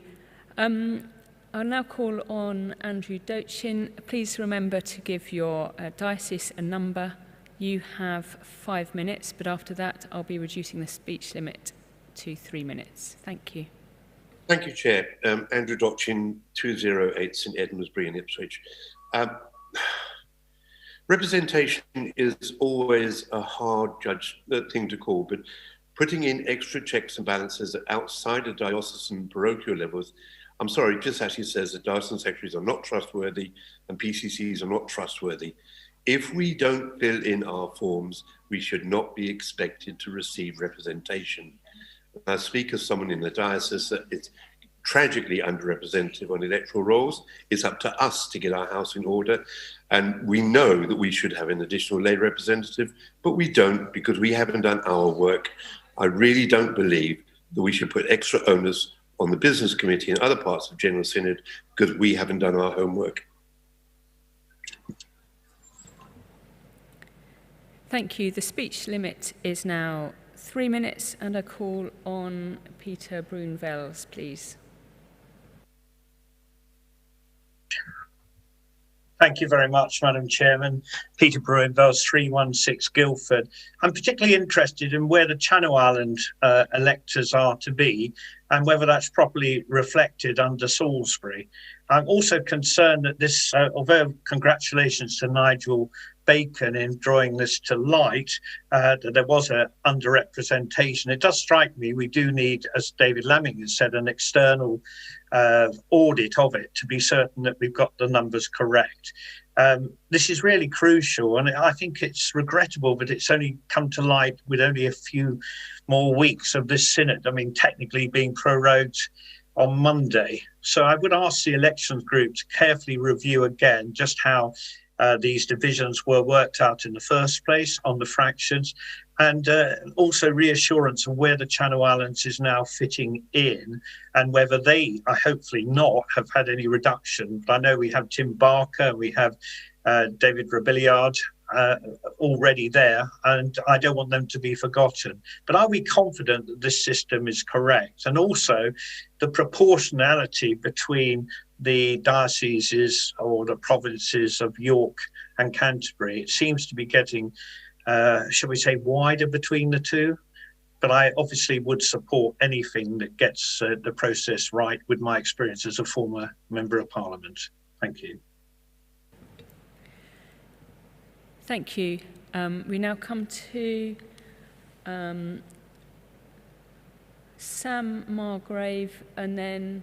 I'll now call on Andrew Dochin. Please remember to give your diocese a number. You have 5 minutes, but after that I'll be reducing the speech limit to 3 minutes. Thank you. Thank you, Chair. Andrew Dochin, 208 St Edmundsbury in Ipswich. Representation is always a hard thing to call, but putting in extra checks and balances outside of diocesan parochial levels, I'm sorry, it just actually says that diocesan secretaries are not trustworthy and PCCs are not trustworthy. If we don't fill in our forms, we should not be expected to receive representation. I speak as someone in the diocese that is tragically underrepresented on electoral rolls. It's up to us to get our house in order. And we know that we should have an additional lay representative, but we don't because we haven't done our work. I really don't believe that we should put extra onus on the business committee and other parts of General Synod because we haven't done our homework. Thank you. The speech limit is now 3 minutes, and I call on Peter Bruin-Vels, please. Thank you very much, Madam Chairman. Peter Bruin-Vels, 316 Guildford. I'm particularly interested in where the Channel Island electors are to be and whether that's properly reflected under Salisbury. I'm also concerned that this, although congratulations to Nigel Bacon in drawing this to light, that there was an underrepresentation. It does strike me we do need, as David Lamming has said, an external audit of it to be certain that we've got the numbers correct. This is really crucial, and I think it's regrettable that it's only come to light with only a few more weeks of this synod. I mean, technically being prorogued on Monday. So I would ask the elections group to carefully review again just how these divisions were worked out in the first place on the fractions, and also reassurance of where the Channel Islands is now fitting in and whether they, hopefully not, have had any reduction. I know we have Tim Barker, we have David Robilliard already there, and I don't want them to be forgotten. But are we confident that this system is correct? And also the proportionality between the dioceses or the provinces of York and Canterbury, it seems to be getting, shall we say, wider between the two. But I obviously would support anything that gets the process right with my experience as a former Member of Parliament. Thank you. Thank you. We now come to Sam Margrave and then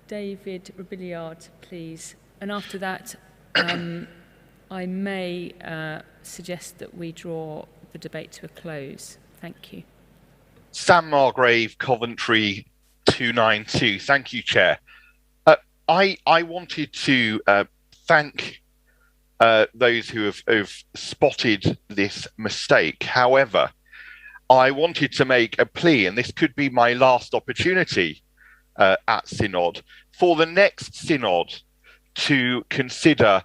David Robilliard, please. And after that, I may suggest that we draw the debate to a close. Thank you. Sam Margrave, Coventry 292. Thank you, Chair. I wanted to thank those who have spotted this mistake. However, I wanted to make a plea, and this could be my last opportunity at Synod, for the next Synod to consider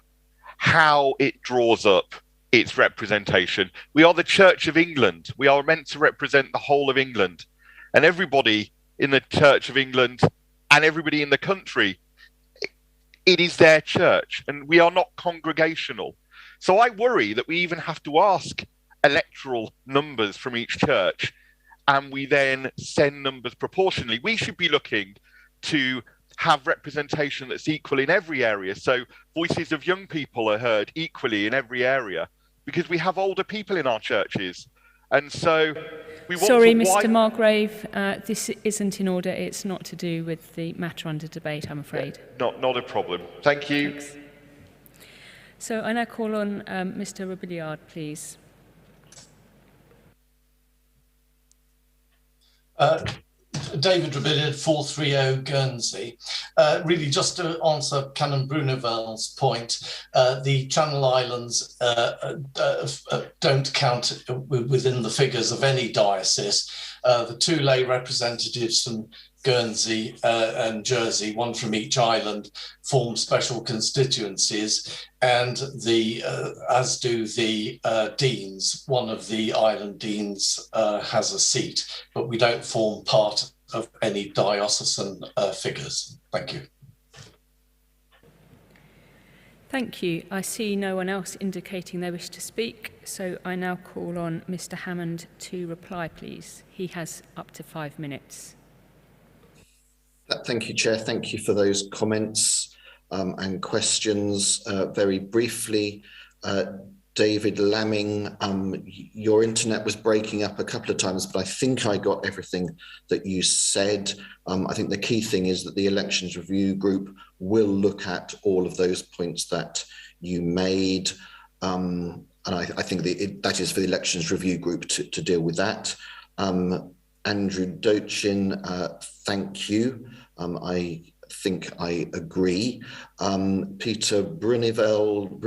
how it draws up its representation. We are the Church of England. We are meant to represent the whole of England, and everybody in the Church of England and everybody in the country, it is their church, and we are not congregational. So I worry that we even have to ask electoral numbers from each church, and we then send numbers proportionally. We should be looking to have representation that's equal in every area. So voices of young people are heard equally in every area, because we have older people in our churches. And so we want Sorry, to Mr. Margrave, this isn't in order. It's not to do with the matter under debate, I'm afraid. Not a problem. Thank you. Thanks. So I now call on Mr. Robilliard, please. David Robilliard, 430 Guernsey. Really, just to answer Canon Brunevel's point, the Channel Islands don't count within the figures of any diocese. The two lay representatives from Guernsey and Jersey, one from each island, form special constituencies, and as do the deans. One of the island deans has a seat, but we don't form part of any diocesan figures. Thank you. Thank you. I see no one else indicating they wish to speak, so I now call on Mr. Hammond to reply, please. He has up to 5 minutes. Thank you, Chair. Thank you for those comments and questions. Very briefly, David Lamming, your internet was breaking up a couple of times, but I think I got everything that you said. I think the key thing is that the Elections Review Group will look at all of those points that you made. And I think that is for the Elections Review Group to deal with that. Andrew Dochin, thank you. I think I agree. Peter Brunivels,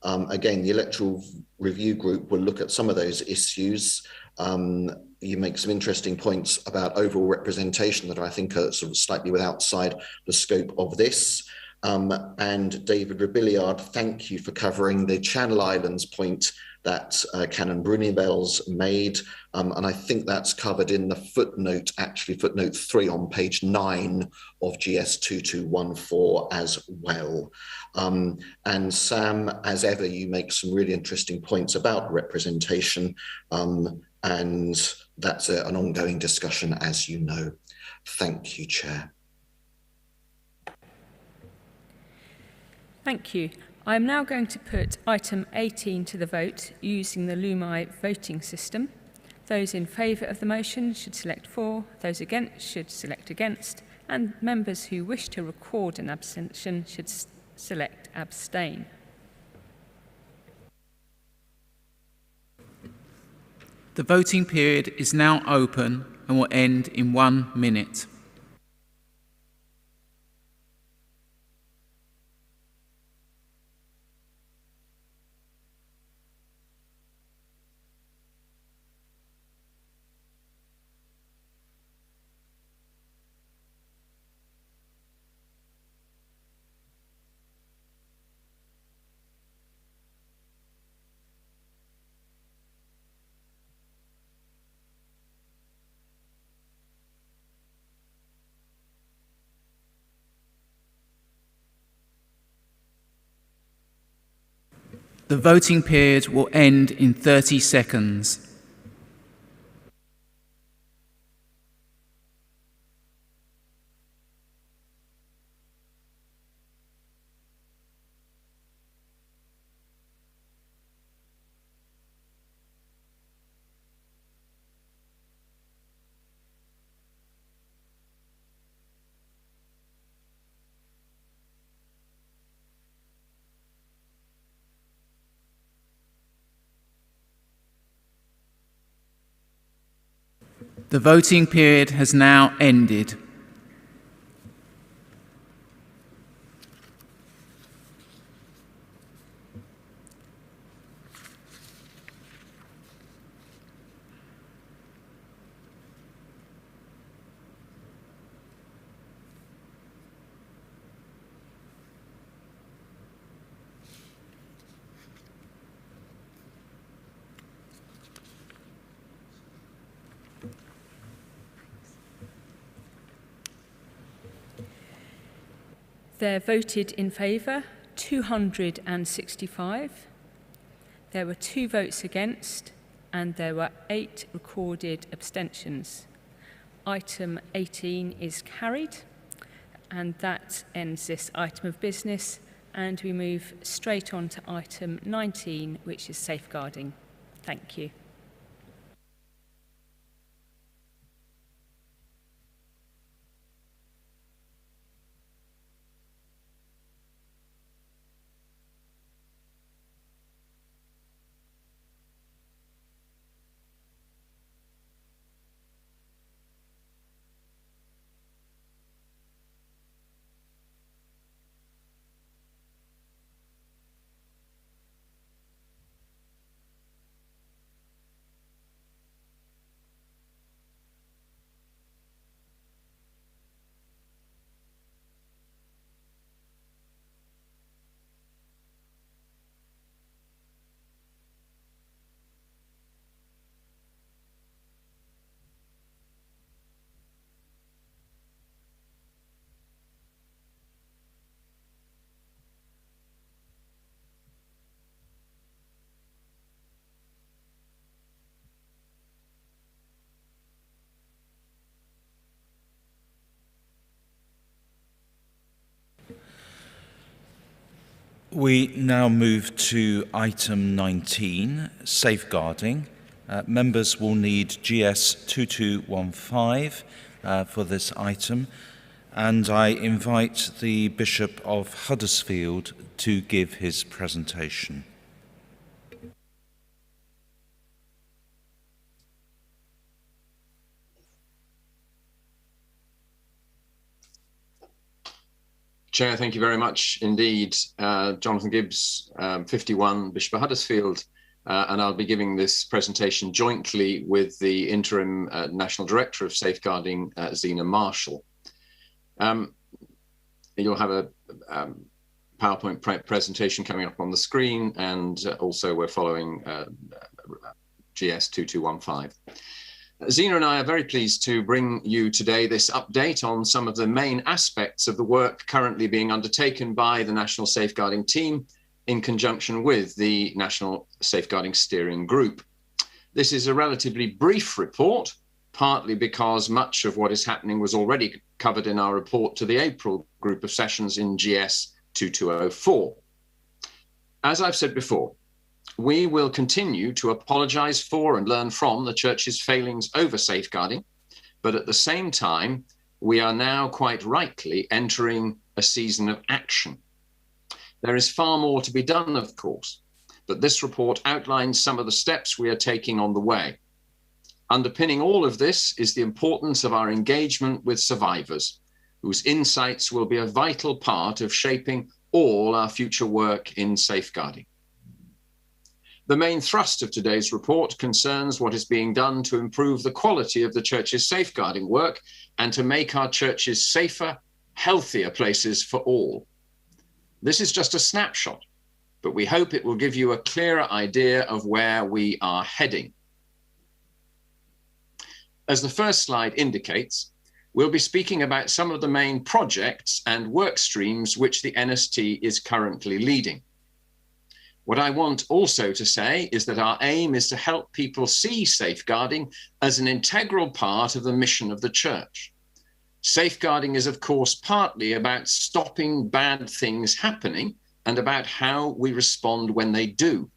again, the Electoral Review Group will look at some of those issues. You make some interesting points about overall representation that I think are sort of slightly outside the scope of this. And David Robilliard, thank you for covering the Channel Islands point that Canon Brunibels made. And I think that's covered in the footnote, actually footnote 3 on page 9 of GS 2214 as well. And Sam, as ever, you make some really interesting points about representation. And that's an ongoing discussion, as you know. Thank you, Chair. Thank you. I am now going to put item 18 to the vote using the Lumai voting system. Those in favour of the motion should select for, those against should select against, and members who wish to record an abstention should select abstain. The voting period is now open and will end in 1 minute. The voting period will end in 30 seconds. The voting period has now ended. There voted in favour 265. There were 2 votes against, and there were 8 recorded abstentions. Item 18 is carried, and that ends this item of business, and we move straight on to item 19, which is safeguarding. Thank you. We now move to item 19, safeguarding. Members will need GS 2215 for this item, and I invite the Bishop of Huddersfield to give his presentation. Chair, thank you very much indeed. Jonathan Gibbs, 51, Bishop of Huddersfield, and I'll be giving this presentation jointly with the Interim National Director of Safeguarding, Zena Marshall. You'll have a PowerPoint presentation coming up on the screen, and also we're following GS 2215. Zena and I are very pleased to bring you today this update on some of the main aspects of the work currently being undertaken by the National Safeguarding Team in conjunction with the National Safeguarding Steering Group. This is a relatively brief report, partly because much of what is happening was already covered in our report to the April group of sessions in GS 2204. As I've said before, we will continue to apologise for and learn from the Church's failings over safeguarding, but at the same time, we are now quite rightly entering a season of action. There is far more to be done, of course, but this report outlines some of the steps we are taking on the way. Underpinning all of this is the importance of our engagement with survivors, whose insights will be a vital part of shaping all our future work in safeguarding. The main thrust of today's report concerns what is being done to improve the quality of the Church's safeguarding work and to make our churches safer, healthier places for all. This is just a snapshot, but we hope it will give you a clearer idea of where we are heading. As the first slide indicates, we'll be speaking about some of the main projects and work streams which the NST is currently leading. What I want also to say is that our aim is to help people see safeguarding as an integral part of the mission of the Church. Safeguarding is, of course, partly about stopping bad things happening and about how we respond when they do.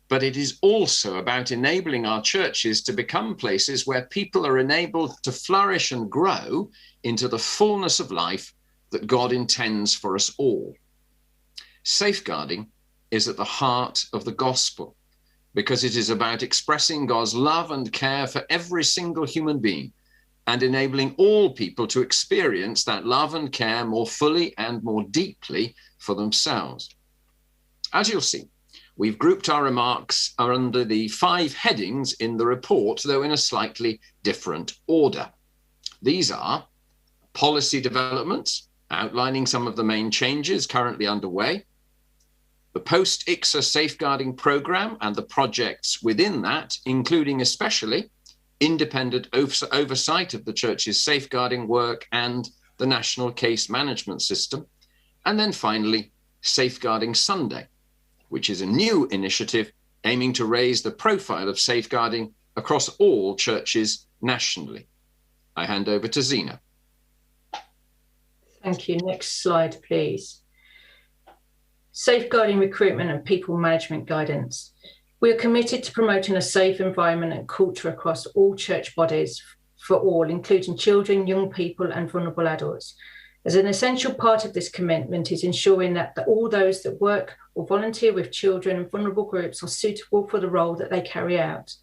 But it is also about enabling our churches to become places where people are enabled to flourish and grow into the fullness of life that God intends for us all. Safeguarding is at the heart of the gospel, because it is about expressing God's love and care for every single human being and enabling all people to experience that love and care more fully and more deeply for themselves. As you'll see, we've grouped our remarks under the 5 headings in the report, though in a slightly different order. These are policy developments, outlining some of the main changes currently underway, the post-ICSA safeguarding programme and the projects within that, including especially independent oversight of the Church's safeguarding work and the national case management system, And then finally, Safeguarding Sunday, which is a new initiative aiming to raise the profile of safeguarding across all churches nationally. I hand over to Zena. Thank you. Next slide, please. Safeguarding recruitment and people management guidance. We are committed to promoting a safe environment and culture across all church bodies for all, including children, young people, and vulnerable adults. As an essential part of this commitment is ensuring that all those that work or volunteer with children and vulnerable groups are suitable for the role that they carry out.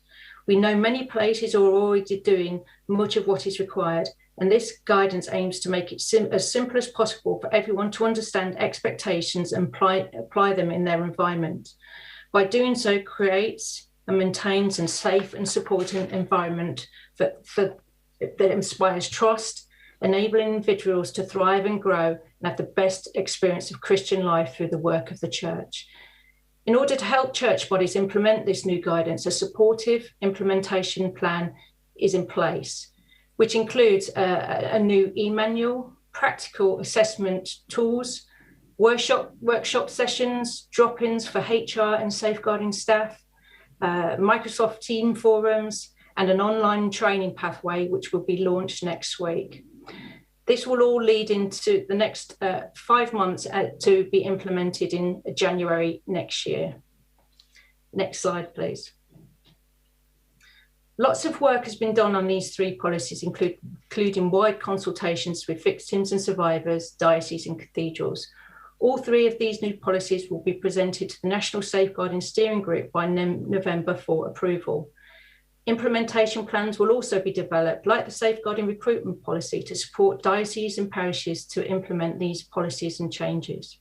We know many places are already doing much of what is required, and this guidance aims to make it as simple as possible for everyone to understand expectations and apply them in their environment. By doing so, creates and maintains a safe and supporting environment that inspires trust, enabling individuals to thrive and grow and have the best experience of Christian life through the work of the church. In order to help church bodies implement this new guidance, a supportive implementation plan is in place, which includes a new e-manual, practical assessment tools, workshop sessions, drop-ins for HR and safeguarding staff, Microsoft Team forums, and an online training pathway, which will be launched next week. This will all lead into the next 5 months to be implemented in January next year. Next slide, please. Lots of work has been done on these 3 policies, including wide consultations with victims and survivors, dioceses and cathedrals. All 3 of these new policies will be presented to the National Safeguarding Steering Group by November for approval. Implementation plans will also be developed, like the Safeguarding Recruitment Policy, to support dioceses and parishes to implement these policies and changes.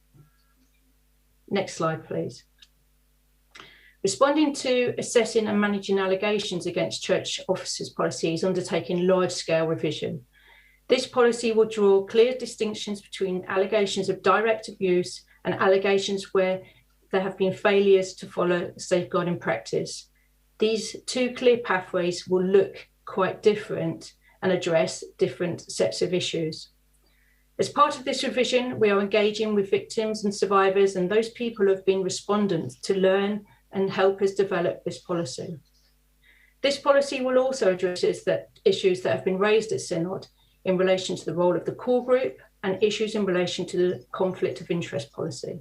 Next slide, please. Responding to assessing and managing allegations against church officers' policies, undertaking large-scale revision. This policy will draw clear distinctions between allegations of direct abuse and allegations where there have been failures to follow safeguarding practice. These 2 clear pathways will look quite different and address different sets of issues. As part of this revision, we are engaging with victims and survivors and those people who have been respondents to learn and help us develop this policy. This policy will also address issues that have been raised at Synod in relation to the role of the core group and issues in relation to the conflict of interest policy.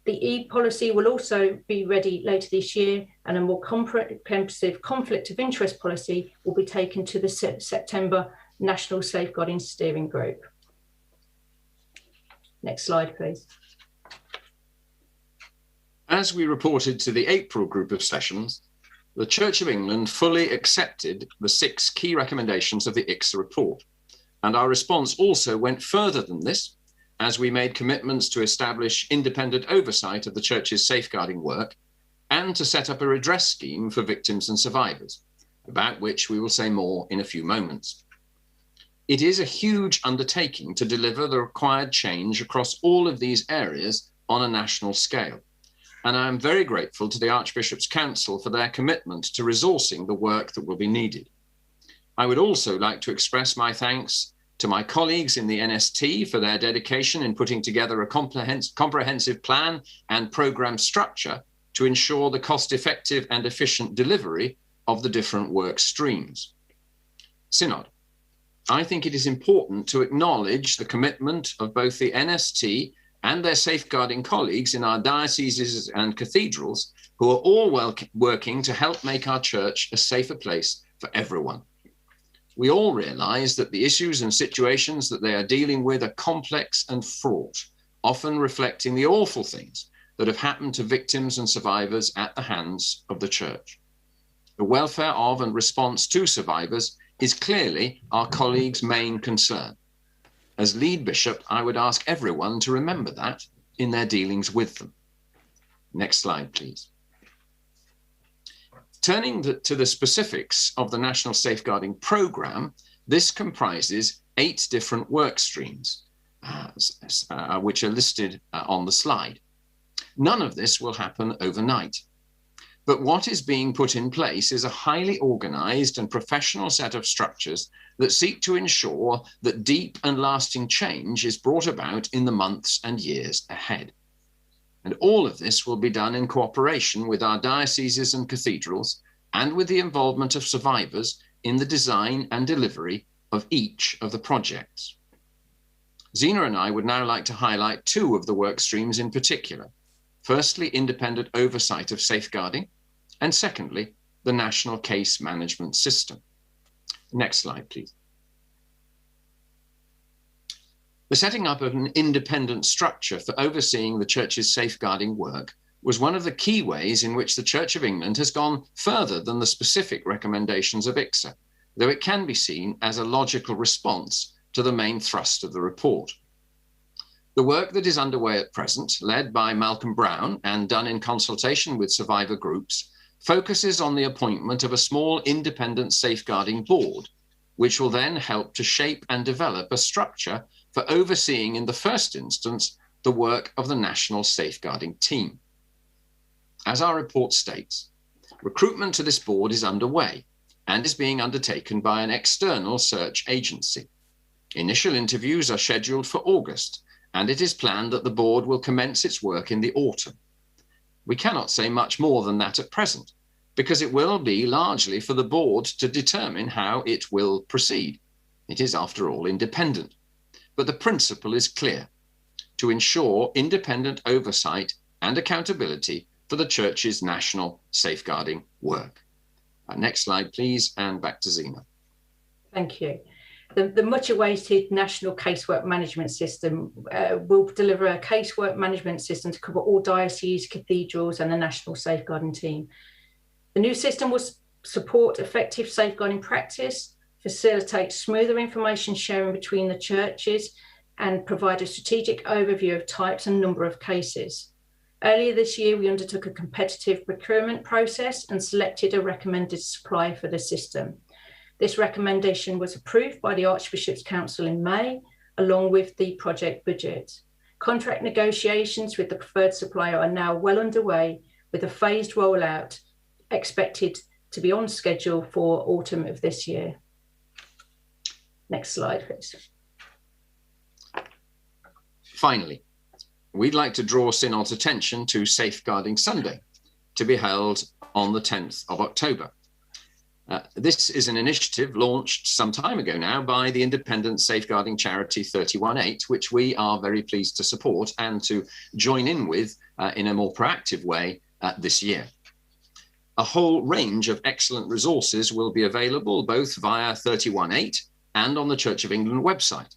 The e-policy will also be ready later this year, and a more comprehensive conflict of interest policy will be taken to the September National Safeguarding Steering Group. Next slide, please. As we reported to the April group of sessions, the Church of England fully accepted the 6 key recommendations of the ICSA report, and our response also went further than this, as we made commitments to establish independent oversight of the Church's safeguarding work and to set up a redress scheme for victims and survivors, about which we will say more in a few moments. It is a huge undertaking to deliver the required change across all of these areas on a national scale, and I am very grateful to the Archbishop's Council for their commitment to resourcing the work that will be needed. I would also like to express my thanks to my colleagues in the NST for their dedication in putting together a comprehensive plan and programme structure to ensure the cost-effective and efficient delivery of the different work streams. Synod, I think it is important to acknowledge the commitment of both the NST and their safeguarding colleagues in our dioceses and cathedrals, who are all working to help make our church a safer place for everyone. We all realise that the issues and situations that they are dealing with are complex and fraught, often reflecting the awful things that have happened to victims and survivors at the hands of the church. The welfare of and response to survivors is clearly our colleagues' main concern. As lead bishop, I would ask everyone to remember that in their dealings with them. Next slide, please. Turning to the specifics of the National Safeguarding Programme, this comprises 8 different work streams, which are listed on the slide. None of this will happen overnight. But what is being put in place is a highly organized and professional set of structures that seek to ensure that deep and lasting change is brought about in the months and years ahead. And all of this will be done in cooperation with our dioceses and cathedrals and with the involvement of survivors in the design and delivery of each of the projects. Zena and I would now like to highlight two of the work streams in particular. Firstly, independent oversight of safeguarding, and secondly, the National Case Management System. Next slide, please. The setting up of an independent structure for overseeing the Church's safeguarding work was one of the key ways in which the Church of England has gone further than the specific recommendations of ICSA, though it can be seen as a logical response to the main thrust of the report. The work that is underway at present, led by Malcolm Brown and done in consultation with survivor groups, focuses on the appointment of a small independent safeguarding board, which will then help to shape and develop a structure for overseeing in the first instance the work of the National Safeguarding Team. As our report states, recruitment to this board is underway and is being undertaken by an external search agency. Initial interviews are scheduled for August, and it is planned that the board will commence its work in the autumn. We cannot say much more than that at present, because it will be largely for the board to determine how it will proceed. It is, after all, independent. But the principle is clear: to ensure independent oversight and accountability for the Church's national safeguarding work. Next slide, please, and back to Zena. Thank you. The much-awaited National Casework Management System will deliver a casework management system to cover all dioceses, cathedrals, and the National Safeguarding Team. The new system will support effective safeguarding practice, facilitate smoother information sharing between the churches, and provide a strategic overview of types and number of cases. Earlier this year, we undertook a competitive procurement process and selected a recommended supplier for the system. This recommendation was approved by the Archbishop's Council in May, along with the project budget. Contract negotiations with the preferred supplier are now well underway, with a phased rollout expected to be on schedule for autumn of this year. Next slide, please. Finally, we'd like to draw Synod's attention to Safeguarding Sunday, to be held on the 10th of October. This is an initiative launched some time ago now by the independent safeguarding charity 318, which we are very pleased to support and to join in with in a more proactive way this year. A whole range of excellent resources will be available both via 318 and on the Church of England website.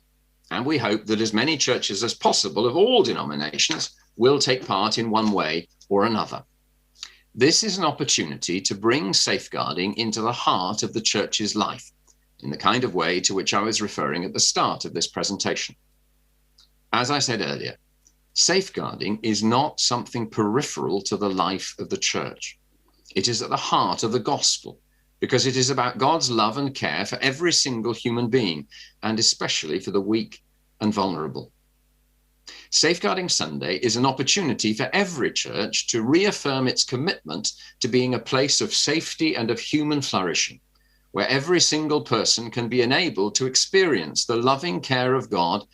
And we hope that as many churches as possible of all denominations will take part in one way or another. This is an opportunity to bring safeguarding into the heart of the Church's life, in the kind of way to which I was referring at the start of this presentation. As I said earlier, safeguarding is not something peripheral to the life of the Church. It is at the heart of the gospel, because it is about God's love and care for every single human being, and especially for the weak and vulnerable. Safeguarding Sunday is an opportunity for every church to reaffirm its commitment to being a place of safety and of human flourishing, where every single person can be enabled to experience the loving care of God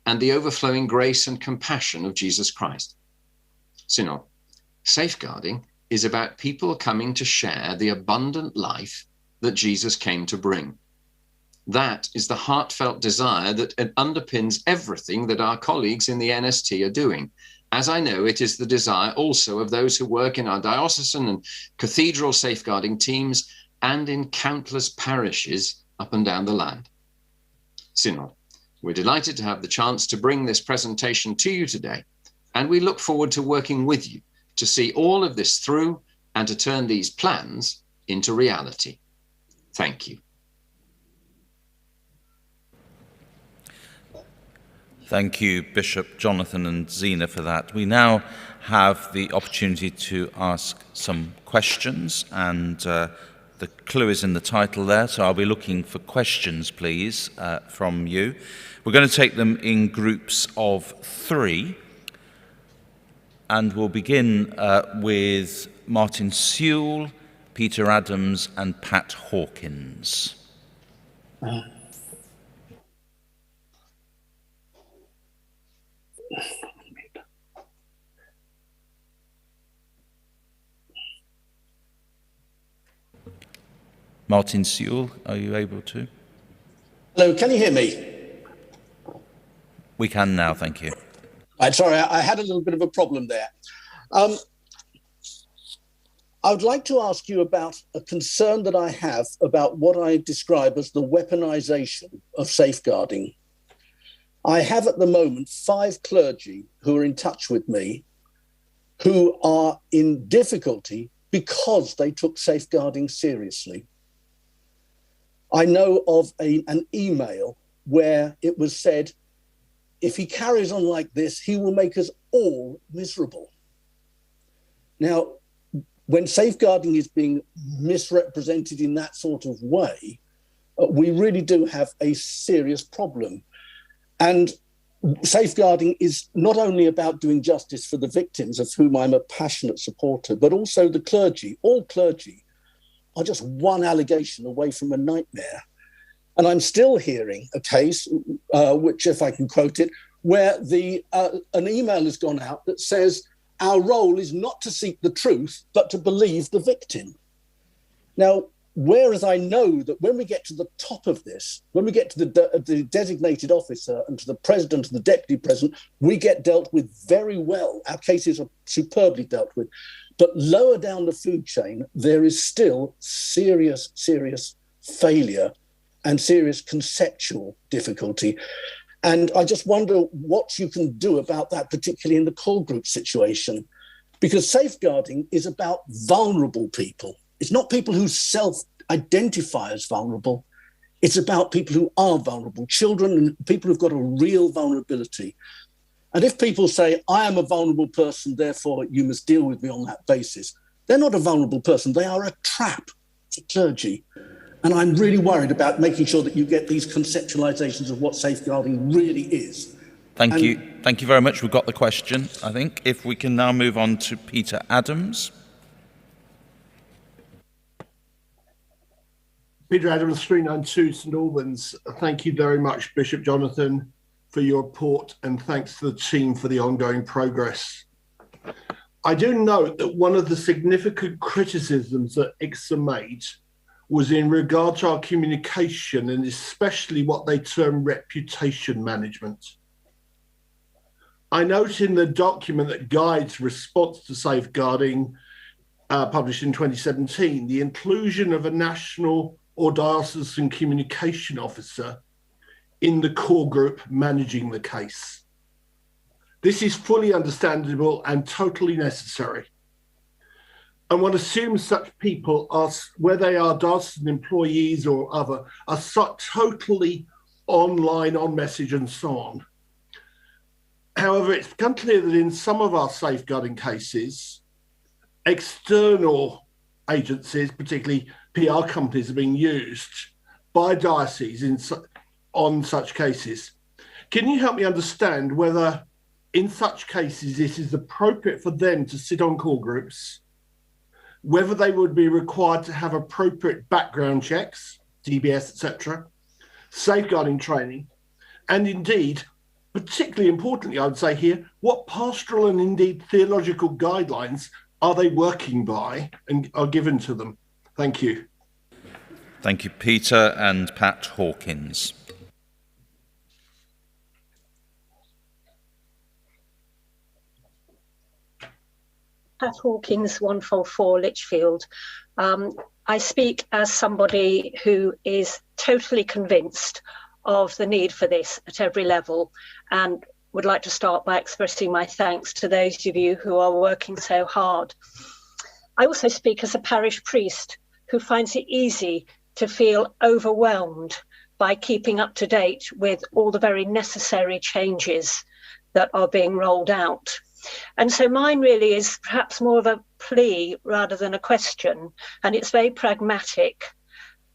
and the overflowing grace and compassion of Jesus Christ. Synod, safeguarding is about people coming to share the abundant life that Jesus came to bring. That is the heartfelt desire that underpins everything that our colleagues in the NST are doing, as I know it is the desire also of those who work in our diocesan and cathedral safeguarding teams and in countless parishes up and down the land. Synod, we're delighted to have the chance to bring this presentation to you today, and we look forward to working with you to see all of this through and to turn these plans into reality. Thank you. Thank you, Bishop Jonathan and Zena, for that. We now have the opportunity to ask some questions, and the clue is in the title there, so I'll be looking for questions, please, from you. We're going to take them in groups of 3. and we'll begin with Martin Sewell, Peter Adams and Pat Hawkins. Martin Sewell, are you able to? Hello, can you hear me? We can now, thank you. Right, sorry, I had a little bit of a problem there. I would like to ask you about a concern that I have about what I describe as the weaponization of safeguarding. I have at the moment 5 clergy who are in touch with me who are in difficulty because they took safeguarding seriously. I know of an email where it was said, if he carries on like this, he will make us all miserable. Now, when safeguarding is being misrepresented in that sort of way, we really do have a serious problem. And safeguarding is not only about doing justice for the victims, of whom I'm a passionate supporter, but also the clergy. All clergy are just one allegation away from a nightmare. And I'm still hearing a case, which, if I can quote it, where an email has gone out that says, our role is not to seek the truth, but to believe the victim. Now, whereas I know that when we get to the top of this, when we get to the designated officer and to the president and the deputy president, we get dealt with very well. Our cases are superbly dealt with. But lower down the food chain, there is still serious failure and serious conceptual difficulty. And I just wonder what you can do about that, particularly in the core group situation, because safeguarding is about vulnerable people. It's not people who self-identify as vulnerable. It's about people who are vulnerable, children and people who've got a real vulnerability. And if people say, I am a vulnerable person, therefore you must deal with me on that basis, they're not a vulnerable person. They are a trap for clergy. And I'm really worried about making sure that you get these conceptualizations of what safeguarding really is. Thank you. Thank you very much. We've got the question, I think. If we can now move on to Peter Adams. Peter Adams, 392 St Albans. Thank you very much, Bishop Jonathan, for your report, and thanks to the team for the ongoing progress. I do note that one of the significant criticisms that ICSA made was in regard to our communication, and especially what they term reputation management. I note in the document that guides response to safeguarding, published in 2017, the inclusion of a national or diocesan communication officer in the core group managing the case. This is fully understandable and totally necessary. And one assumes such people are, whether they are diocesan employees or other, are totally online, on message and so on. However, it's become clear that in some of our safeguarding cases, external agencies, particularly PR companies, are being used by dioceses on such cases. Can you help me understand whether in such cases it is appropriate for them to sit on core groups, whether they would be required to have appropriate background checks, DBS, etc., safeguarding training, and indeed, particularly importantly, I would say here, what pastoral and indeed theological guidelines are they working by and are given to them? Thank you. Thank you, Peter, and Pat Hawkins. Pat Hawkins, 144 Lichfield. I speak as somebody who is totally convinced of the need for this at every level, and would like to start by expressing my thanks to those of you who are working so hard. I also speak as a parish priest who finds it easy to feel overwhelmed by keeping up to date with all the very necessary changes that are being rolled out. And so mine really is perhaps more of a plea rather than a question, and it's very pragmatic,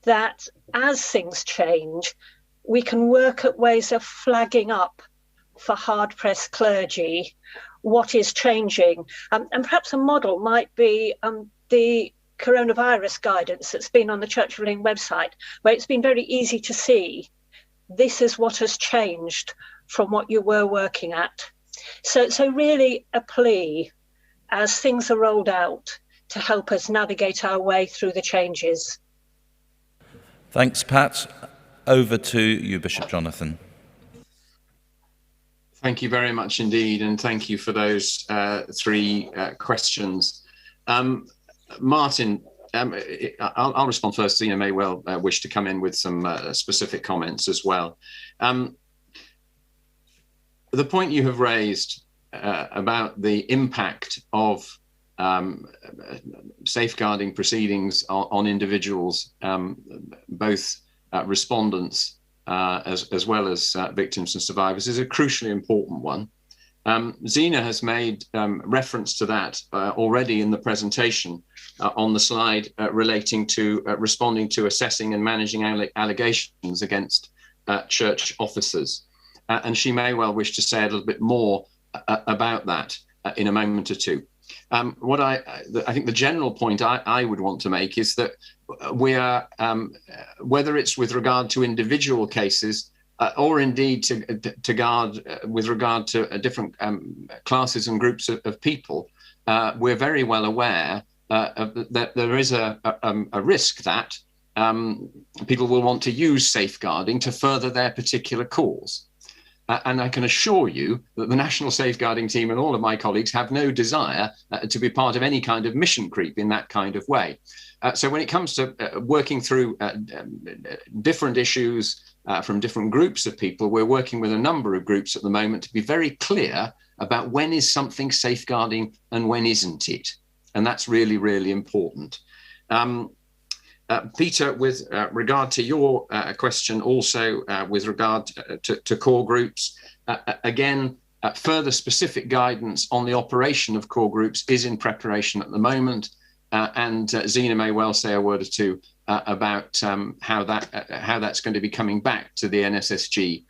that as things change, we can work at ways of flagging up for hard-pressed clergy, what is changing? And perhaps a model might be the coronavirus guidance that's been on the Church of England website, where it's been very easy to see this is what has changed from what you were working at. So really a plea as things are rolled out to help us navigate our way through the changes. Thanks, Pat. Over to you, Bishop Jonathan. Thank you very much indeed, and thank you for those three questions. Martin, I'll respond first. Zena may well wish to come in with some specific comments as well. The point you have raised about the impact of safeguarding proceedings on individuals, both respondents as well as victims and survivors, is a crucially important one. Zena has made reference to that already in the presentation on the slide relating to responding to, assessing and managing allegations against church officers. And she may well wish to say a little bit more about that in a moment or two. What I think the general point I would want to make is that we are, whether it's with regard to individual cases or indeed to guard with regard to different classes and groups of people, we're very well aware that there is a risk that people will want to use safeguarding to further their particular cause. And I can assure you that the National Safeguarding Team and all of my colleagues have no desire to be part of any kind of mission creep in that kind of way. So when it comes to working through different issues from different groups of people, we're working with a number of groups at the moment to be very clear about when is something safeguarding and when isn't it. And that's really, really important. Peter, with regard to your question also with regard to core groups, again, further specific guidance on the operation of core groups is in preparation at the moment. And Zena may well say a word or two about how that's going to be coming back to the NSSG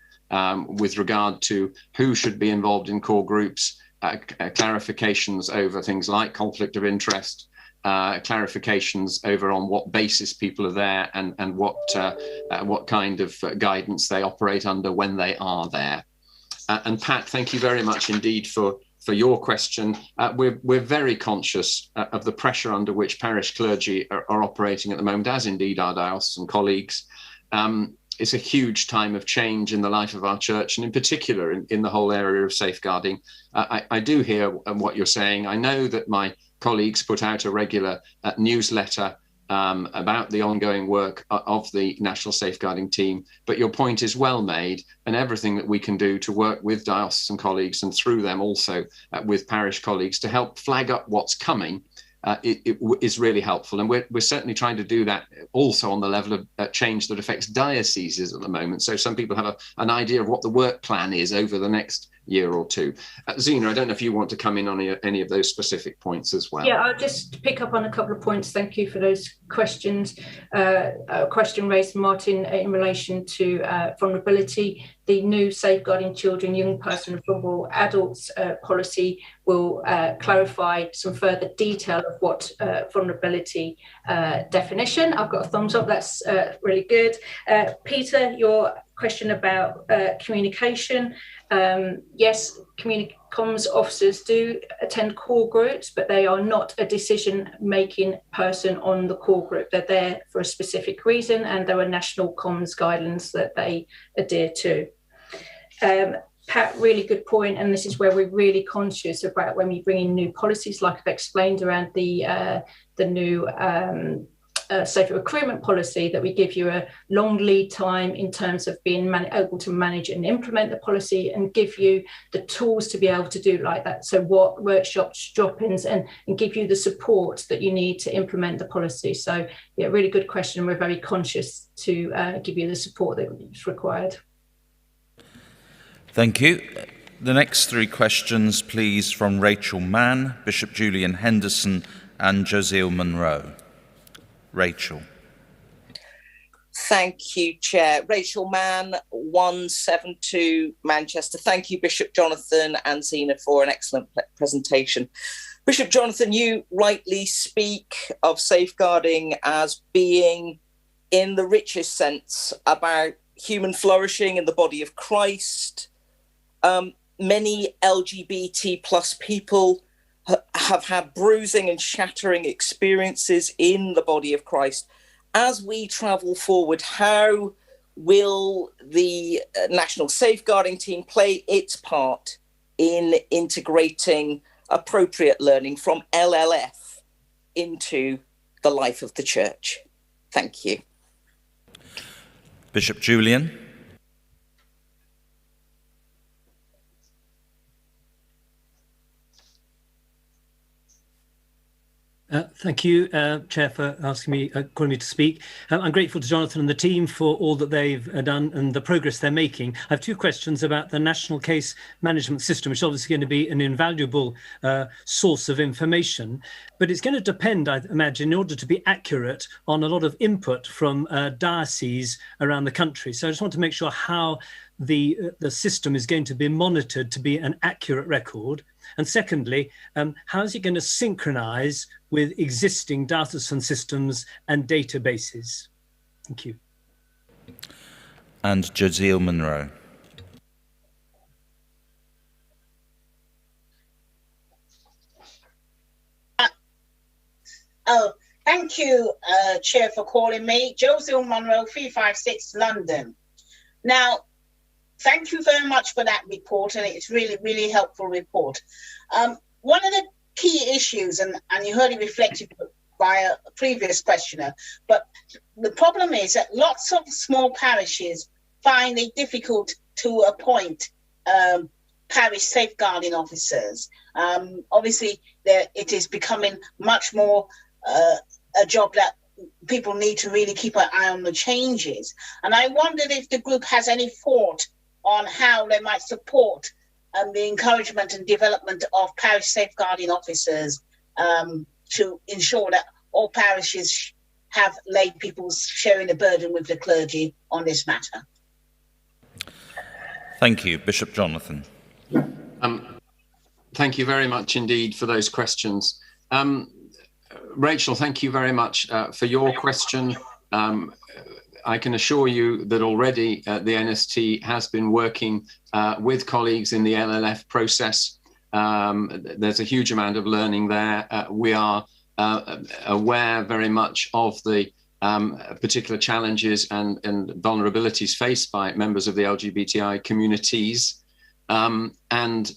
with regard to who should be involved in core groups, clarifications over things like conflict of interest, clarifications over on what basis people are there and what kind of guidance they operate under when they are there. And Pat, thank you very much indeed for your question. We're very conscious of the pressure under which parish clergy are operating at the moment, as indeed our diocesan colleagues. It's a huge time of change in the life of our church, and in particular in the whole area of safeguarding. I do hear what you're saying. I know that my colleagues put out a regular newsletter about the ongoing work of the National Safeguarding Team, but your point is well made, and everything that we can do to work with diocesan colleagues and through them also with parish colleagues to help flag up what's coming it is really helpful. And we're certainly trying to do that also on the level of change that affects dioceses at the moment. So some people have an idea of what the work plan is over the next year or two. Zena, I don't know if you want to come in on any of those specific points as well. Yeah, I'll just pick up on a couple of points. Thank you for those questions. A question raised, Martin, in relation to vulnerability. The new Safeguarding Children, Young Person and Vulnerable Adults policy will clarify some further detail of what vulnerability definition. I've got a thumbs up, that's really good. Peter, your question about communication. Yes, comms officers do attend core groups, but they are not a decision-making person on the core group. They're there for a specific reason, and there are national comms guidelines that they adhere to. Pat, really good point, and this is where we're really conscious about when we bring in new policies, like I've explained around the new safer recruitment policy, that we give you a long lead time in terms of being able to manage and implement the policy, and give you the tools to be able to do like that. So what workshops, drop-ins, and give you the support that you need to implement the policy. So yeah, really good question. We're very conscious to give you the support that is required. Thank you. The next three questions, please, from Rachel Mann, Bishop Julian Henderson, and Josiel Monroe. Rachel. Thank you, Chair. Rachel Mann, 172 Manchester. Thank you, Bishop Jonathan and Zena, for an excellent presentation. Bishop Jonathan, you rightly speak of safeguarding as being, in the richest sense, about human flourishing in the body of Christ. Many LGBT plus people have had bruising and shattering experiences in the body of Christ. As we travel forward, how will the National Safeguarding Team play its part in integrating appropriate learning from LLF into the life of the church? Thank you. Bishop Julian. Thank you, Chair, for calling me to speak. I'm grateful to Jonathan and the team for all that they've done and the progress they're making. I have two questions about the National Case Management System, which is obviously going to be an invaluable source of information, but it's going to depend, I imagine, in order to be accurate, on a lot of input from dioceses around the country. So I just want to make sure how the system is going to be monitored to be an accurate record. And secondly, how is it going to synchronize with existing diocesan systems and databases? Thank you. And Josiel Monroe. Thank you, Chair, for calling me. Josiel Monroe, 356 London. Now, thank you very much for that report, and it's really, really helpful report. One of the key issues, and you heard it reflected by a previous questioner, but the problem is that lots of small parishes find it difficult to appoint parish safeguarding officers. Obviously, it is becoming much more a job that people need to really keep an eye on the changes. And I wondered if the group has any thought on how they might support the encouragement and development of parish safeguarding officers to ensure that all parishes have lay people sharing the burden with the clergy on this matter. Thank you. Bishop Jonathan. Thank you very much indeed for those questions. Rachel, thank you very much for your question. I can assure you that already the NST has been working with colleagues in the LLF process. There's a huge amount of learning there. We are aware very much of the particular challenges and vulnerabilities faced by members of the LGBTI communities. And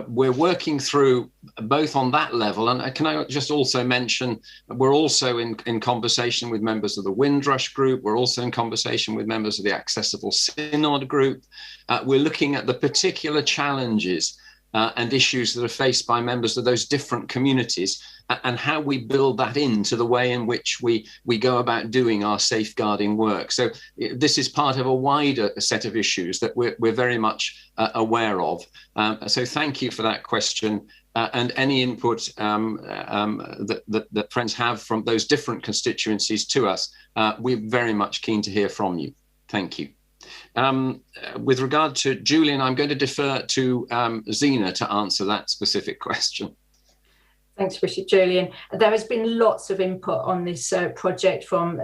we're working through both on that level, and can I just also mention, we're also in conversation with members of the Windrush group. We're also in conversation with members of the Accessible Synod group. We're looking at the particular challenges and issues that are faced by members of those different communities, and how we build that into the way in which we go about doing our safeguarding work. So this is part of a wider set of issues that we're very much aware of. So thank you for that question, and any input that friends have from those different constituencies to us. We're very much keen to hear from you. Thank you. With regard to Julian, I'm going to defer to Zena to answer that specific question. Thanks, Bishop Julian. There has been lots of input on this project from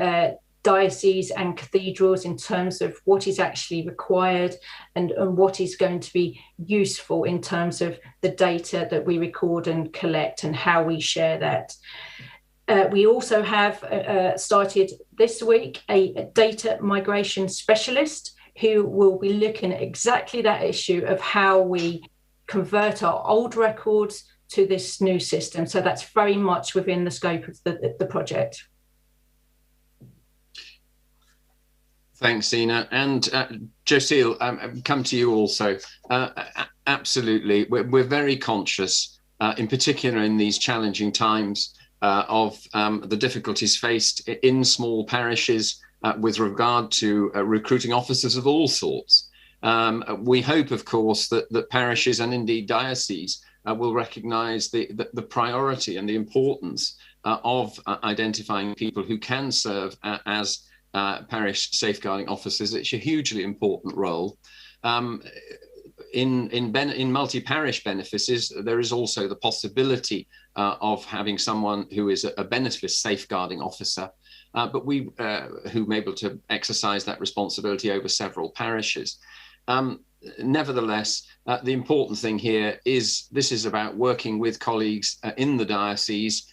dioceses and cathedrals in terms of what is actually required and what is going to be useful in terms of the data that we record and collect and how we share that. We also have started this week a data migration specialist who will be looking at exactly that issue of how we convert our old records to this new system. So that's very much within the scope of the project. Thanks, Zena. And Josiel, come to you also. Absolutely, we're very conscious, in particular in these challenging times, of the difficulties faced in small parishes with regard to recruiting officers of all sorts. We hope, of course, that parishes and indeed dioceses will recognise the priority and the importance of identifying people who can serve as parish safeguarding officers. It's a hugely important role. In multi-parish benefices, there is also the possibility of having someone who is a benefice safeguarding officer, but who may be able to exercise that responsibility over several parishes. Nevertheless, the important thing here is this is about working with colleagues in the diocese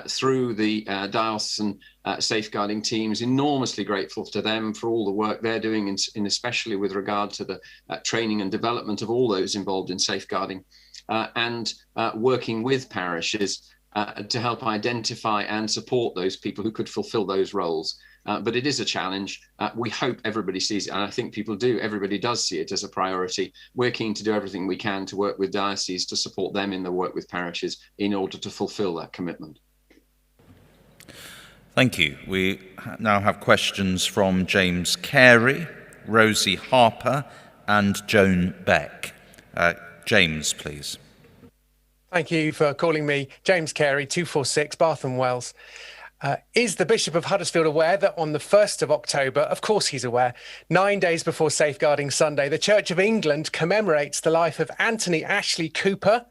through the diocesan safeguarding teams. Enormously grateful to them for all the work they're doing, in especially with regard to the training and development of all those involved in safeguarding, and working with parishes to help identify and support those people who could fulfill those roles. But it is a challenge. We hope everybody sees it, and I think people do. Everybody does see it as a priority. We're keen to do everything we can to work with dioceses to support them in the work with parishes in order to fulfill that commitment. Thank you. We now have questions from James Carey, Rosie Harper, and Joan Beck. James, please. Thank you for calling me. James Carey, 246 Bath and Wells. Is the Bishop of Huddersfield aware that on the 1st of October, of course he's aware, 9 days before Safeguarding Sunday, the Church of England commemorates the life of Anthony Ashley Cooper,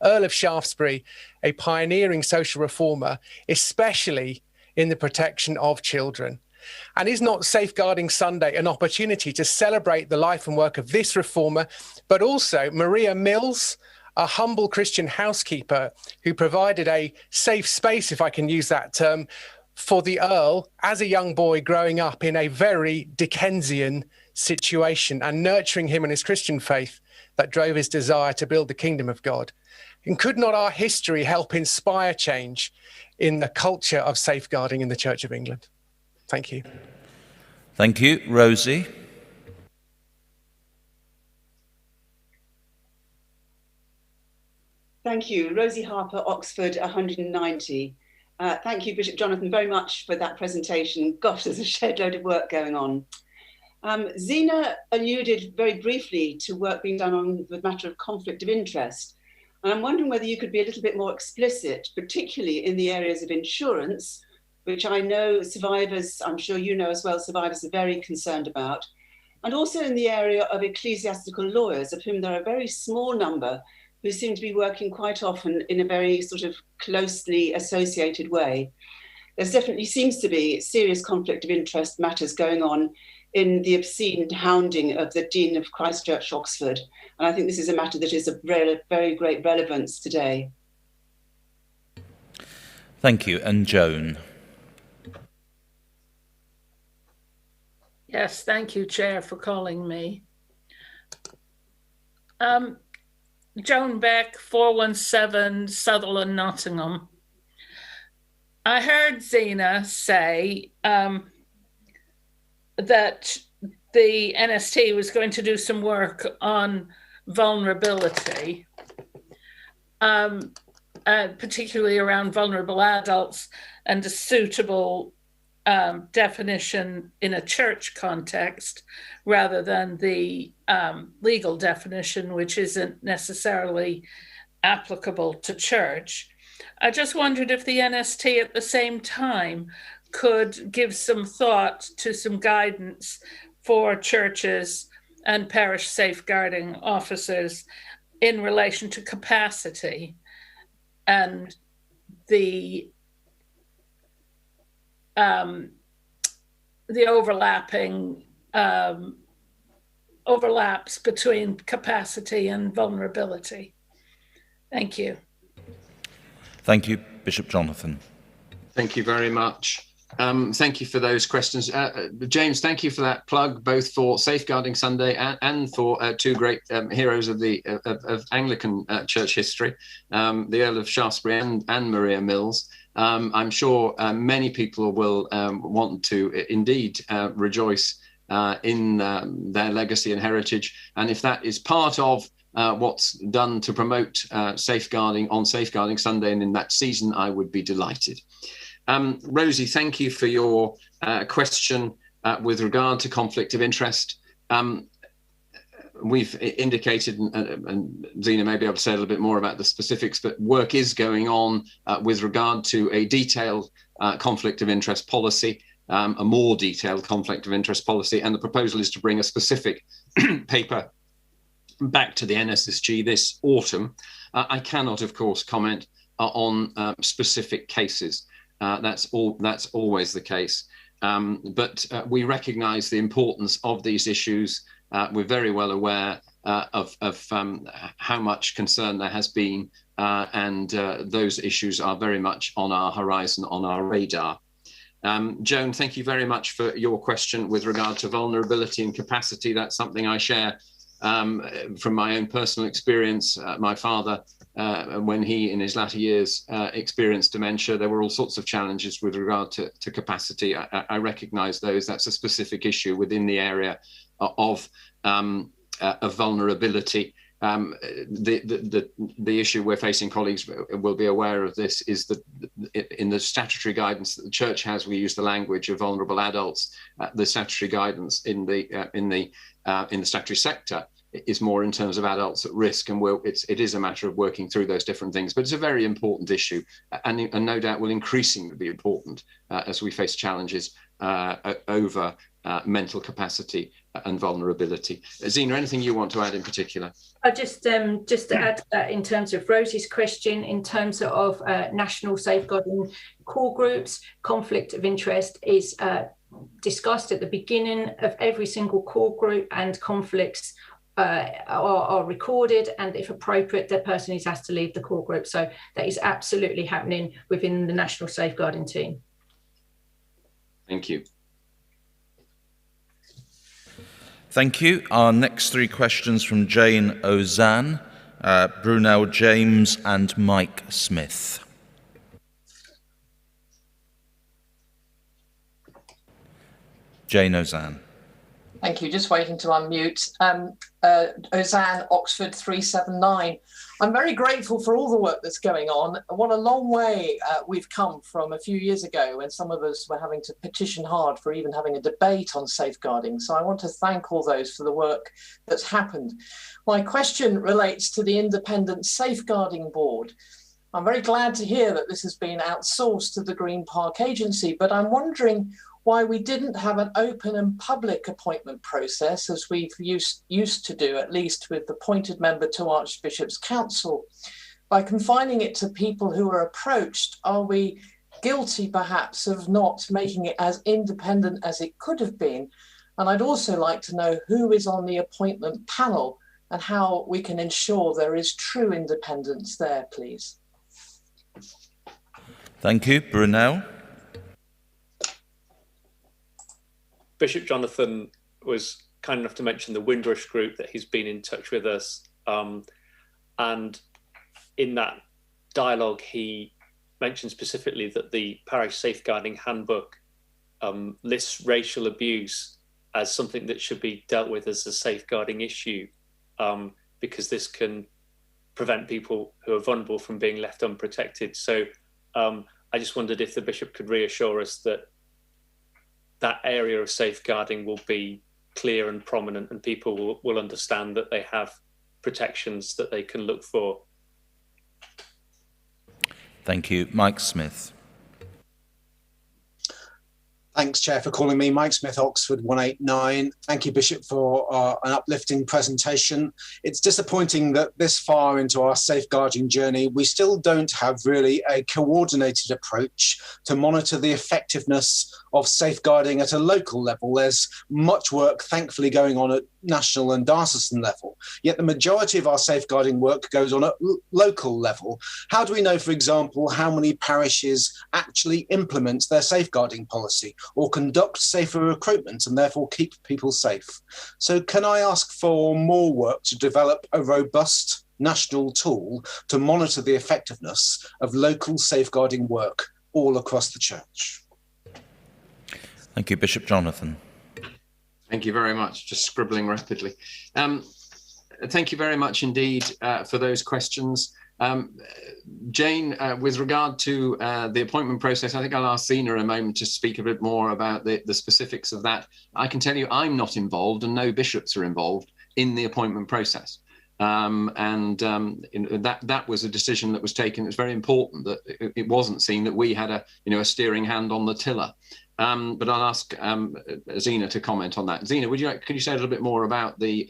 Earl of Shaftesbury, a pioneering social reformer, especially in the protection of children? And is not Safeguarding Sunday an opportunity to celebrate the life and work of this reformer, but also Maria Mills, a humble Christian housekeeper who provided a safe space, if I can use that term, for the Earl as a young boy growing up in a very Dickensian situation, and nurturing him in his Christian faith that drove his desire to build the kingdom of God? And could not our history help inspire change in the culture of safeguarding in the Church of England? Thank you. Thank you. Rosie. Thank you. Rosie Harper, Oxford 190. Thank you, Bishop Jonathan, very much for that presentation. Gosh, there's a shed load of work going on. Zena alluded very briefly to work being done on the matter of conflict of interest. And I'm wondering whether you could be a little bit more explicit, particularly in the areas of insurance, which I know survivors, I'm sure you know as well, survivors are very concerned about. And also in the area of ecclesiastical lawyers, of whom there are a very small number who seem to be working quite often in a very sort of closely associated way. There definitely seems to be serious conflict of interest matters going on in the obscene hounding of the Dean of Christ Church, Oxford. And I think this is a matter that is of very great relevance today. Thank you. And Joan. Yes, thank you, Chair, for calling me. Joan Beck, 417 Sutherland, Nottingham. I heard Zena say that the NST was going to do some work on vulnerability, particularly around vulnerable adults, and a suitable definition in a church context rather than the legal definition, which isn't necessarily applicable to church. I just wondered if the NST at the same time could give some thought to some guidance for churches and parish safeguarding officers in relation to capacity and the overlapping overlaps between capacity and vulnerability. Thank you. Thank you, Bishop Jonathan. Thank you very much. Thank you for those questions. James, thank you for that plug, both for Safeguarding Sunday and for two great heroes of the Anglican church history, the Earl of Shaftesbury and Maria Mills. I'm sure many people will want to indeed rejoice in their legacy and heritage. And if that is part of what's done to promote safeguarding on Safeguarding Sunday and in that season, I would be delighted. Rosie, thank you for your question with regard to conflict of interest. We've indicated, and Zena may be able to say a little bit more about the specifics, but work is going on with regard to a detailed conflict of interest policy. a more detailed conflict of interest policy, and the proposal is to bring a specific paper back to the NSSG this autumn. I cannot, of course, comment on specific cases. That's always the case. But we recognise the importance of these issues. We're very well aware of how much concern there has been, and those issues are very much on our horizon, on our radar. Joan, thank you very much for your question with regard to vulnerability and capacity. That's something I share from my own personal experience. My father, when he in his latter years experienced dementia, there were all sorts of challenges with regard to capacity. I recognise those. That's a specific issue within the area of vulnerability. The issue we're facing, colleagues will be aware of this, is that in the statutory guidance that the Church has, we use the language of vulnerable adults. The statutory guidance in the statutory sector is more in terms of adults at risk, and it is a matter of working through those different things. But it's a very important issue, and no doubt will increasingly be important as we face challenges over mental capacity and vulnerability. Zena, anything you want to add in particular? Just to add that in terms of Rosie's question, in terms of national safeguarding core groups, conflict of interest is discussed at the beginning of every single core group, and conflicts are recorded, and if appropriate, the person is asked to leave the core group. So that is absolutely happening within the national safeguarding team. Thank you. Thank you. Our next three questions from Jane Ozanne, Brunel James and Mike Smith. Jane Ozanne. Thank you. Just waiting to unmute. Ozanne, Oxford 379. I'm very grateful for all the work that's going on. What a long way we've come from a few years ago when some of us were having to petition hard for even having a debate on safeguarding. So I want to thank all those for the work that's happened. My question relates to the Independent Safeguarding Board. I'm very glad to hear that this has been outsourced to the Green Park Agency, but I'm wondering why we didn't have an open and public appointment process as we've used to do, at least with the appointed member to Archbishop's Council. By confining it to people who are approached, are we guilty perhaps of not making it as independent as it could have been? And I'd also like to know who is on the appointment panel and how we can ensure there is true independence there, please. Thank you. Brunel. Bishop Jonathan was kind enough to mention the Windrush group, that he's been in touch with us. And in that dialogue, he mentioned specifically that the Parish Safeguarding Handbook lists racial abuse as something that should be dealt with as a safeguarding issue, because this can prevent people who are vulnerable from being left unprotected. So I just wondered if the Bishop could reassure us that that area of safeguarding will be clear and prominent, and people will understand that they have protections that they can look for. Thank you. Mike Smith. Thanks, Chair, for calling me. Mike Smith, Oxford 189. Thank you, Bishop, for an uplifting presentation. It's disappointing that this far into our safeguarding journey, we still don't have really a coordinated approach to monitor the effectiveness of safeguarding at a local level. There's much work, thankfully, going on at national and diocesan level, yet the majority of our safeguarding work goes on at local level. How do we know, for example, how many parishes actually implement their safeguarding policy or conduct safer recruitment and therefore keep people safe? So can I ask for more work to develop a robust national tool to monitor the effectiveness of local safeguarding work all across the Church? Thank you, Bishop Jonathan. Thank you very much. Just scribbling rapidly. Thank you very much indeed for those questions. Jane, with regard to the appointment process, I think I'll ask Zena a moment to speak a bit more about the specifics of that. I can tell you I'm not involved, and no bishops are involved in the appointment process. That was a decision that was taken. It's very important that it wasn't seen that we had a steering hand on the tiller. But I'll ask Zena to comment on that. Zena, could you say a little bit more about the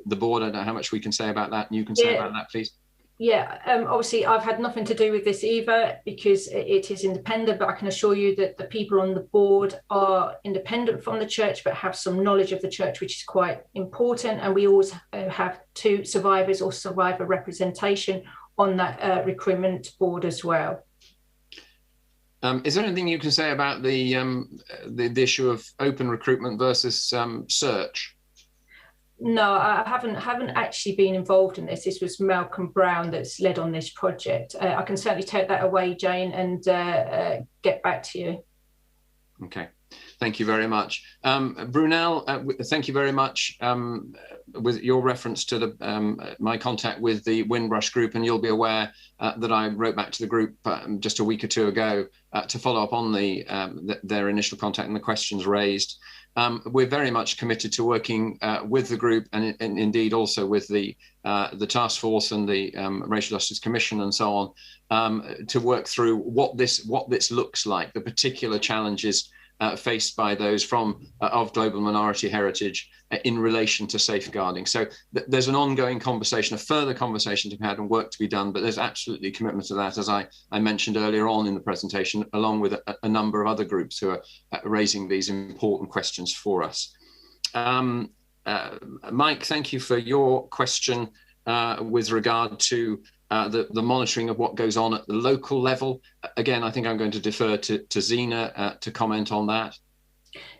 board? I don't know how much we can say about that, and you can say about that, please. Yeah, obviously I've had nothing to do with this either because it is independent, but I can assure you that the people on the board are independent from the church but have some knowledge of the church, which is quite important. And we always have 2 survivors or survivor representation on that recruitment board as well. Is there anything you can say about the issue of open recruitment versus search? No, I haven't actually been involved in this. This was Malcolm Brown that's led on this project. I can certainly take that away, Jane, and get back to you. Okay. Thank you very much. Brunel, thank you very much with your reference to my contact with the Windrush group, and you'll be aware that I wrote back to the group just a week or 2 ago to follow up on their initial contact and the questions raised. We're very much committed to working with the group and indeed also with the task force and the Racial Justice Commission and so on to work through what this looks like, the particular challenges faced by those of global minority heritage in relation to safeguarding. So there's an ongoing conversation, a further conversation to be had and work to be done, but there's absolutely commitment to that, as I mentioned earlier on in the presentation, along with a number of other groups who are raising these important questions for us. Mike, thank you for your question with regard to the monitoring of what goes on at the local level. Again, I think I'm going to defer to Zena to comment on that.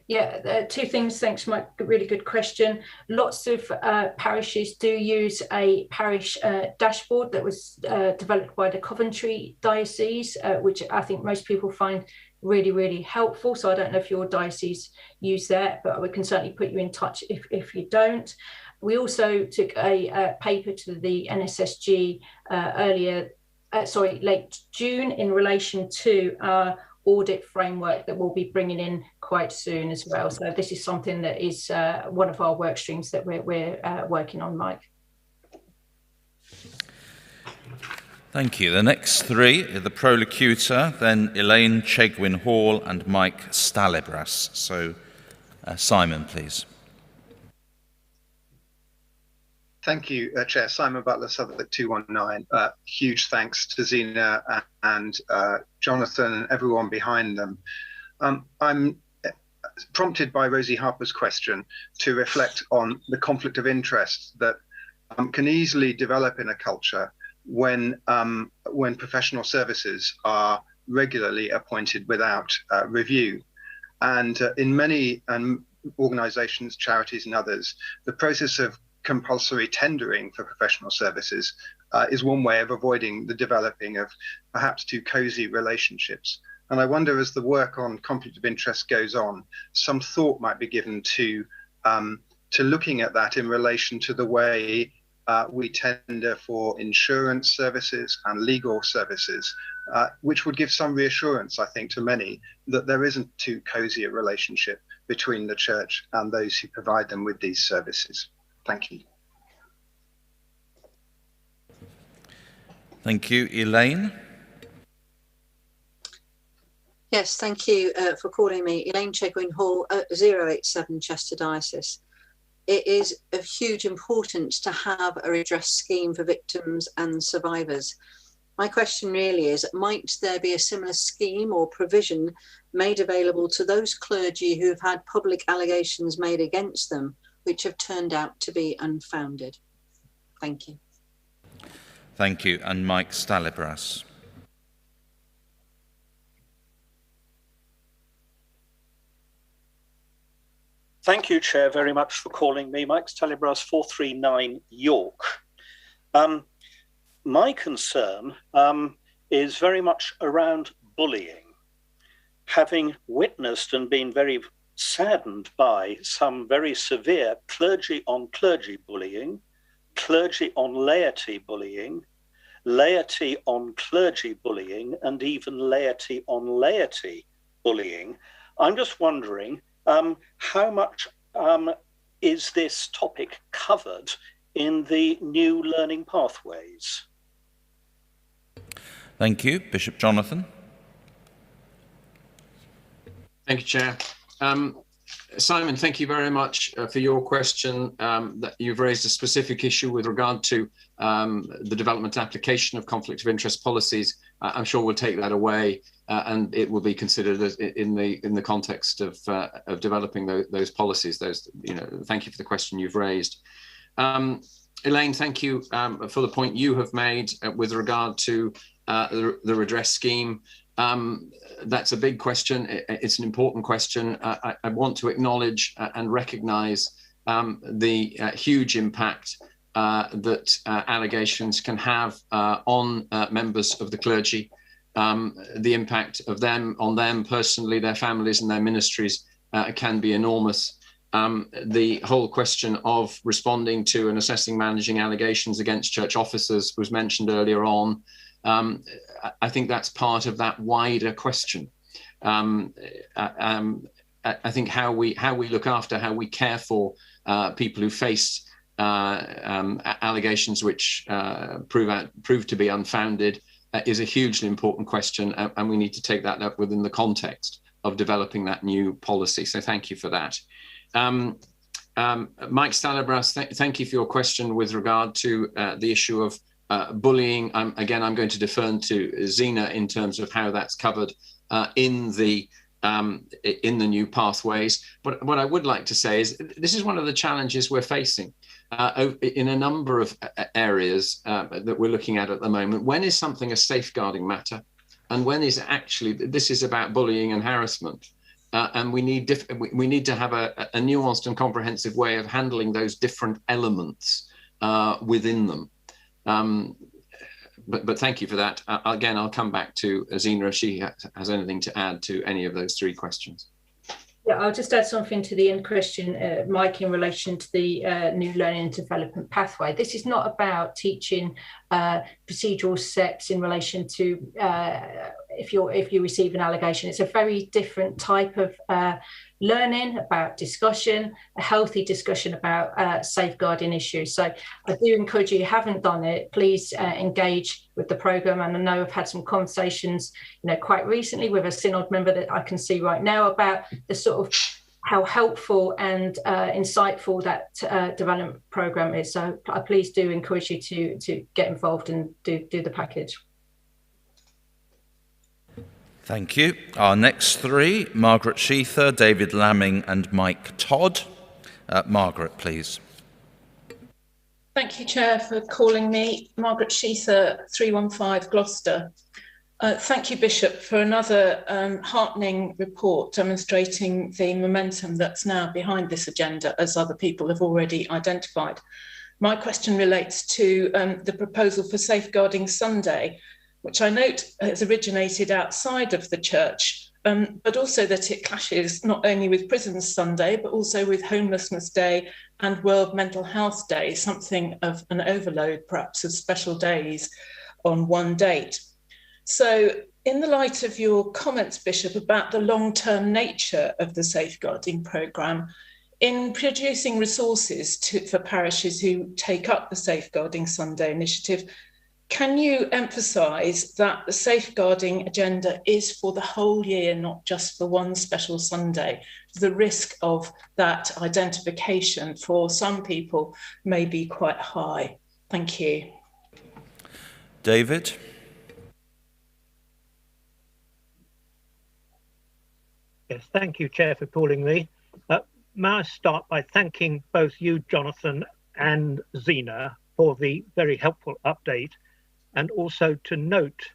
Yeah, 2 things. Thanks, Mike. Really good question. Lots of parishes do use a parish dashboard that was developed by the Coventry Diocese, which I think most people find really, really helpful. So I don't know if your diocese use that, but we can certainly put you in touch if you don't. We also took a paper to the NSSG late June in relation to our audit framework that we'll be bringing in quite soon as well. So this is something that is one of our work streams that we're working on, Mike. Thank you. The next 3 are the prolocutor, then Elaine Chegwin-Hall and Mike Stalibras. So Simon, please. Thank you, Chair. Simon Butler, Southwark 219. Huge thanks to Zena and Jonathan and everyone behind them. I'm prompted by Rosie Harper's question to reflect on the conflict of interest that can easily develop in a culture when professional services are regularly appointed without review. And in many organisations, charities and others, the process of compulsory tendering for professional services is one way of avoiding the developing of perhaps too cosy relationships. And I wonder, as the work on conflict of interest goes on, some thought might be given to looking at that in relation to the way we tender for insurance services and legal services, which would give some reassurance, I think, to many that there isn't too cozy a relationship between the church and those who provide them with these services. Thank you. Thank you. Elaine? Yes, thank you for calling me. Elaine Chegwin-Hall, 087 Chester Diocese. It is of huge importance to have a redress scheme for victims and survivors. My question really is, might there be a similar scheme or provision made available to those clergy who have had public allegations made against them which have turned out to be unfounded? Thank you. Thank you. And Mike Stalibras. Thank you, Chair, very much for calling me. Mike Stalibras, 439 York. My concern is very much around bullying. Having witnessed and been very saddened by some very severe clergy on clergy bullying, clergy on laity bullying, laity on clergy bullying, and even laity on laity bullying, I'm just wondering how much is this topic covered in the new learning pathways? Thank you. Bishop Jonathan. Thank you, Chair. Simon, thank you very much for your question. That you've raised a specific issue with regard to the development application of conflict of interest policies. I'm sure we'll take that away and it will be considered in the context of developing those policies. Thank you for the question you've raised. Elaine, thank you for the point you have made with regard to the redress scheme. That's a big question. It's an important question. I want to acknowledge and recognise the huge impact that allegations can have on members of the clergy, the impact of them on them personally, their families and their ministries can be enormous. The whole question of responding to and assessing managing allegations against church officers was mentioned earlier on. I think that's part of that wider question. I think how we look after, how we care for people who face allegations which prove to be unfounded is a hugely important question, and we need to take that up within the context of developing that new policy. So thank you for that. Mike Stalabras, thank you for your question with regard to the issue of bullying. I'm going to defer to Zena in terms of how that's covered in the new pathways. But what I would like to say is this is one of the challenges we're facing in a number of areas that we're looking at the moment. When is something a safeguarding matter, and when is actually this is about bullying and harassment? And we need to have a nuanced and comprehensive way of handling those different elements within them. But thank you for that. Again, I'll come back to Zena if she has anything to add to any of those three questions. Yeah, I'll just add something to the end question, Mike, in relation to the new learning and development pathway. This is not about teaching procedural steps in relation to if you receive an allegation. It's a very different type of learning about discussion, a healthy discussion about safeguarding issues. So I do encourage you, if you haven't done it, please engage with the programme. And I know I've had some conversations, quite recently with a Synod member that I can see right now about the sort of how helpful and insightful that development programme is. So I please do encourage you to get involved and do the package. Thank you. Our next three, Margaret Sheether, David Lamming and Mike Todd. Margaret, please. Thank you, Chair, for calling me. Margaret Sheether, 315 Gloucester. Thank you, Bishop, for another heartening report demonstrating the momentum that's now behind this agenda, as other people have already identified. My question relates to the proposal for Safeguarding Sunday, which I note has originated outside of the church, but also that it clashes not only with Prisons Sunday, but also with Homelessness Day and World Mental Health Day, something of an overload, perhaps, of special days on one date. So in the light of your comments, Bishop, about the long-term nature of the safeguarding programme, in producing resources for parishes who take up the Safeguarding Sunday initiative, can you emphasise that the safeguarding agenda is for the whole year, not just for one special Sunday? The risk of that identification for some people may be quite high. Thank you. David? Yes, thank you, Chair, for calling me. May I start by thanking both you, Jonathan, and Zena for the very helpful update, and also to note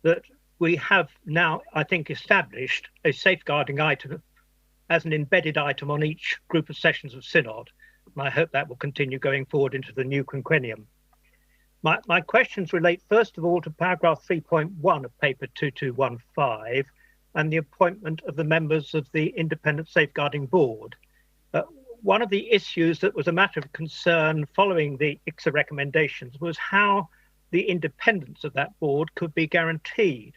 that we have now, I think, established a safeguarding item as an embedded item on each group of sessions of Synod, and I hope that will continue going forward into the new quinquennium. My questions relate first of all to paragraph 3.1 of paper 2215 and the appointment of the members of the Independent Safeguarding Board. One of the issues that was a matter of concern following the ICSA recommendations was how the independence of that board could be guaranteed.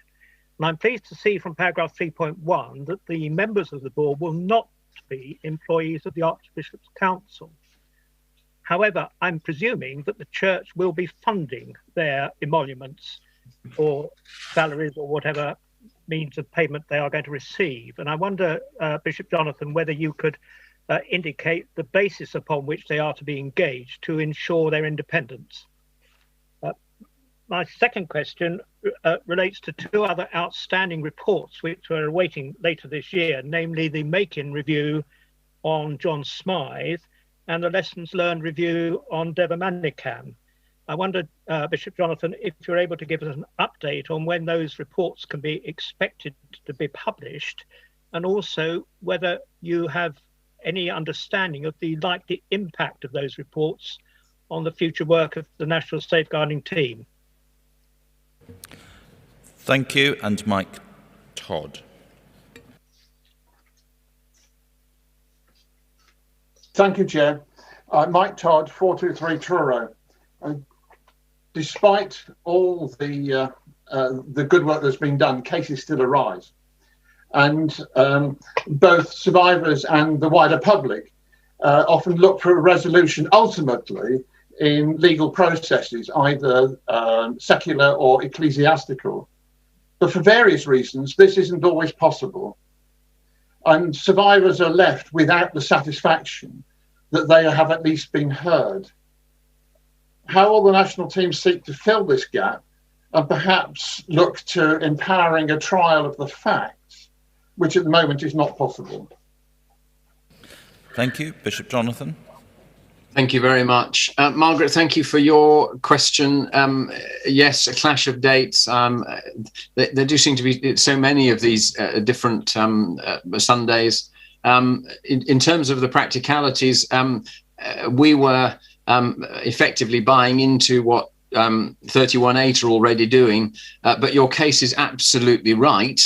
And I'm pleased to see from paragraph 3.1 that the members of the board will not be employees of the Archbishop's Council. However, I'm presuming that the church will be funding their emoluments or salaries or whatever means of payment they are going to receive. And I wonder, Bishop Jonathan, whether you could indicate the basis upon which they are to be engaged to ensure their independence. My second question relates to two other outstanding reports which we're awaiting later this year, namely the Makin review on John Smythe and the Lessons Learned review on Deva Manickam. I wondered, Bishop Jonathan, if you're able to give us an update on when those reports can be expected to be published, and also whether you have any understanding of the likely impact of those reports on the future work of the National Safeguarding Team. Thank you. And Mike Todd. Thank you, Chair. Mike Todd, 423 Truro. Despite all the good work that's been done, cases still arise. And both survivors and the wider public often look for a resolution ultimately in legal processes, either secular or ecclesiastical. But for various reasons, this isn't always possible. And survivors are left without the satisfaction that they have at least been heard. How will the national team seek to fill this gap and perhaps look to empowering a trial of the facts, which at the moment is not possible? Thank you. Bishop Jonathan. Thank you very much. Margaret, thank you for your question. Yes, a clash of dates. There do seem to be so many of these different Sundays. In terms of the practicalities, we were effectively buying into what 31.8 are already doing, but your case is absolutely right.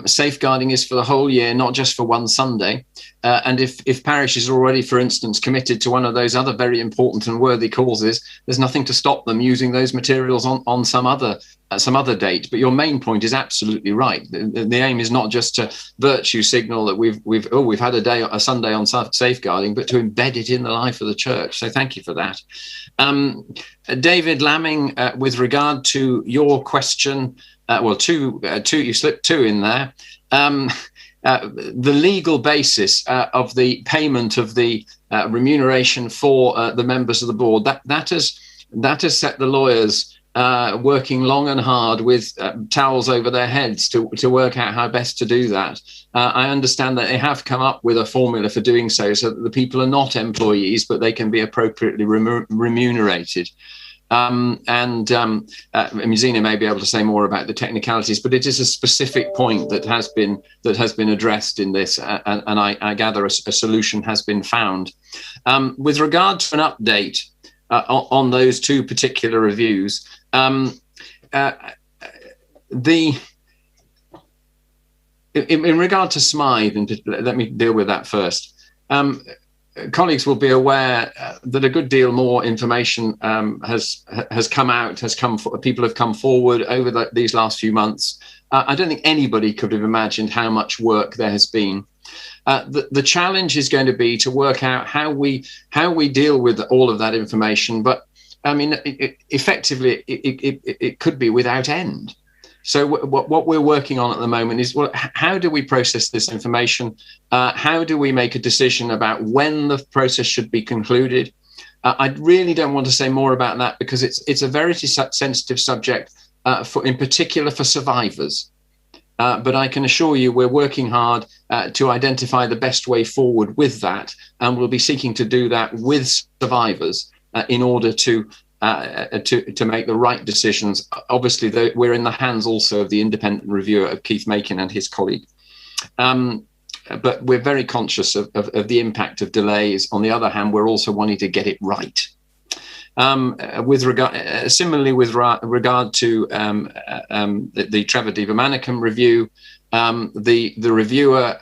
Safeguarding is for the whole year, not just for one Sunday. And if parish is already, for instance, committed to one of those other very important and worthy causes, there's nothing to stop them using those materials on some other date. But your main point is absolutely right. The aim is not just to virtue signal that we've had a Sunday on safeguarding, but to embed it in the life of the church. So thank you for that. David Lamming, with regard to your question, you slipped two in there. The legal basis of the payment of the remuneration for the members of the board, that has set the lawyers working long and hard with towels over their heads to work out how best to do that. I understand that they have come up with a formula for doing so that the people are not employees, but they can be appropriately remunerated. Zina may be able to say more about the technicalities, but it is a specific point that has been addressed in this, and I gather a solution has been found. With regard to an update on those two particular reviews, in regard to Smythe, and let me deal with that first. Colleagues will be aware that a good deal more information has come out, people have come forward over these last few months. I don't think anybody could have imagined how much work there has been. The challenge is going to be to work out how we deal with all of that information. But I mean, effectively, it could be without end. So what we're working on at the moment is, well, how do we process this information? How do we make a decision about when the process should be concluded? I really don't want to say more about that because it's a very sensitive subject, in particular for survivors. But I can assure you we're working hard to identify the best way forward with that, and we'll be seeking to do that with survivors in order to make the right decisions. Obviously, we're in the hands also of the independent reviewer of Keith Makin and his colleague. But we're very conscious of the impact of delays. On the other hand, we're also wanting to get it right. Similarly, with regard to the Trevor Deva Manickam review, the reviewer,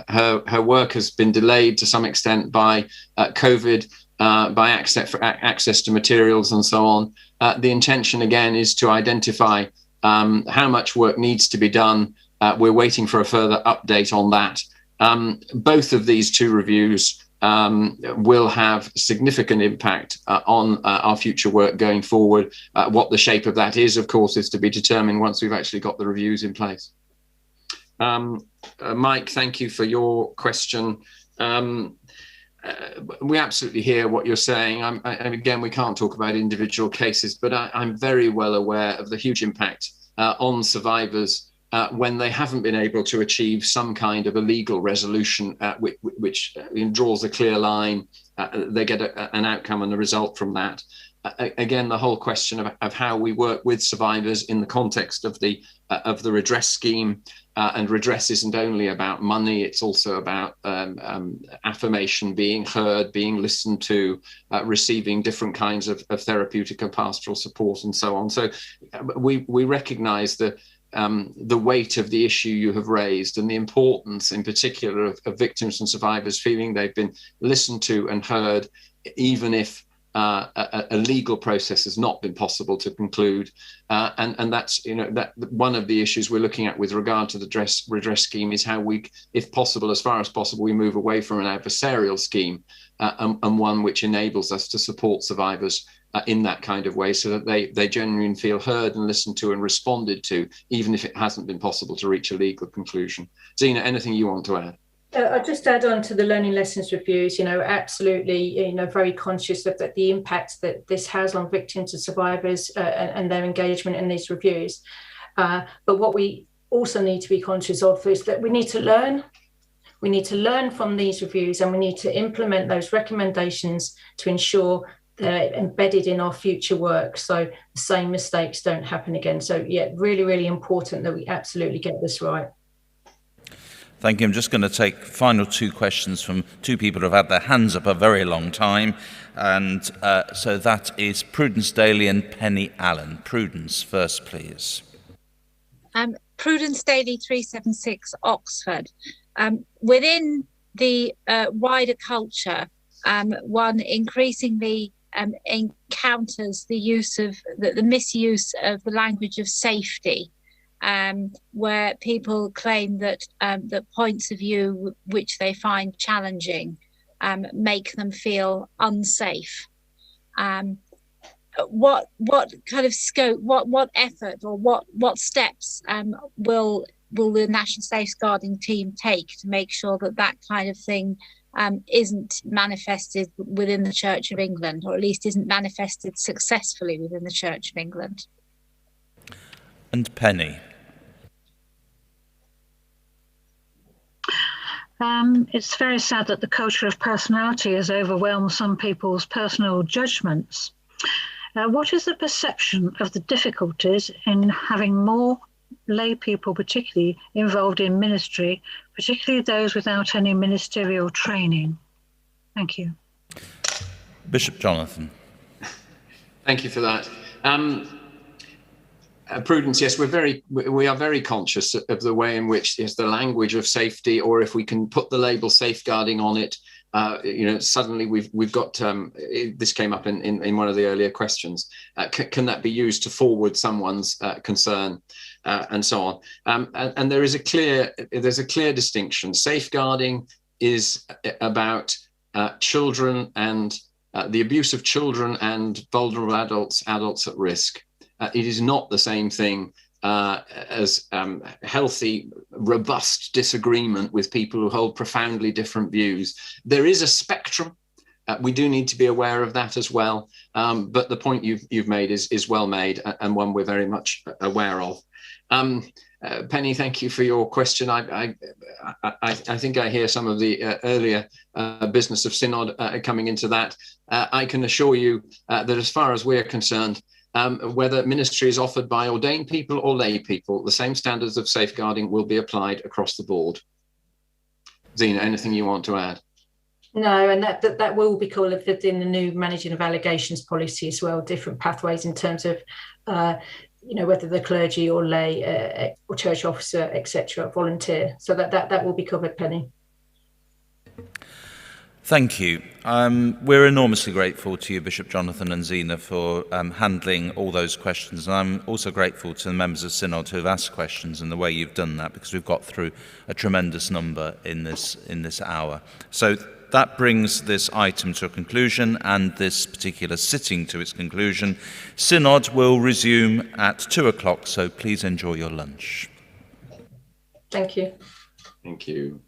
her work has been delayed to some extent by COVID. By access to materials and so on. The intention again is to identify how much work needs to be done. We're waiting for a further update on that. Both of these two reviews will have significant impact on our future work going forward. What the shape of that is, of course, is to be determined once we've actually got the reviews in place. Mike, thank you for your question. We absolutely hear what you're saying. And again, we can't talk about individual cases, but I'm very well aware of the huge impact on survivors when they haven't been able to achieve some kind of a legal resolution which draws a clear line. They get an outcome and a result from that. Again, the whole question of how we work with survivors in the context of the redress scheme, and redress isn't only about money, it's also about affirmation, being heard, being listened to, receiving different kinds of therapeutic and pastoral support and so on. So we recognize the weight of the issue you have raised and the importance in particular of victims and survivors feeling they've been listened to and heard, even if a legal process has not been possible to conclude, and that's that one of the issues we're looking at with regard to the redress scheme is how we, if possible, as far as possible, we move away from an adversarial scheme and one which enables us to support survivors in that kind of way, so that they genuinely feel heard and listened to and responded to, even if it hasn't been possible to reach a legal conclusion. Zena, anything you want to add? I'll just add on to the learning lessons reviews, absolutely, very conscious of the impact that this has on victims and survivors and their engagement in these reviews. But what we also need to be conscious of is that we need to learn. We need to learn from these reviews, and we need to implement those recommendations to ensure they're embedded in our future work, so the same mistakes don't happen again. So yeah, really, really important that we absolutely get this right. Thank you. I'm just going to take final two questions from two people who have had their hands up a very long time. And so that is Prudence Daly and Penny Allen. Prudence first, please. Prudence Daly, 376, Oxford. Within the wider culture, one increasingly encounters the use of the misuse of the language of safety, where people claim that that points of view which they find challenging make them feel unsafe. What kind of scope, what effort, or what steps will the National Safeguarding Team take to make sure that that kind of thing isn't manifested within the Church of England, or at least isn't manifested successfully within the Church of England? And Penny. It's very sad that the culture of personality has overwhelmed some people's personal judgments. What is the perception of the difficulties in having more lay people particularly involved in ministry, particularly those without any ministerial training? Thank you. Bishop Jonathan. Thank you for that. Prudence, yes, we are very conscious of the way in which the language of safety, or if we can put the label safeguarding on it, suddenly we've got this came up in one of the earlier questions. Can that be used to forward someone's concern and so on? And there's a clear distinction. Safeguarding is about children and the abuse of children and vulnerable adults at risk. It is not the same thing as healthy, robust disagreement with people who hold profoundly different views. There is a spectrum. We do need to be aware of that as well. But the point you've made is well made, and one we're very much aware of. Penny, thank you for your question. I think I hear some of the earlier business of Synod coming into that. I can assure you that as far as we're concerned, whether ministry is offered by ordained people or lay people, the same standards of safeguarding will be applied across the board. Zena, anything you want to add? No, and that will be covered in the new managing of allegations policy as well, different pathways in terms of, whether the clergy or lay or church officer, etc., volunteer. So that will be covered, Penny. Thank you. We're enormously grateful to you, Bishop Jonathan and Zena, for handling all those questions. And I'm also grateful to the members of Synod who have asked questions and the way you've done that, because we've got through a tremendous number in this hour. So that brings this item to a conclusion and this particular sitting to its conclusion. Synod will resume at 2 o'clock, so please enjoy your lunch. Thank you. Thank you.